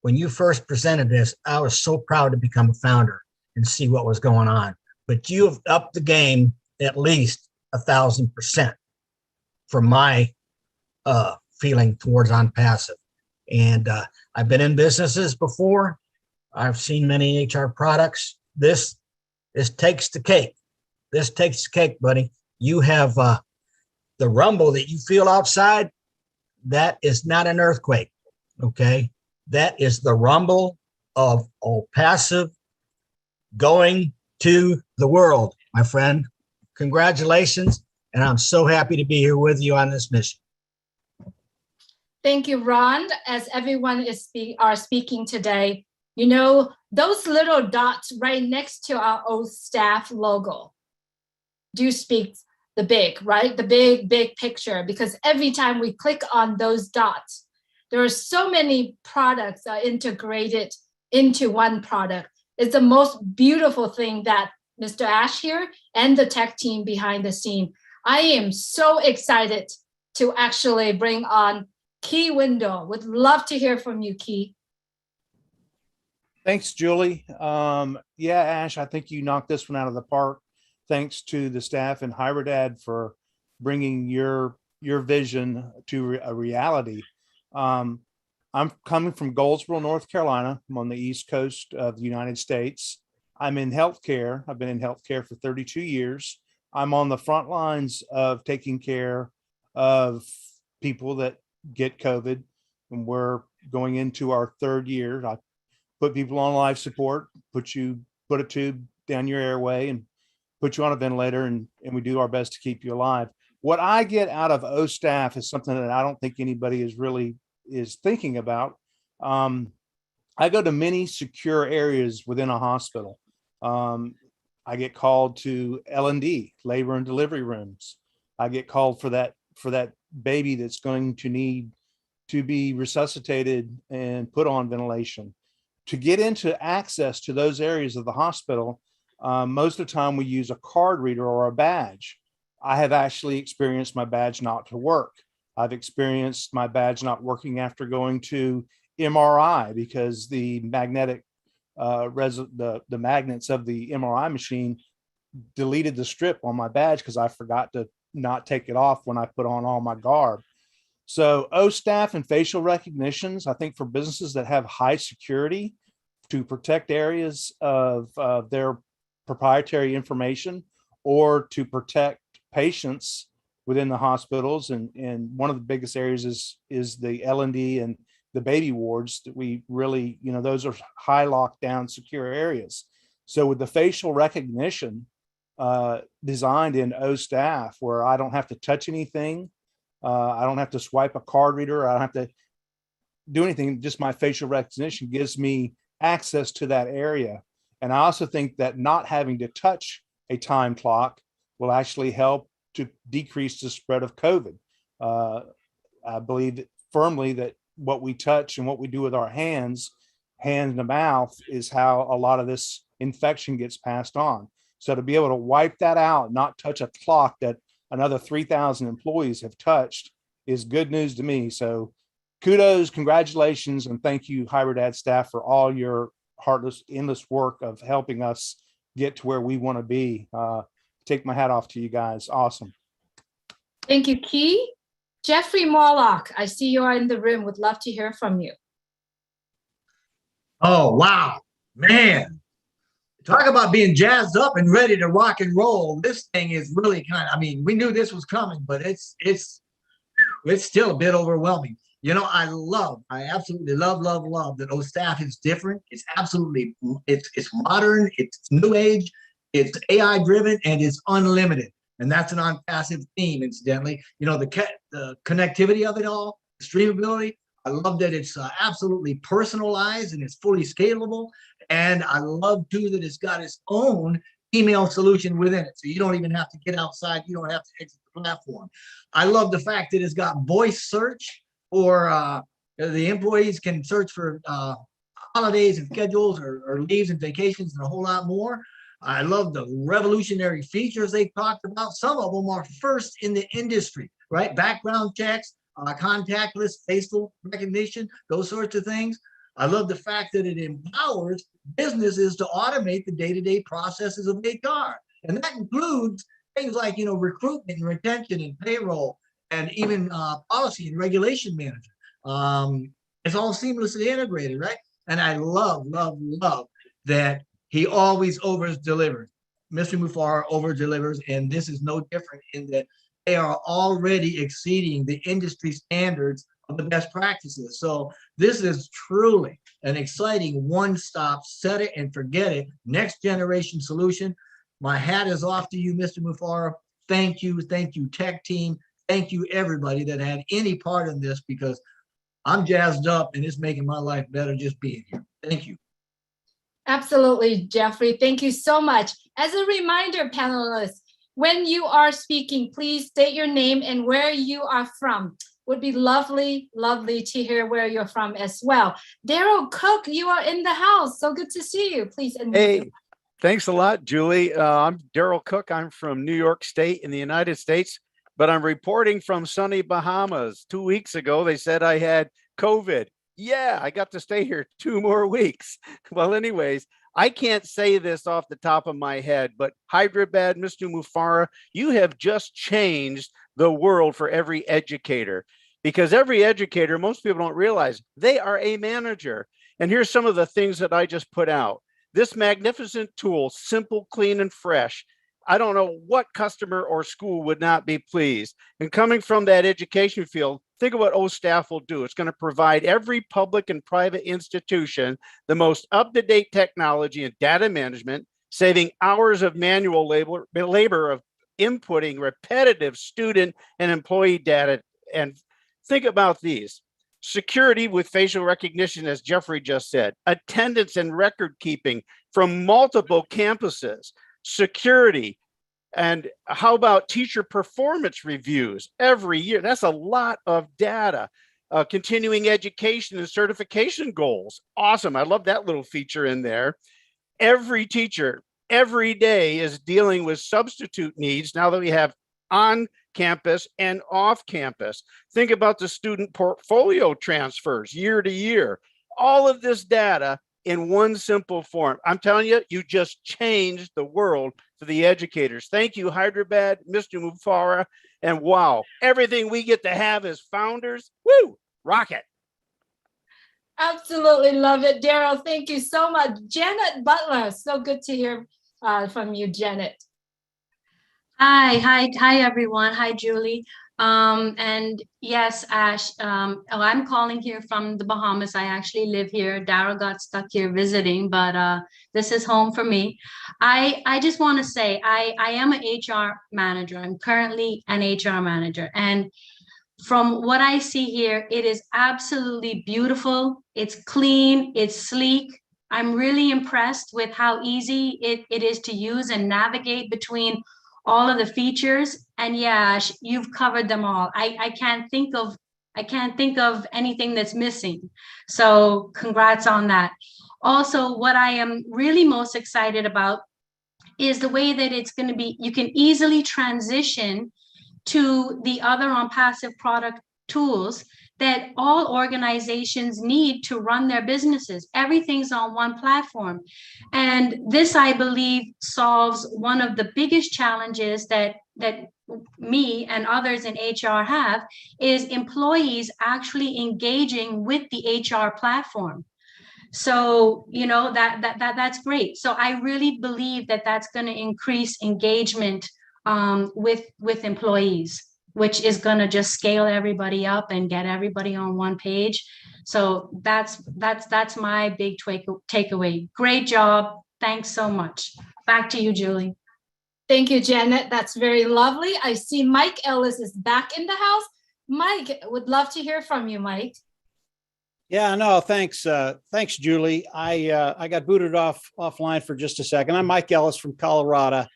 when you first presented this, I was so proud to become a founder and see what was going on. But you have upped the game at least 1,000% from my feeling towards ONPASSIVE. And I've been in businesses before. I've seen many HR products. This takes the cake. This takes the cake, buddy. You have the rumble that you feel outside. That is not an earthquake, okay? That is the rumble of ONPASSIVE going to the world, my friend. Congratulations, and I'm so happy to be here with you on this mission. Thank you, Ron. As everyone are speaking today, you know, those little dots right next to our OSTAF logo do speak the big, right? The big picture, because every time we click on those dots, there are so many products integrated into one product. It's the most beautiful thing that Mr. Ash here and the tech team behind the scene. I am so excited to actually bring on Key Window. Would love to hear from you, Key. Thanks, Julie. Yeah, Ash, I think you knocked this one out of the park. Thanks to the staff and Hybridad for bringing your vision to a reality. I'm coming from Goldsboro, North Carolina. I'm on the East Coast of the United States. I'm in healthcare. I've been in healthcare for 32 years. I'm on the front lines of taking care of people that get COVID, and we're going into our third year. I put people on life support, put a tube down your airway and put you on a ventilator, and we do our best to keep you alive. What I get out of OSTAF is something that I don't think anybody is thinking about. I go to many secure areas within a hospital. I get called to L&D, labor and delivery rooms. I get called for that baby that's going to need to be resuscitated and put on ventilation. To get into access to those areas of the hospital, most of the time we use a card reader or a badge. I have actually experienced my badge not to work. I've experienced my badge not working after going to MRI because the magnetic the magnets of the MRI machine deleted the strip on my badge because I forgot to not take it off when I put on all my garb. So OSTAF and facial recognitions, I think for businesses that have high security to protect areas of their proprietary information or to protect patients within the hospitals. And one of the biggest areas is the L&D and the baby wards that we really, those are high lockdown, secure areas. So with the facial recognition designed in OStaff, where I don't have to touch anything, I don't have to swipe a card reader, I don't have to do anything, just my facial recognition gives me access to that area. And I also think that not having to touch a time clock will actually help to decrease the spread of COVID. I believe firmly that what we touch and what we do with our hands, hand to mouth, is how a lot of this infection gets passed on. So to be able to wipe that out, not touch a clock that another 3,000 employees have touched, is good news to me. So kudos, congratulations, and thank you, HybridAd staff, for all your heartless, endless work of helping us get to where we want to be. Take my hat off to you guys. Awesome. Thank you, Key. Jeffrey Morlock, I see you are in the room. Would love to hear from you. Oh, wow, man. Talk about being jazzed up and ready to rock and roll. This thing is really we knew this was coming, but it's still a bit overwhelming. I absolutely love that OStaff is different. It's absolutely, it's modern, it's new age, it's AI driven, and it's unlimited. And that's an ONPASSIVE theme, incidentally. The connectivity of it all, streamability. I love that it's absolutely personalized and it's fully scalable. And I love too that it's got its own email solution within it. So you don't even have to get outside. You don't have to exit the platform. I love the fact that it's got voice search, or the employees can search for holidays and schedules, or leaves and vacations, and a whole lot more. I love the revolutionary features they talked about. Some of them are first in the industry, right? Background checks, contactless facial recognition, those sorts of things. I love the fact that it empowers businesses to automate the day-to-day processes of HR. And that includes things like, recruitment and retention and payroll, and even policy and regulation management. It's all seamlessly integrated, right? And I love that he always over-delivers. Mr. Mufara over-delivers, and this is no different in that they are already exceeding the industry standards of the best practices. So this is truly an exciting one-stop, set it and forget it, next generation solution. My hat is off to you, Mr. Mufara. Thank you, tech team. Thank you, everybody that had any part in this, because I'm jazzed up and it's making my life better just being here. Thank you. Absolutely, Jeffrey. Thank you so much. As a reminder, panelists, when you are speaking, please state your name and where you are from. Would be lovely to hear where you're from as well. Daryl Cook, you are in the house. So good to see you. Please. Hey, thanks a lot, Julie. I'm Daryl Cook. I'm from New York State in the United States, but I'm reporting from sunny Bahamas. 2 weeks ago, they said I had COVID. Yeah, I got to stay here 2 more weeks. Well, anyways, I can't say this off the top of my head, but Hyderabad, Mr. Mufara, you have just changed the world for every educator, because every educator, most people don't realize, they are a manager. And here's some of the things that I just put out. This magnificent tool, simple, clean, and fresh. I don't know what customer or school would not be pleased. And coming from that education field, think of what OStaff will do. It's going to provide every public and private institution the most up-to-date technology and data management, saving hours of manual labor of inputting repetitive student and employee data. And think about these. Security with facial recognition, as Jeffrey just said, attendance and record keeping from multiple campuses, security, and how about teacher performance reviews every year? That's a lot of data. Continuing education and certification goals. Awesome. I love that little feature in there. Every teacher every day is dealing with substitute needs now that we have on campus and off campus. Think about the student portfolio transfers year to year. All of this data in one simple form. I'm telling you, you just changed the world for the educators. Thank you, Hyderabad, Mr. Mufara, and wow, everything we get to have as founders, woo, rocket. Absolutely love it, Daryl. Thank you so much. Janet Butler, so good to hear from you, Janet. Hi, everyone. Hi, Julie. And yes, Ash, I'm calling here from the Bahamas. I actually live here. Daryl got stuck here visiting, but this is home for me. I just want to say I am an HR manager. I'm currently an HR manager. And from what I see here, it is absolutely beautiful. It's clean, it's sleek. I'm really impressed with how easy it is to use and navigate between all of the features. And yeah, you've covered them all. I can't think of anything that's missing. So congrats on that. Also, what I am really most excited about is the way that it's going to be, you can easily transition to the other ONPASSIVE product tools that all organizations need to run their businesses. Everything's on one platform. And this, I believe, solves one of the biggest challenges that me and others in HR have, is employees actually engaging with the HR platform. So, that's great. So I really believe that that's going to increase engagement with employees, which is going to just scale everybody up and get everybody on one page. So that's my big takeaway. Great job. Thanks so much. Back to you, Julie. Thank you, Janet. That's very lovely. I see Mike Ellis is back in the house. Mike, would love to hear from you, Mike. Yeah, no, thanks. Thanks, Julie. I got booted offline for just a second. I'm Mike Ellis from Colorado.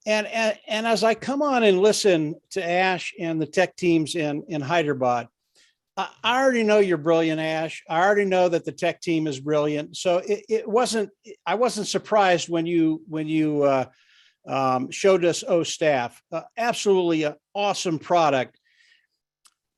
And as I come on and listen to Ash and the tech teams in Hyderabad, I already know you're brilliant, Ash. I already know that the tech team is brilliant. So I wasn't surprised when you showed us OStaff. Absolutely an awesome product.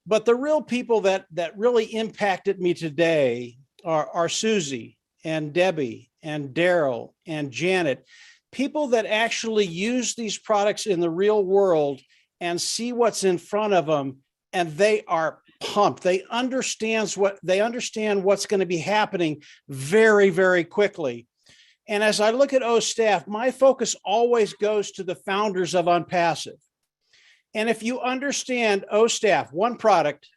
But the real people that really impacted me today are Susie and Debbie and Daryl and Janet, people that actually use these products in the real world and see what's in front of them, and they are pumped. They understand what's going to be happening very, very quickly. And as I look at OStaff, my focus always goes to the founders of ONPASSIVE. And if you understand OStaff, one product,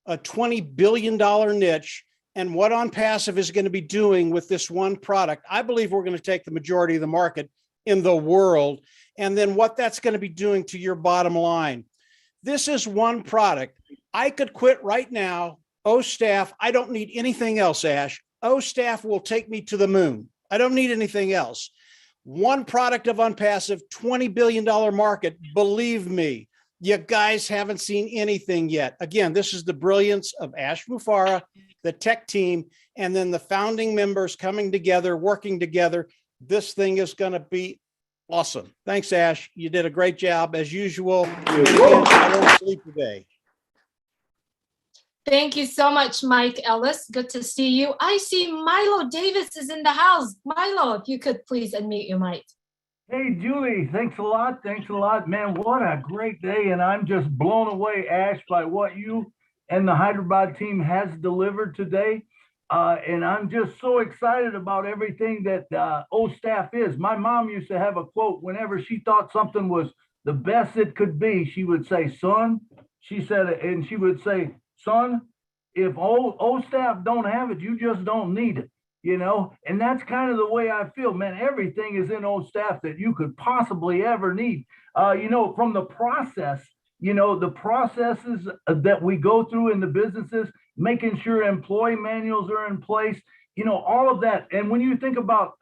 a $20 billion niche, and what ONPASSIVE is going to be doing with this one product, I believe we're going to take the majority of the market in the world, and then what that's going to be doing to your bottom line. This is one product. I could quit right now. OStaff, I don't need anything else, Ash. OStaff will take me to the moon. I don't need anything else. One product of ONPASSIVE, $20 billion market. Believe me, you guys haven't seen anything yet. Again, this is the brilliance of Ash Mufareh, the tech team, and then the founding members coming together, working together. This thing is going to be awesome. Thanks, Ash. You did a great job as usual. Again, I won't sleep today. Thank you so much, Mike Ellis. Good to see you. I see Milo Davis is in the house. Milo, if you could please unmute your mic. Hey, Julie, thanks a lot. Thanks a lot, man. What a great day. And I'm just blown away, Ash, by what you and the Hyderabad team has delivered today. And I'm just so excited about everything that OStaff is. My mom used to have a quote whenever she thought something was the best it could be. She would say, son, she said, and she would say, son, if OStaff don't have it, you just don't need it. You know, and that's kind of the way I feel, man. Everything is in OStaff that you could possibly ever need. From the process, the processes that we go through in the businesses, making sure employee manuals are in place, all of that. And when you think about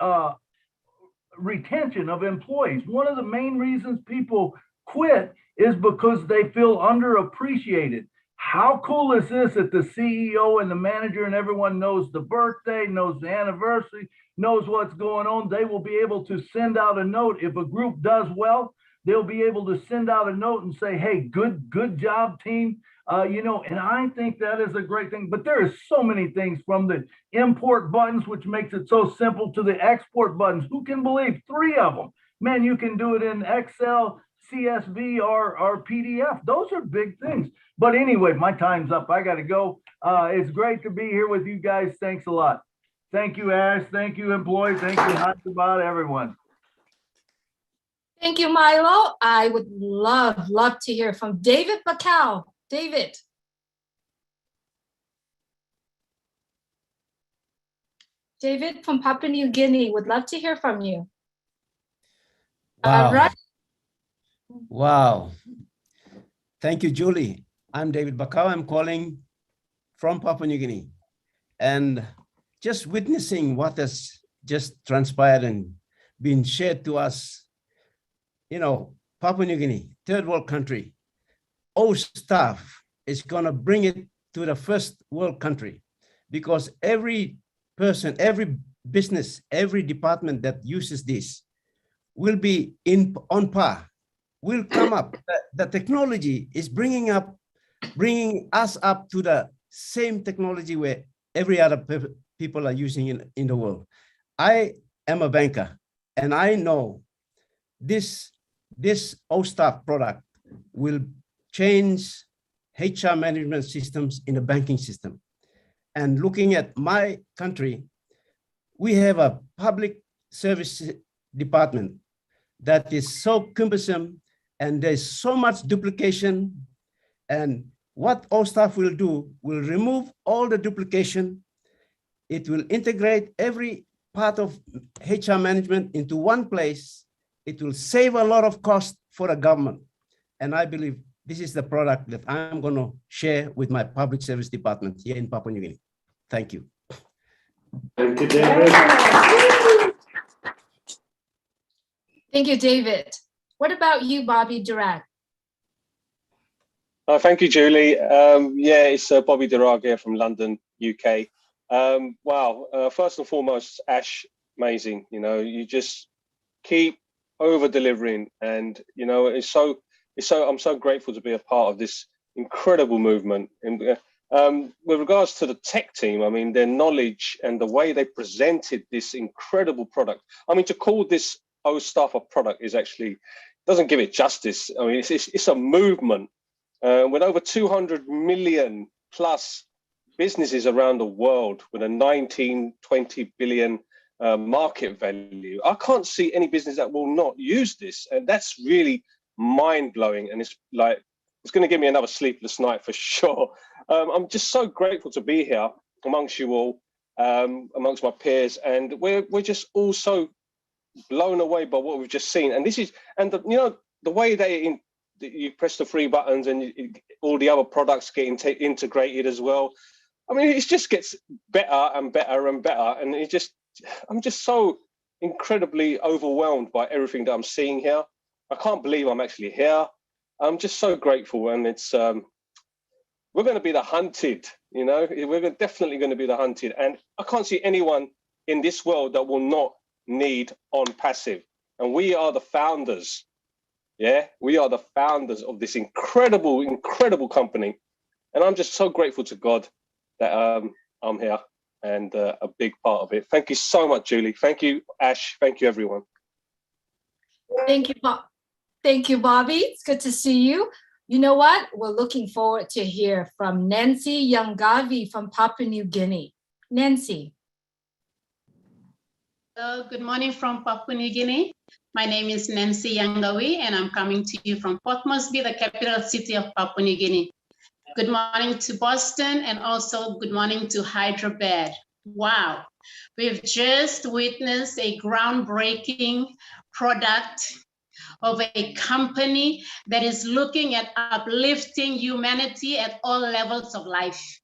retention of employees, one of the main reasons people quit is because they feel underappreciated. How cool is this that the CEO and the manager and everyone knows the birthday, knows the anniversary, knows what's going on? They will be able to send out a note. If a group does well, they'll be able to send out a note and say, hey, good job, team. And I think that is a great thing. But there is so many things, from the import buttons, which makes it so simple, to the export buttons. Who can believe 3 of them? Man, you can do it in Excel, CSV, or PDF. Those are big things. But anyway, my time's up. I got to go. It's great to be here with you guys. Thanks a lot. Thank you, Ash. Thank you, employees. Thank you, Hyderabad, everyone. Thank you, Milo. I would love to hear from David Bacau. David. David from Papua New Guinea, would love to hear from you. Wow. All right. Wow. Thank you, Julie. I'm David Bacau. I'm calling from Papua New Guinea. And just witnessing what has just transpired and been shared to us, you know, Papua New Guinea, third world country, staff is going to bring it to the first world country, because every person, every business, every department that uses this will be on par, will come up. The technology is bringing us up to the same technology where every other people are using in the world. I am a banker, and I know this OSTAF product will change HR management systems in the banking system. And looking at my country, we have a public service department that is so cumbersome, and there's so much duplication. And what OSTAF will do will remove all the duplication. It will integrate every part of HR management into one place. It will save a lot of cost for the government. And I believe this is the product that I'm going to share with my public service department here in Papua New Guinea. Thank you. Thank you, David. Thank you, David. What about you, Bobby Durag? Thank you, Julie. Yeah, it's Bobby Durag here from London, UK. Wow, first and foremost, Ash, amazing. You know, you just keep over delivering, and you know, I'm so grateful to be a part of this incredible movement. And with regards to the tech team, I mean, their knowledge and the way they presented this incredible product. I mean, to call this OSTAF a product is actually doesn't give it justice. I mean, it's a movement with over 200 million plus businesses around the world with a 19-20 billion market value. I can't see any business that will not use this, and that's really mind-blowing. And it's going to give me another sleepless night for sure. I'm just so grateful to be here amongst you all, amongst my peers, and we're just all so blown away by what we've just seen. And this is, and you know, the way you press the three buttons and all the other products get integrated as well. I mean, it just gets better and better and better, and I'm just so incredibly overwhelmed by everything that I'm seeing here. I can't believe I'm actually here. I'm just so grateful, and it's we're going to be the hunted. You know, we're definitely going to be the hunted, and I can't see anyone in this world that will not need ONPASSIVE, and we are the founders. Yeah, we are the founders of this incredible company, and I'm just so grateful to God that I'm here and a big part of it. Thank you so much, Julie. Thank you, Ash. Thank you, everyone. Thank you, Thank you, Bobby. It's good to see you. You know what? We're looking forward to hear from Nancy Yangavi from Papua New Guinea. Nancy. Hello, good morning from Papua New Guinea. My name is Nancy Yangawi, and I'm coming to you from Port Moresby, the capital city of Papua New Guinea. Good morning to Boston, and also good morning to Hyderabad. Wow, we've just witnessed a groundbreaking product of a company that is looking at uplifting humanity at all levels of life.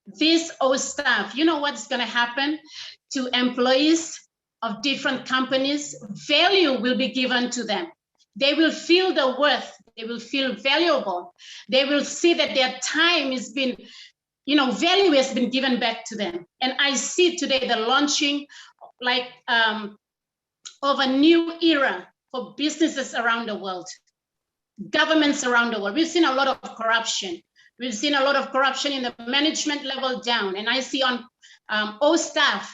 This OSTAF, you know what's going to happen to employees of different companies? Value will be given to them. They will feel the worth. They will feel valuable. They will see that their time has been, you know, value has been given back to them. And I see today the launching of a new era for businesses around the world, governments around the world. We've seen a lot of corruption. We've seen a lot of corruption in the management level down. And I see on OSTAF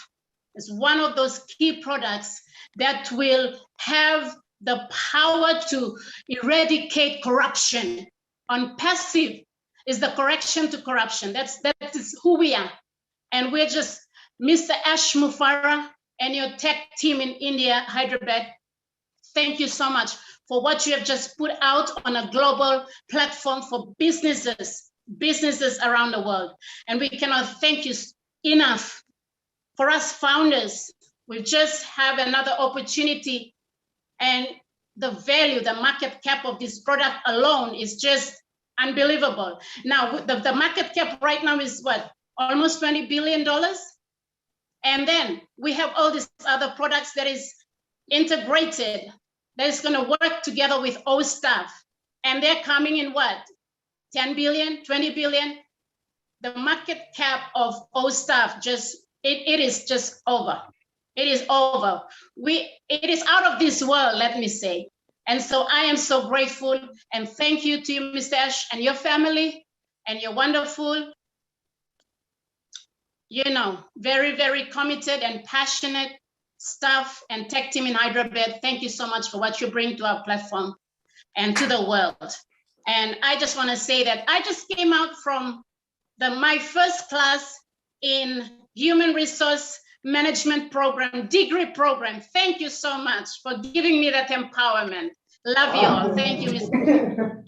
as one of those key products that will have the power to eradicate corruption. ONPASSIVE is the correction to corruption. That is who we are. And we're just, Mr. Ash Mufara and your tech team in India, Hyderabad, thank you so much for what you have just put out on a global platform for businesses around the world. And we cannot thank you enough. For us founders, we just have another opportunity, and the value, the market cap of this product alone is just unbelievable. Now, the market cap right now is what? Almost $20 billion. And then we have all these other products that is integrated, that is gonna work together with all staff. And they're coming in what? 10 billion, 20 billion? The market cap of all staff it is just over. It is over. It is out of this world, let me say. And so I am so grateful, and thank you to you, Mr. Ash, and your family, and your wonderful, very, very committed and passionate staff and tech team in Hyderabad. Thank you so much for what you bring to our platform and to the world. And I just want to say that I just came out from my first class in human resource management program, degree program. Thank you so much for giving me that empowerment. Love you all. Thank you, Mr.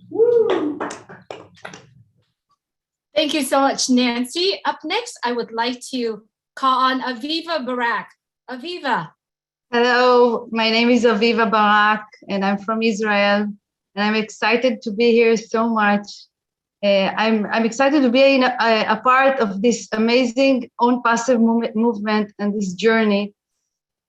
Thank you so much, Nancy. Up next, I would like to call on Aviva Barak. Aviva. Hello, my name is Aviva Barak, and I'm from Israel, and I'm excited to be here so much. I'm excited to be a part of this amazing ONPASSIVE movement and this journey.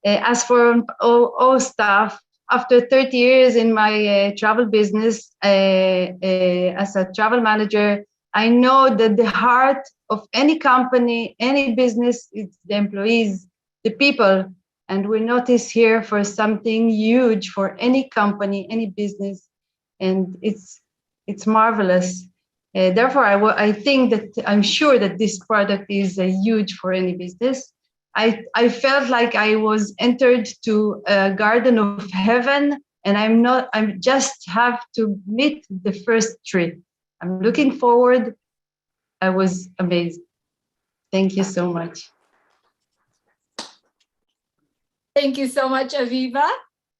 As for all staff, after 30 years in my travel business as a travel manager, I know that the heart of any company, any business, is the employees, the people. And we notice here for something huge for any company, any business, and it's marvelous. Therefore, I think that I'm sure that this product is huge for any business. I felt like I was entered to a garden of heaven, and I just have to meet the first tree. I'm looking forward. I was amazed. Thank you so much. Thank you so much, Aviva.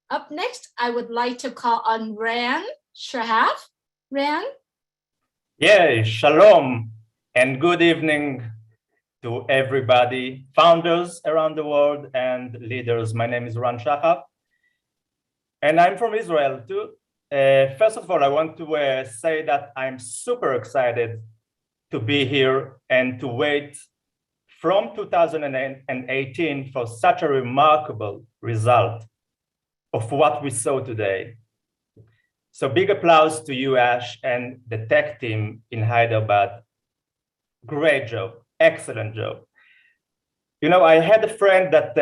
Up next, I would like to call on Ran Shahab. Ran? Yeah, shalom and good evening to everybody, founders around the world and leaders. My name is Ran Shahab, and I'm from Israel too. First of all, I want to say that I'm super excited to be here and to wait from 2018 for such a remarkable result of what we saw today. So big applause to you, Ash, and the tech team in Hyderabad. Great job, excellent job. I had a friend that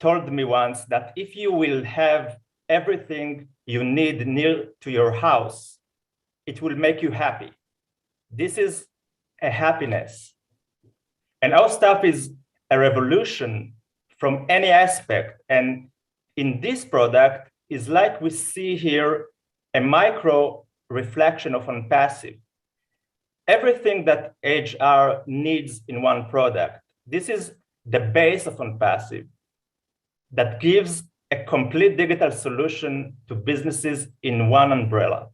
told me once that if you will have everything you need near to your house, it will make you happy. This is a happiness. And our stuff is a revolution from any aspect. And in this product is like we see here, a micro reflection of ONPASSIVE. Everything that HR needs in one product. This is the base of ONPASSIVE that gives a complete digital solution to businesses in one umbrella.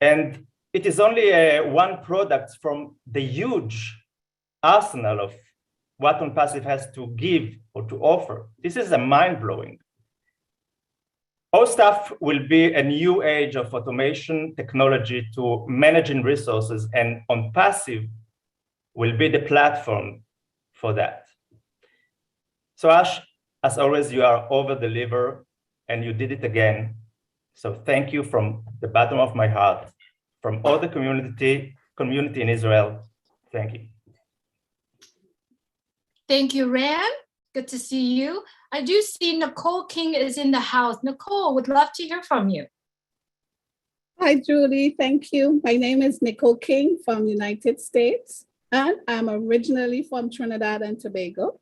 And it is only one product from the huge arsenal of what ONPASSIVE has to give or to offer. This is a mind-blowing. Our stuff will be a new age of automation technology to managing resources, and ONPASSIVE will be the platform for that. So Ash, as always, you are over-deliver, and you did it again. So thank you from the bottom of my heart, from all the community in Israel. Thank you. Thank you, Ran. Good to see you. I do see Nicole King is in the house. Nicole, would love to hear from you. Hi, Julie. Thank you. My name is Nicole King from the United States, and I'm originally from Trinidad and Tobago.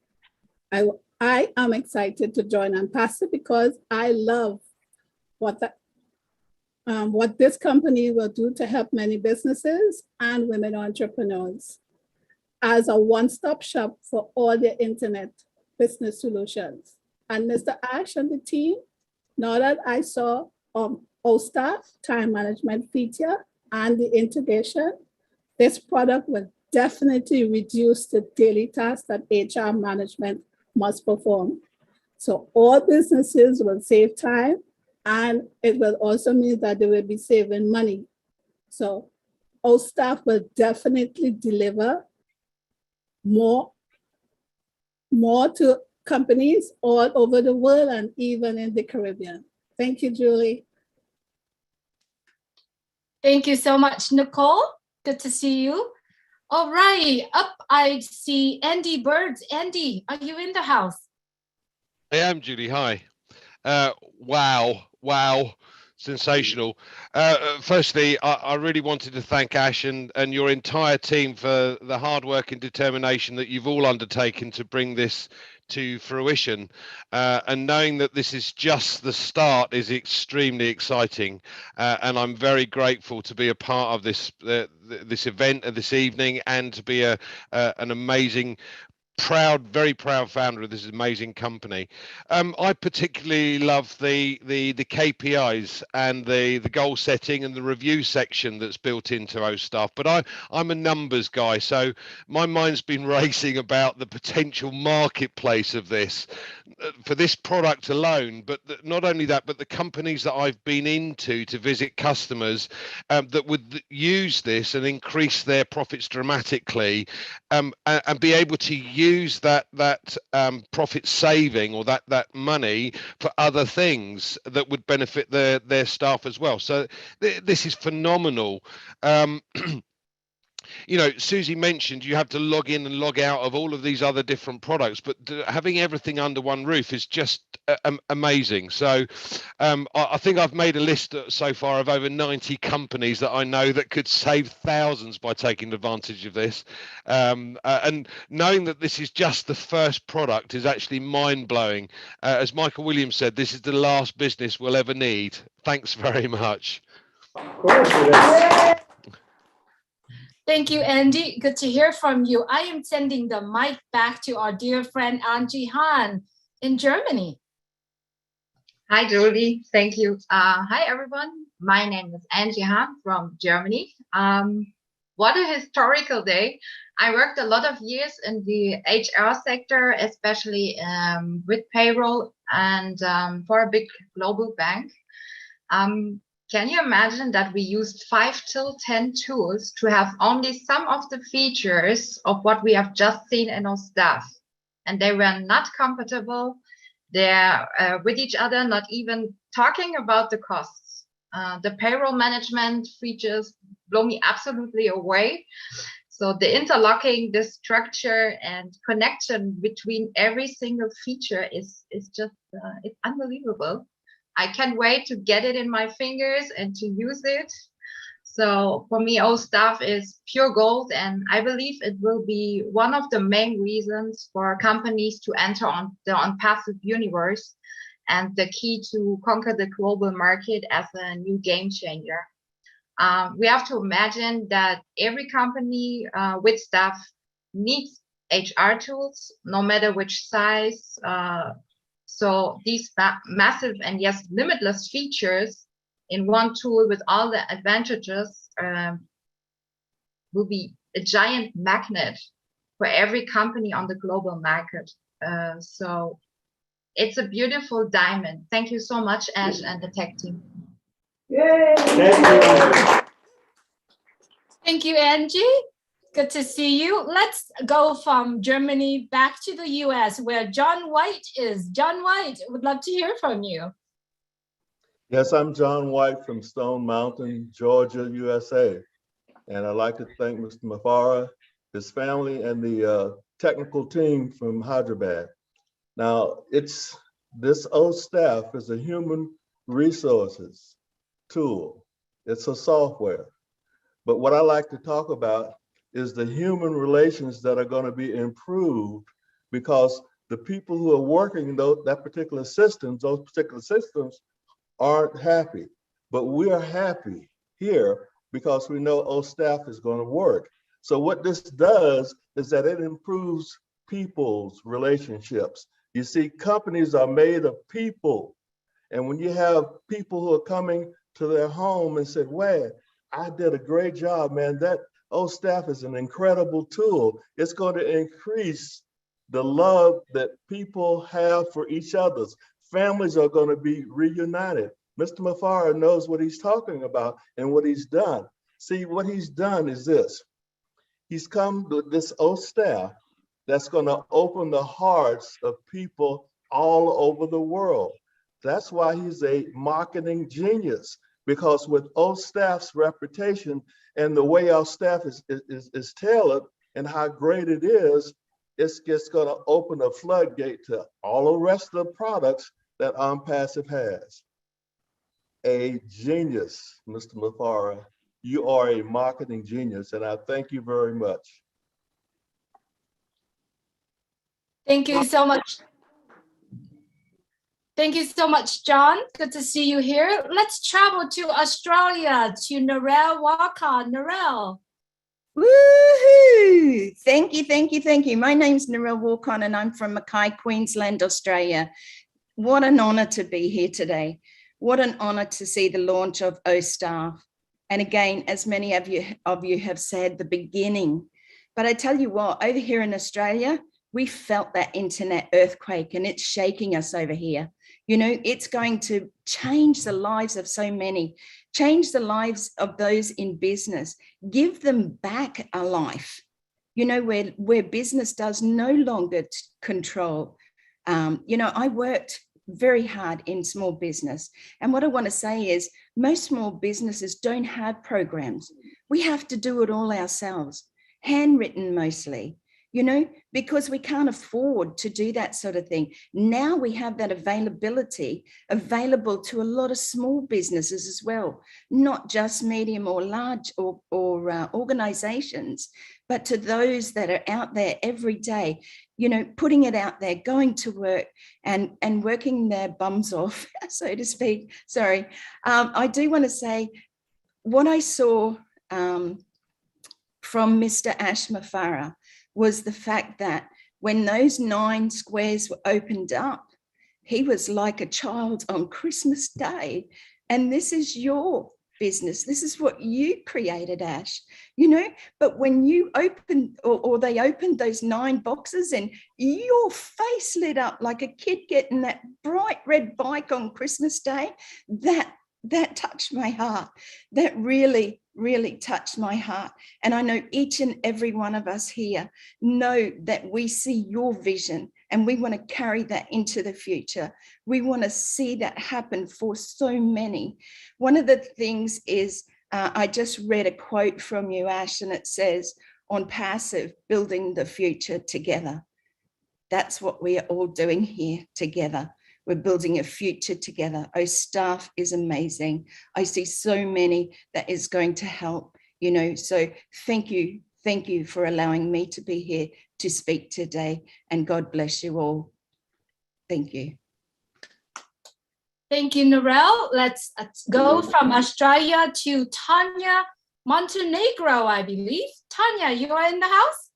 I am excited to join ONPASSIVE because I love what this company will do to help many businesses and women entrepreneurs as a one-stop shop for all their internet business solutions. And Mr. Ash and the team, now that I saw OSTAF time management feature and the integration, this product will definitely reduce the daily tasks that HR management must perform. So all businesses will save time, and it will also mean that they will be saving money. So OSTAF will definitely deliver more to companies all over the world and even in the Caribbean. Thank you, Julie. Thank you so much, Nicole. Good to see you. All right, up I see Andy Birds. Andy, are you in the house? I am, Julie. Hi. Wow. Sensational. Firstly, I really wanted to thank Ash and your entire team for the hard work and determination that you've all undertaken to bring this to fruition. And knowing that this is just the start is extremely exciting. And I'm very grateful to be a part of this this event this evening, and to be an amazing, very proud founder of this amazing company. I particularly love the KPIs and the goal setting and the review section that's built into OSTAF. But I'm a numbers guy, so my mind's been racing about the potential marketplace of this for this product alone. But not only that, but the companies that I've been into to visit customers that would use this and increase their profits dramatically, and be able to use that profit saving or that money for other things that would benefit their staff as well. So this is phenomenal. You know, Susie mentioned you have to log in and log out of all of these other different products, but having everything under one roof is just amazing. So I think I've made a list so far of over 90 companies that I know that could save thousands by taking advantage of this. And knowing that this is just the first product is actually mind-blowing. As Michael Williams said, this is the last business we'll ever need. Thanks very much. Of course it is. Thank you, Andy. Good to hear from you. I am sending the mic back to our dear friend Angie Han in Germany. Hi, Julie. Thank you. Hi, everyone. My name is Angie Han from Germany. What a historical day. I worked a lot of years in the HR sector, especially with payroll and for a big global bank. Can you imagine that we used 5 till 10 tools to have only some of the features of what we have just seen in our staff? And they were not compatible. They're with each other, not even talking about the costs. The payroll management features blow me absolutely away. So the interlocking, the structure and connection between every single feature is just, it's unbelievable. I can't wait to get it in my fingers and to use it. So for me, OSTAF is pure gold, and I believe it will be one of the main reasons for companies to enter on the ONPASSIVE universe, and the key to conquer the global market as a new game changer. We have to imagine that every company with staff needs HR tools, no matter which size. So these massive and yes, limitless features in one tool with all the advantages will be a giant magnet for every company on the global market. So it's a beautiful diamond. Thank you so much, Ash and the tech team. Yay! Thank you, Angie. Good to see you. Let's go from Germany back to the US, where John White is. John White, would love to hear from you. Yes, I'm John White from Stone Mountain, Georgia, USA. And I'd like to thank Mr. Mafara, his family, and the technical team from Hyderabad. Now, this OSTAF is a human resources tool. It's a software. But what I like to talk about is the human relations that are going to be improved, because the people who are working in those particular systems aren't happy. But we are happy here because we know OSTAF is going to work. So what this does is that it improves people's relationships. You see, companies are made of people. And when you have people who are coming to their home and said, "Wow, I did a great job, man. That staff is an incredible tool." It's going to increase the love that people have for each other. Families are going to be reunited. Mr. Mafara knows what he's talking about and what he's done. See, what he's done is this. He's come with this staff that's going to open the hearts of people all over the world. That's why he's a marketing genius, because with staff's reputation and the way our staff is tailored and how great it is, it's just going to open a floodgate to all the rest of the products that ONPASSIVE has. A genius, Mr. Mafara. You are a marketing genius, and I thank you very much. Thank you so much. Thank you so much, John. Good to see you here. Let's travel to Australia, to Narelle Walker. Narelle. Woohoo! Thank you, thank you, thank you. My name's Narelle Walcon and I'm from Mackay, Queensland, Australia. What an honor to be here today. What an honor to see the launch of OStaff. And again, as many of you have said, the beginning. But I tell you what, over here in Australia, we felt that internet earthquake and it's shaking us over here. You know, it's going to change the lives of so many, change the lives of those in business, give them back a life, you know, where business does no longer control. You know, I worked very hard in small business. And what I want to say is most small businesses don't have programs. We have to do it all ourselves, handwritten mostly. You know, because we can't afford to do that sort of thing. Now we have that availability available to a lot of small businesses as well, not just medium or large or organizations, but to those that are out there every day, you know, putting it out there, going to work and working their bums off, so to speak. Sorry. I do want to say what I saw from Mr. Ash Mafara was the fact that when those 9 squares were opened up, he was like a child on Christmas Day. And this is your business. This is what you created, Ash, you know, but when you opened or they opened those 9 boxes and your face lit up like a kid getting that bright red bike on Christmas Day, that touched my heart. That really touched my heart. And I know each and every one of us here know that we see your vision and we want to carry that into the future. We want to see that happen for so many. One of the things is, I just read a quote from you, Ash, and it says, ONPASSIVE, building the future together. That's what we are all doing here together. We're building a future together. OStaff is amazing. I see so many that is going to help, you know, so thank you for allowing me to be here to speak today, and God bless you all. Thank you. Thank you, Narelle. Let's go from Australia to Tanya Montenegro, I believe. Tanya, you are in the house?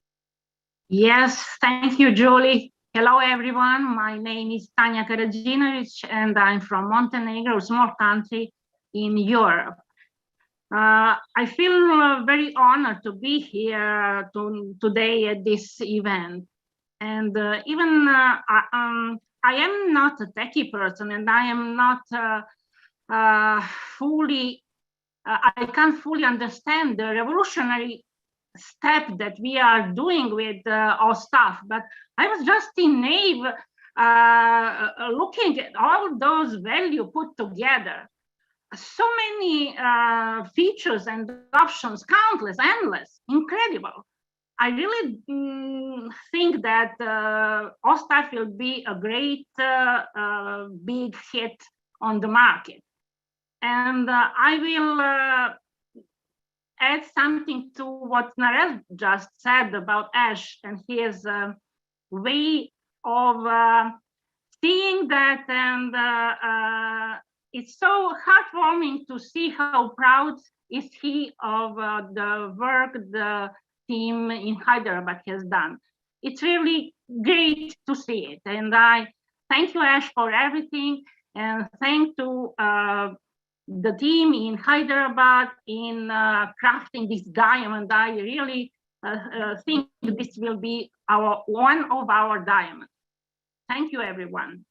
Yes, thank you, Julie. Hello, everyone. My name is Tanya Karadzinovic, and I'm from Montenegro, a small country in Europe. I feel very honored to be here today at this event. And I am not a techie person, and I am not I can't fully understand the revolutionary step that we are doing with OStaff, but I was just in naive looking at all those values put together. So many features and options, countless, endless, incredible. I really think that OStaff will be a great big hit on the market. And I will add something to what Narelle just said about Ash and his way of seeing that. And it's so heartwarming to see how proud is he of the work the team in Hyderabad has done. It's really great to see it. And I thank you, Ash, for everything. And thank to the team in Hyderabad in crafting this diamond. I really think this will be one of our diamonds. Thank you, everyone.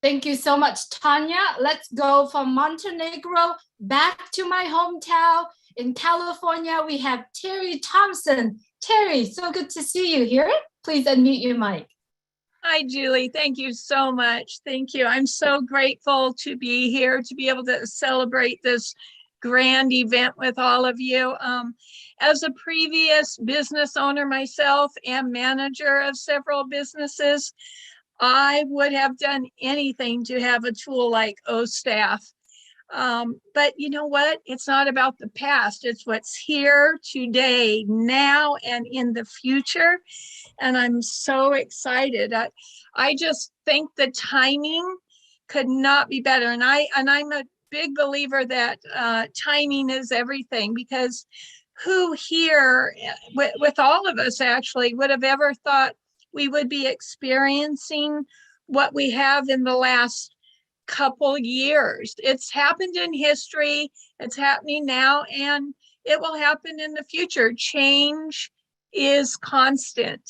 Thank you so much, Tanya. Let's go from Montenegro back to my hometown in California. We have Terry Thompson. Terry, so good to see you here. Please unmute your mic. Hi, Julie. Thank you so much. Thank you. I'm so grateful to be here, to be able to celebrate this grand event with all of you. As a previous business owner myself and manager of several businesses, I would have done anything to have a tool like OStaff. But you know what? It's not about the past. It's what's here today, now, and in the future. And I'm so excited. I just think the timing could not be better. And I'm a big believer that timing is everything, because who here, with all of us actually, would have ever thought we would be experiencing what we have in the last couple years. It's happened in history, it's happening now, and it will happen in the future. Change is constant.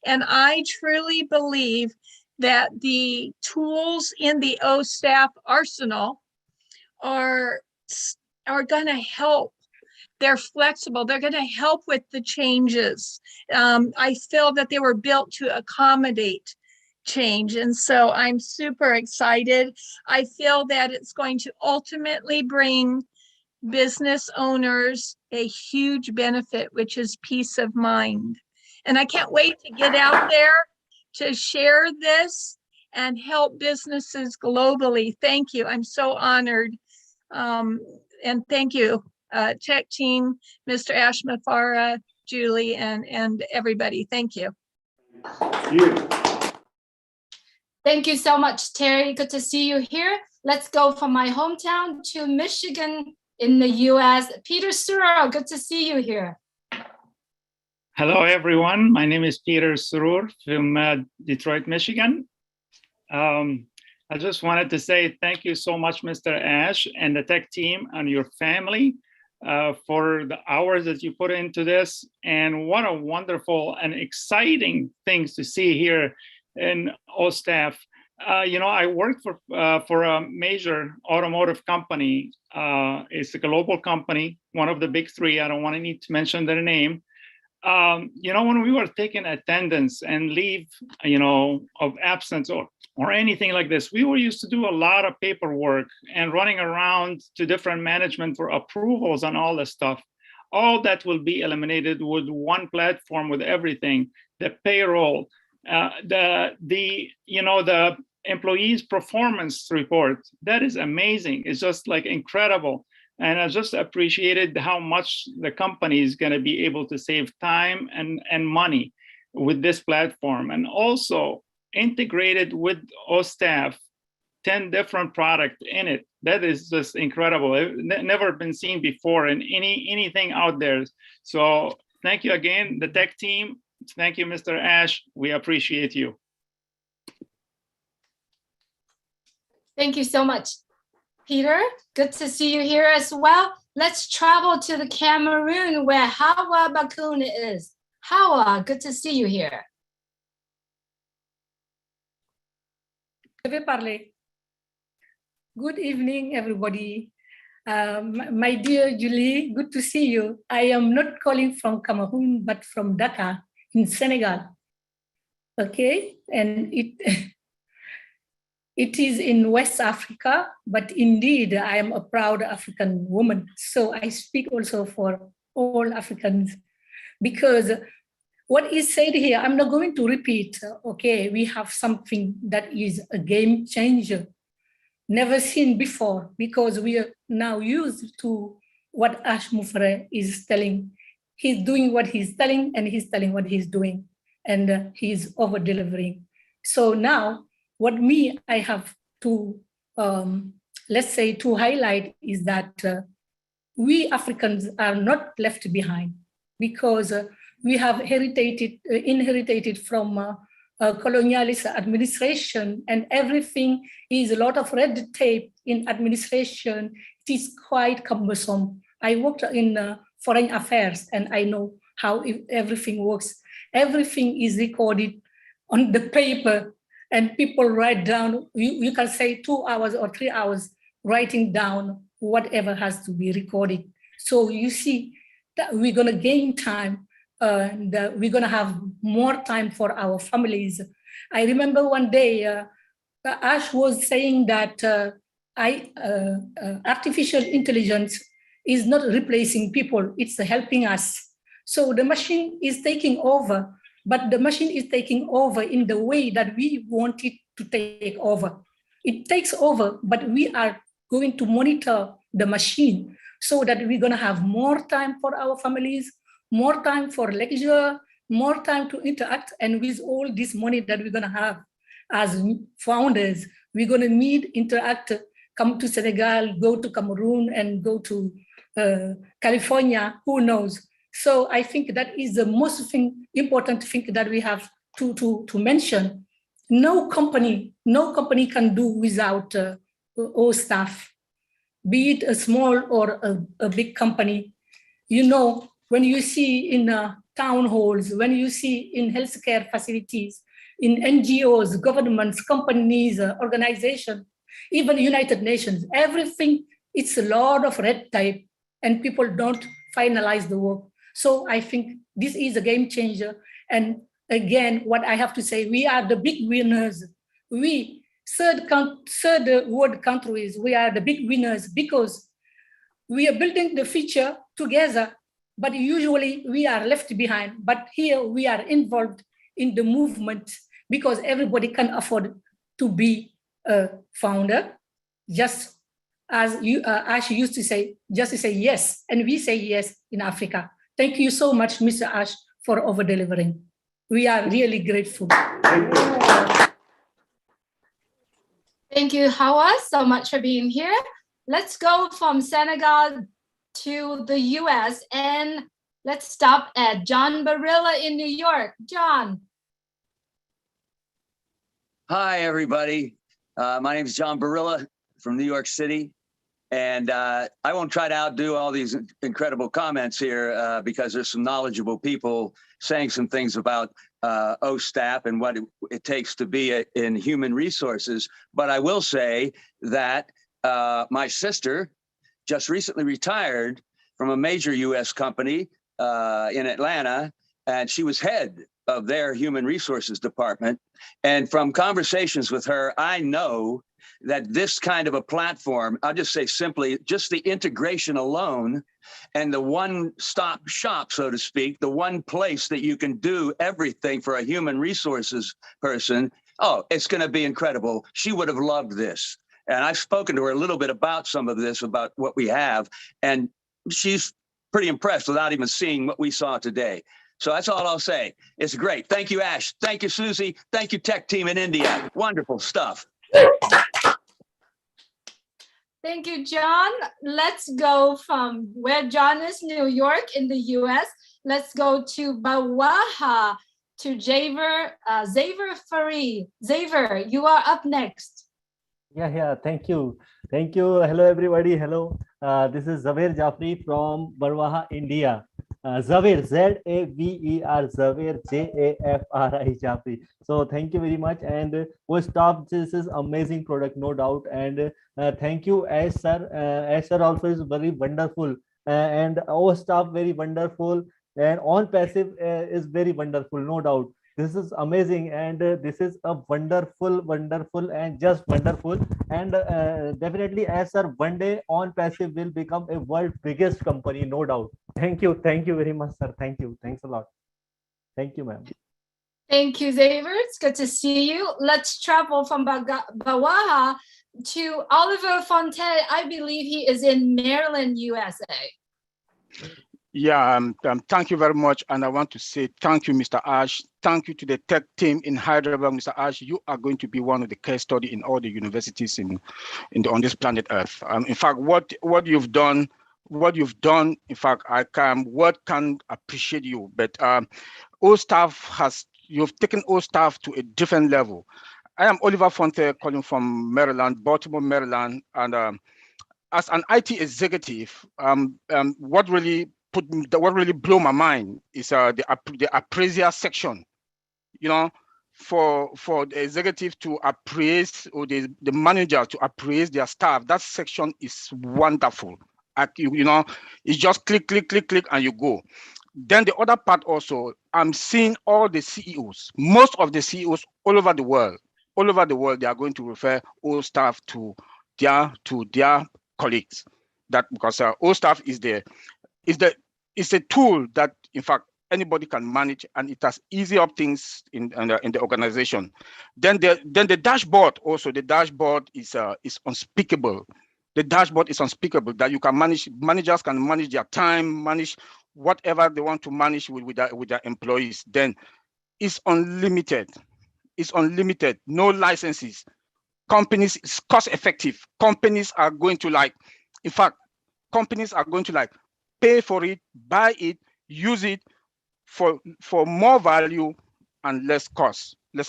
And I truly believe that the tools in the OStaff arsenal are going to help. They're flexible. They're going to help with the changes. I feel that they were built to accommodate change. And so I'm super excited. I feel that it's going to ultimately bring business owners a huge benefit, which is peace of mind. And I can't wait to get out there to share this and help businesses globally. Thank you. I'm so honored. And thank you, tech team, Mr. Ash Mafara, Julie, and everybody. Thank you. Thank you so much, Terry. Good to see you here. Let's go from my hometown to Michigan in the US. Peter Surro, good to see you here. Hello, everyone. My name is Peter Surur from Detroit, Michigan. I just wanted to say thank you so much, Mr. Ash and the tech team and your family for the hours that you put into this. And what a wonderful and exciting things to see here in OStaff. You know, I work for a major automotive company. It's a global company, one of the big three. I don't want to need to mention their name. You know, when we were taking attendance and leave, you know, of absence or anything like this, we were used to do a lot of paperwork and running around to different management for approvals and all this stuff. All that will be eliminated with one platform with everything, the payroll, you know, the employees' performance report. That is amazing. It's just like incredible. And I just appreciated how much the company is going to be able to save time and money with this platform. And also integrated with OStaff, 10 different products in it. That is just incredible. It's never been seen before in anything out there. So thank you again, the tech team. Thank you, Mr. Ash. We appreciate you. Thank you so much, Peter. Good to see you here as well. Let's travel to the Cameroon where Hawa Bakun is. Hawa, good to see you here. Je vais parler. Good evening, everybody. My dear Julie, good to see you. I am not calling from Cameroon, but from Dakar in Senegal. Okay, and it is in West Africa, but indeed I am a proud African woman. So I speak also for all Africans, because what is said here, I'm not going to repeat. Okay, we have something that is a game changer, never seen before, because we are now used to what Ash Mufre is telling. He's doing what he's telling, and he's telling what he's doing, and he's over delivering. So now, what I have to, let's say, to highlight is that we Africans are not left behind because we have inherited from colonialist administration, and everything is a lot of red tape in administration. It is quite cumbersome. I worked in foreign affairs and I know how everything works. Everything is recorded on the paper and people write down, you can say 2 hours or 3 hours writing down whatever has to be recorded. So you see that we're gonna gain time and we're gonna have more time for our families. I remember one day, Ash was saying that artificial intelligence is not replacing people, it's helping us. So the machine is taking over, but the machine is taking over in the way that we want it to take over. It takes over, but we are going to monitor the machine so that we're gonna have more time for our families, more time for leisure, more time to interact. And with all this money that we're gonna have as founders, we're gonna meet, interact, come to Senegal, go to Cameroon, and go to California, who knows? So I think that is the most important thing that we have to mention. No company can do without all staff, be it a small or a big company. You know, when you see in town halls, when you see in healthcare facilities, in NGOs, governments, companies, organizations, even United Nations, everything, it's a lot of red tape and people don't finalize the work. So I think this is a game changer. And again, what I have to say, we are the big winners. We, third world countries, we are the big winners because we are building the future together, but usually we are left behind. But here we are involved in the movement because everybody can afford to be a founder, just as Ash used to say, just to say yes. And we say yes in Africa. Thank you so much, Mr. Ash, for over-delivering. We are really grateful. Thank you, Hawa, so much for being here. Let's go from Senegal to the US and let's stop at John Barilla in New York. John. Hi, everybody. My name is John Barilla from New York City. And I won't try to outdo all these incredible comments here because there's some knowledgeable people saying some things about OSTAF and what it takes to be in human resources. But I will say that my sister just recently retired from a major US company in Atlanta, and she was head of their human resources department. And from conversations with her, I know that this kind of a platform, I'll just say simply, just the integration alone and the one-stop shop, so to speak, the one place that you can do everything for a human resources person, oh, it's going to be incredible. She would have loved this. And I've spoken to her a little bit about some of this, about what we have, and she's pretty impressed without even seeing what we saw today. So that's all I'll say. It's great. Thank you, Ash. Thank you, Susie. Thank you, tech team in India. Wonderful stuff. Thank you, John. Let's go from where John is, New York in the US. Let's go to Bawaha, to Xavier Farid. Xavier, you are up next. Yeah, thank you. Thank you. Hello, everybody. Hello. This is Xavier Jafri from Barwaha, India. Xavier, Z-A-V-E-R, Xavier, J-A-F-R-I, Jafri. So thank you very much. And staff, this is amazing product, no doubt. And thank you, Ash sir. Ash sir also is very wonderful. And our staff very wonderful. And ONPASSIVE is very wonderful, no doubt. This is amazing, and this is a wonderful and just wonderful. And definitely, as sir, one day ONPASSIVE will become a world biggest company, no doubt. Thank you very much, sir. Thank you, thanks a lot. Thank you, ma'am. Thank you, Xavier. It's good to see you. Let's travel from Bawaha to Oliver Fonte. I believe he is in Maryland, USA. Yeah, thank you very much. And I want to say thank you, Mr. Ash. Thank you to the tech team in Hyderabad, Mr. Ash. You are going to be one of the case study in all the universities on this planet Earth. In fact, what you've done what you've done. In fact, word can't appreciate you, but all staff you've taken all staff to a different level. I am Oliver Fonte calling from Maryland, Baltimore, Maryland, and as an IT executive, what really blew my mind is the appraisal section. You know, for the executive to appraise, or the manager to appraise their staff, that section is wonderful. You know, it's just click, click, click, click, and you go. Then the other part also, I'm seeing all the CEOs, most of the CEOs all over the world, they are going to refer all staff to their colleagues. That because all staff is a tool that in fact anybody can manage, and it has easy up things in the organization. Then the dashboard also, the dashboard is unspeakable. The dashboard is unspeakable, that you can managers can manage their time, manage whatever they want to manage with their employees. Then it's unlimited. It's unlimited, no licenses. Companies, it's cost effective. Companies are going to pay for it, buy it, use it for more value and lesser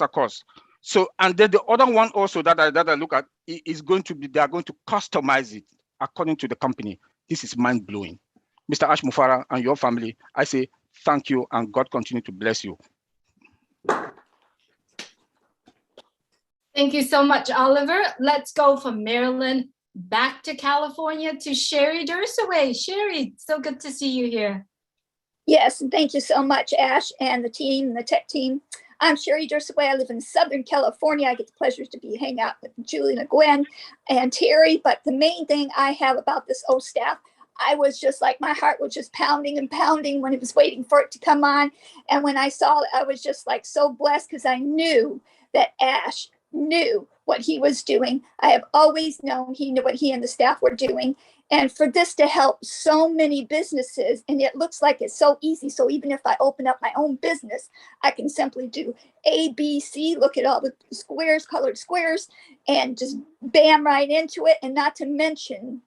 cost. So, and then the other one also that I look at is going to be, they are going to customize it according to the company. This is mind blowing. Mr. Ash Mufara and your family, I say thank you, and God continue to bless you. Thank you so much, Oliver. Let's go from Maryland back to California to Sherry Dursaway. Sherry, so good to see you here. Yes, and thank you so much, Ash, and the team, the tech team. I'm Sherry Dursaway. I live in Southern California. I get the pleasure to be hanging out with Julie and Gwen and Terry. But the main thing I have about this O staff, I was just like, my heart was just pounding and pounding when it was waiting for it to come on. And when I saw it, I was just like so blessed, because I knew that Ash knew what he was doing. I have always known he knew what he and the staff were doing. And for this to help so many businesses, and it looks like it's so easy. So even if I open up my own business, I can simply do A, B, C, look at all the squares, colored squares, and just bam right into it. And not to mention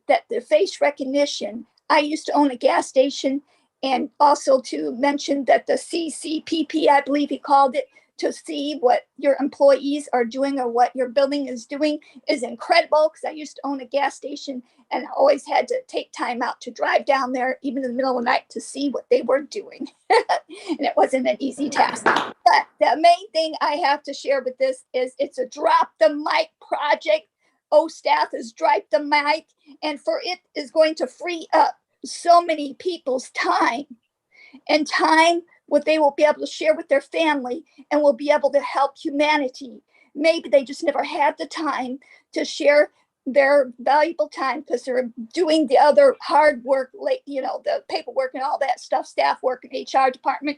that the face recognition, I used to own a gas station, and also to mention that the CCPP, I believe he called it, to see what your employees are doing or what your building is doing is incredible, because I used to own a gas station and I always had to take time out to drive down there, even in the middle of the night, to see what they were doing. And it wasn't an easy task. But the main thing I have to share with this is it's a drop the mic project. O staff is drop the mic, and for it is going to free up so many people's time, and time what they will be able to share with their family, and will be able to help humanity. Maybe they just never had the time to share their valuable time because they're doing the other hard work, like, you know, the paperwork and all that stuff, staff work in HR department.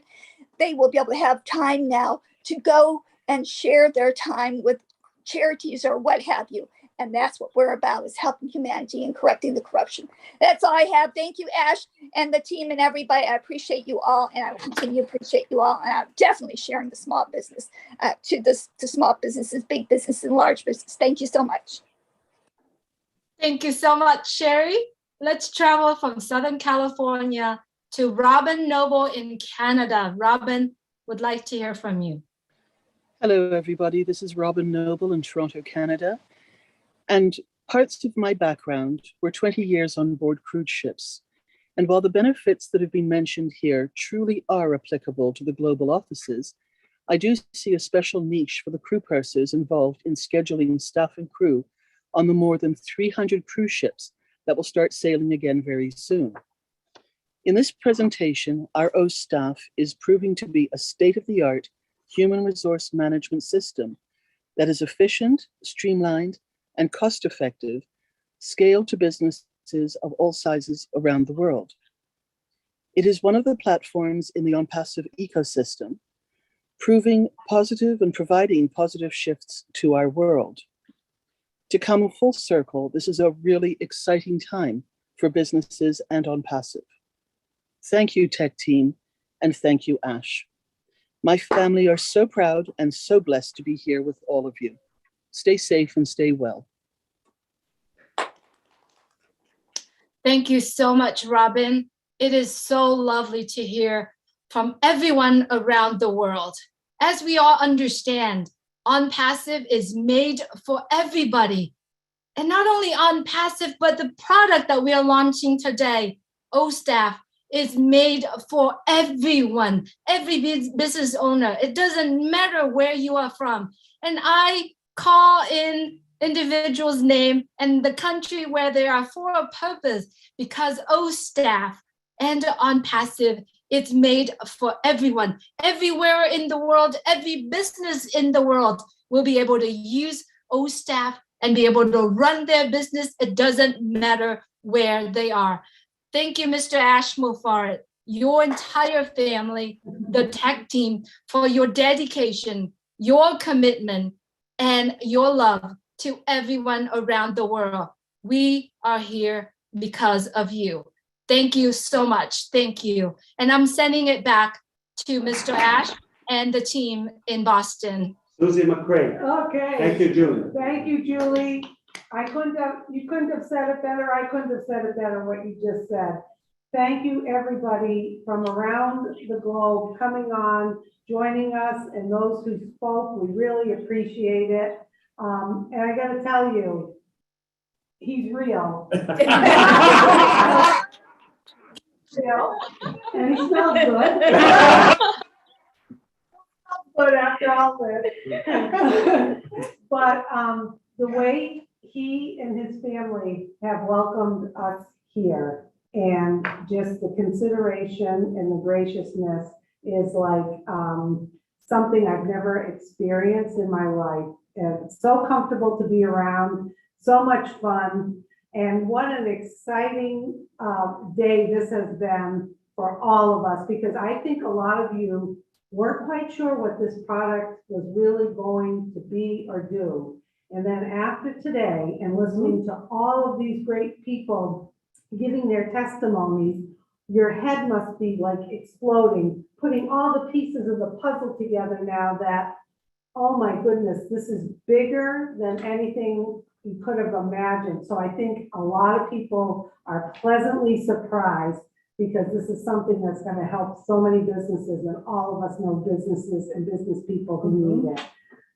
They will be able to have time now to go and share their time with charities or what have you. And that's what we're about, is helping humanity and correcting the corruption. That's all I have. Thank you, Ash, and the team and everybody. I appreciate you all, and I will continue to appreciate you all. And I'm definitely sharing the small business to small businesses, big business, and large business. Thank you so much. Thank you so much, Sherry. Let's travel from Southern California to Robin Noble in Canada. Robin, would like to hear from you. Hello, everybody. This is Robin Noble in Toronto, Canada. And parts of my background were 20 years on board cruise ships. And while the benefits that have been mentioned here truly are applicable to the global offices, I do see a special niche for the crew pursers involved in scheduling staff and crew on the more than 300 cruise ships that will start sailing again very soon. In this presentation, our O staff is proving to be a state-of-the-art human resource management system that is efficient, streamlined, and cost-effective, scaled to businesses of all sizes around the world. It is one of the platforms in the ONPASSIVE ecosystem, proving positive and providing positive shifts to our world. To come full circle, this is a really exciting time for businesses and ONPASSIVE. Thank you, tech team, and thank you, Ash. My family are so proud and so blessed to be here with all of you. Stay safe and stay well. Thank you so much, Robin. It is so lovely to hear from everyone around the world. As we all understand, ONPASSIVE is made for everybody. And not only ONPASSIVE, but the product that we are launching today, OSTAF, is made for everyone, every business owner. It doesn't matter where you are from. And I call in individual's name and the country where they are for a purpose, because OSTAF and ONPASSIVE, it's made for everyone. Everywhere in the world, every business in the world will be able to use OSTAF and be able to run their business. It doesn't matter where they are. Thank you, Mr. Ash Mufarad, your entire family, the tech team, for your dedication, your commitment, and your love to everyone around the world. We are here because of you. Thank you so much. Thank you. And I'm sending it back to Mr. Ash and the team in Boston. Susie McCray. Okay. Thank you, Julie. Thank you, Julie. You couldn't have said it better. I couldn't have said it better what you just said. Thank you, everybody from around the globe coming on, joining us, and those who spoke. We really appreciate it. And I got to tell you, he's real. Real. And he smells good. But after all this, but the way he and his family have welcomed us here, and just the consideration and the graciousness is like something I've never experienced in my life. And it's so comfortable to be around, so much fun, and what an exciting day this has been for all of us, because I think a lot of you weren't quite sure what this product was really going to be or do. And then after today and listening to all of these great people giving their testimonies, your head must be like exploding, putting all the pieces of the puzzle together now that, oh my goodness, this is bigger than anything you could have imagined. So I think a lot of people are pleasantly surprised, because this is something that's going to help so many businesses, and all of us know businesses and business people who need it.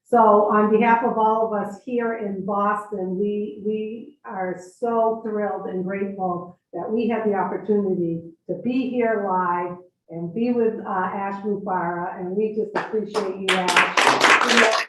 So on behalf of all of us here in Boston, we are so thrilled and grateful that we had the opportunity to be here live and be with Ash Mufarad, and we just appreciate you, Ash.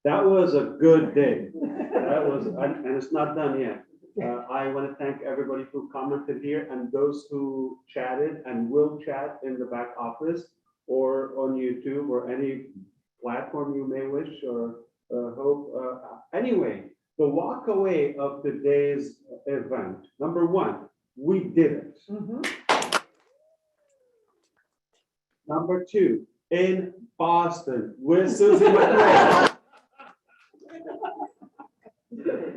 That was a good day. That was, and it's not done yet. I want to thank everybody who commented here and those who chatted and will chat in the back office or on YouTube or any platform you may wish or hope. Anyway, the walk away of today's event, number one, we did it. Number two, in Boston with Susie McCray.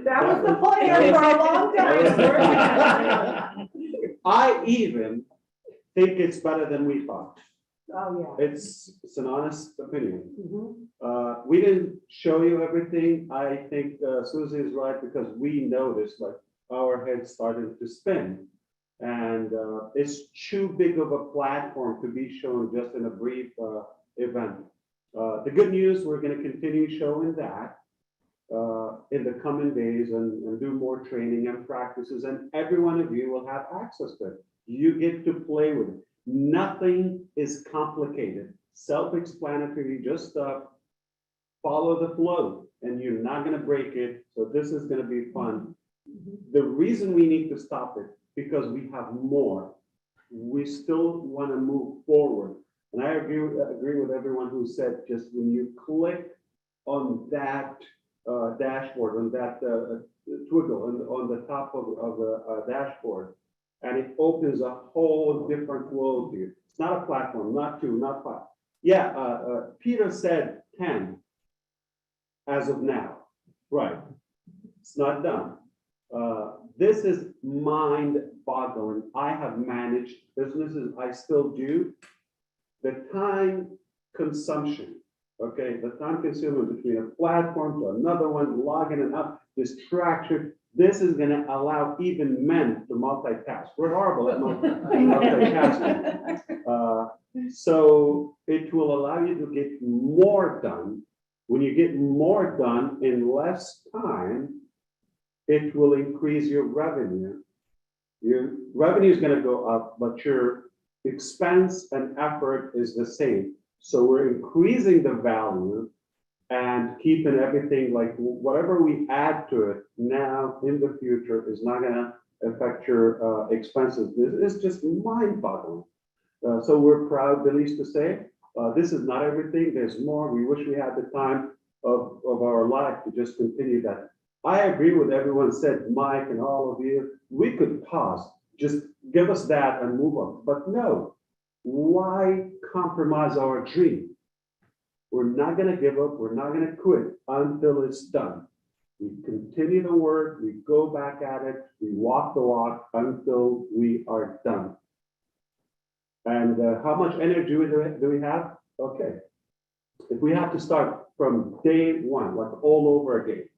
That was the plan for a long time. I even think it's better than we thought. Oh, yeah. It's an honest opinion. We didn't show you everything. I think Susie is right, because we noticed like our heads started to spin, and it's too big of a platform to be shown just in a brief event. The good news, we're going to continue showing that in the coming days and do more training and practices, and every one of you will have access to it. You get to play with it. Nothing is complicated, self-explanatory. Just follow the flow, and you're not going to break it. So this is going to be fun. The reason we need to stop it, because we have more. We still want to move forward, and I agree with everyone who said, just when you click on that dashboard, on that twiddle on the top of the dashboard, and it opens a whole different world to you. It's not a platform, not two, not five. Yeah, Peter said 10 as of now. Right. It's not done. This is mind-boggling. I have managed businesses, I still do. The time consumption, okay, the time consuming between a platform to another one, logging and up, distraction. This is going to allow even men to multitask. We're horrible at multitasking. So it will allow you to get more done. When you get more done in less time, it will increase your revenue. Your revenue is going to go up, but your expense and effort is the same. So we're increasing the value and keeping everything like whatever we add to it now in the future is not going to affect your expenses. It's just mind-boggling. So we're proud, Denise, to say this is not everything. There's more. We wish we had the time of our life to just continue that. I agree with everyone said, Mike and all of you. We could pause, just give us that and move on. But no, why compromise our dream? We're not going to give up. We're not going to quit until it's done. We continue the work. We go back at it. We walk the walk until we are done. And how much energy do we have? Okay. If we have to start from day one, like all over again,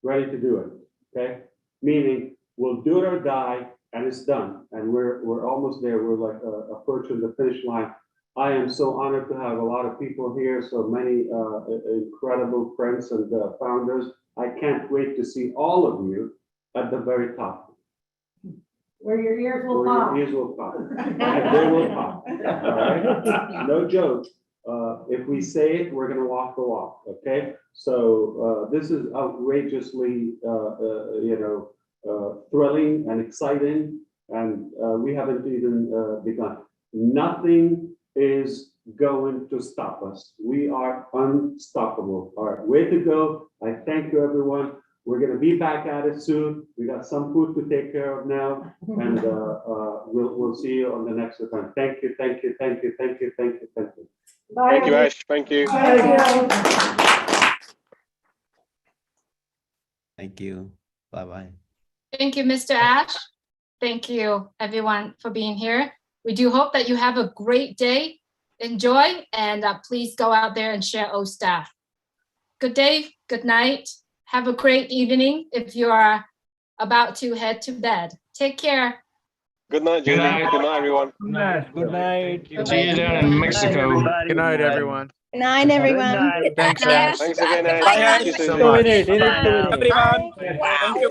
ready to do it, okay? Meaning we'll do it or die, and it's done. And we're almost there. We're like approaching the finish line. I am so honored to have a lot of people here, so many incredible friends and founders. I can't wait to see all of you at the very top. Where your ears will Where pop. your ears will pop. And they will pop. All right? No joke. If we say it, we're going to walk the walk. Okay. So this is outrageously, thrilling and exciting, and we haven't even begun. Nothing is going to stop us. We are unstoppable. All right, way to go. I thank you, everyone. We're going to be back at it soon. We got some food to take care of now, and we'll see you on the next event. Thank you, thank you, thank you, thank you, thank you, thank you. Bye. Thank you, Ash. Thank you. Thank you. Thank you. Bye-bye. Thank you, Mr. Ash. Thank you, everyone, for being here. We do hope that you have a great day. Enjoy, and please go out there and share OSTAF. Good day, good night. Have a great evening if you are about to head to bed. Take care. Good night, Julie. Good night, everyone. Good night. Good night. See you down in Mexico. Good night, everyone. Good night, everyone. Thanks, Ash. Thanks again, Ash. Bye, Thank Ash. you so So much. much. Everyone. Wow.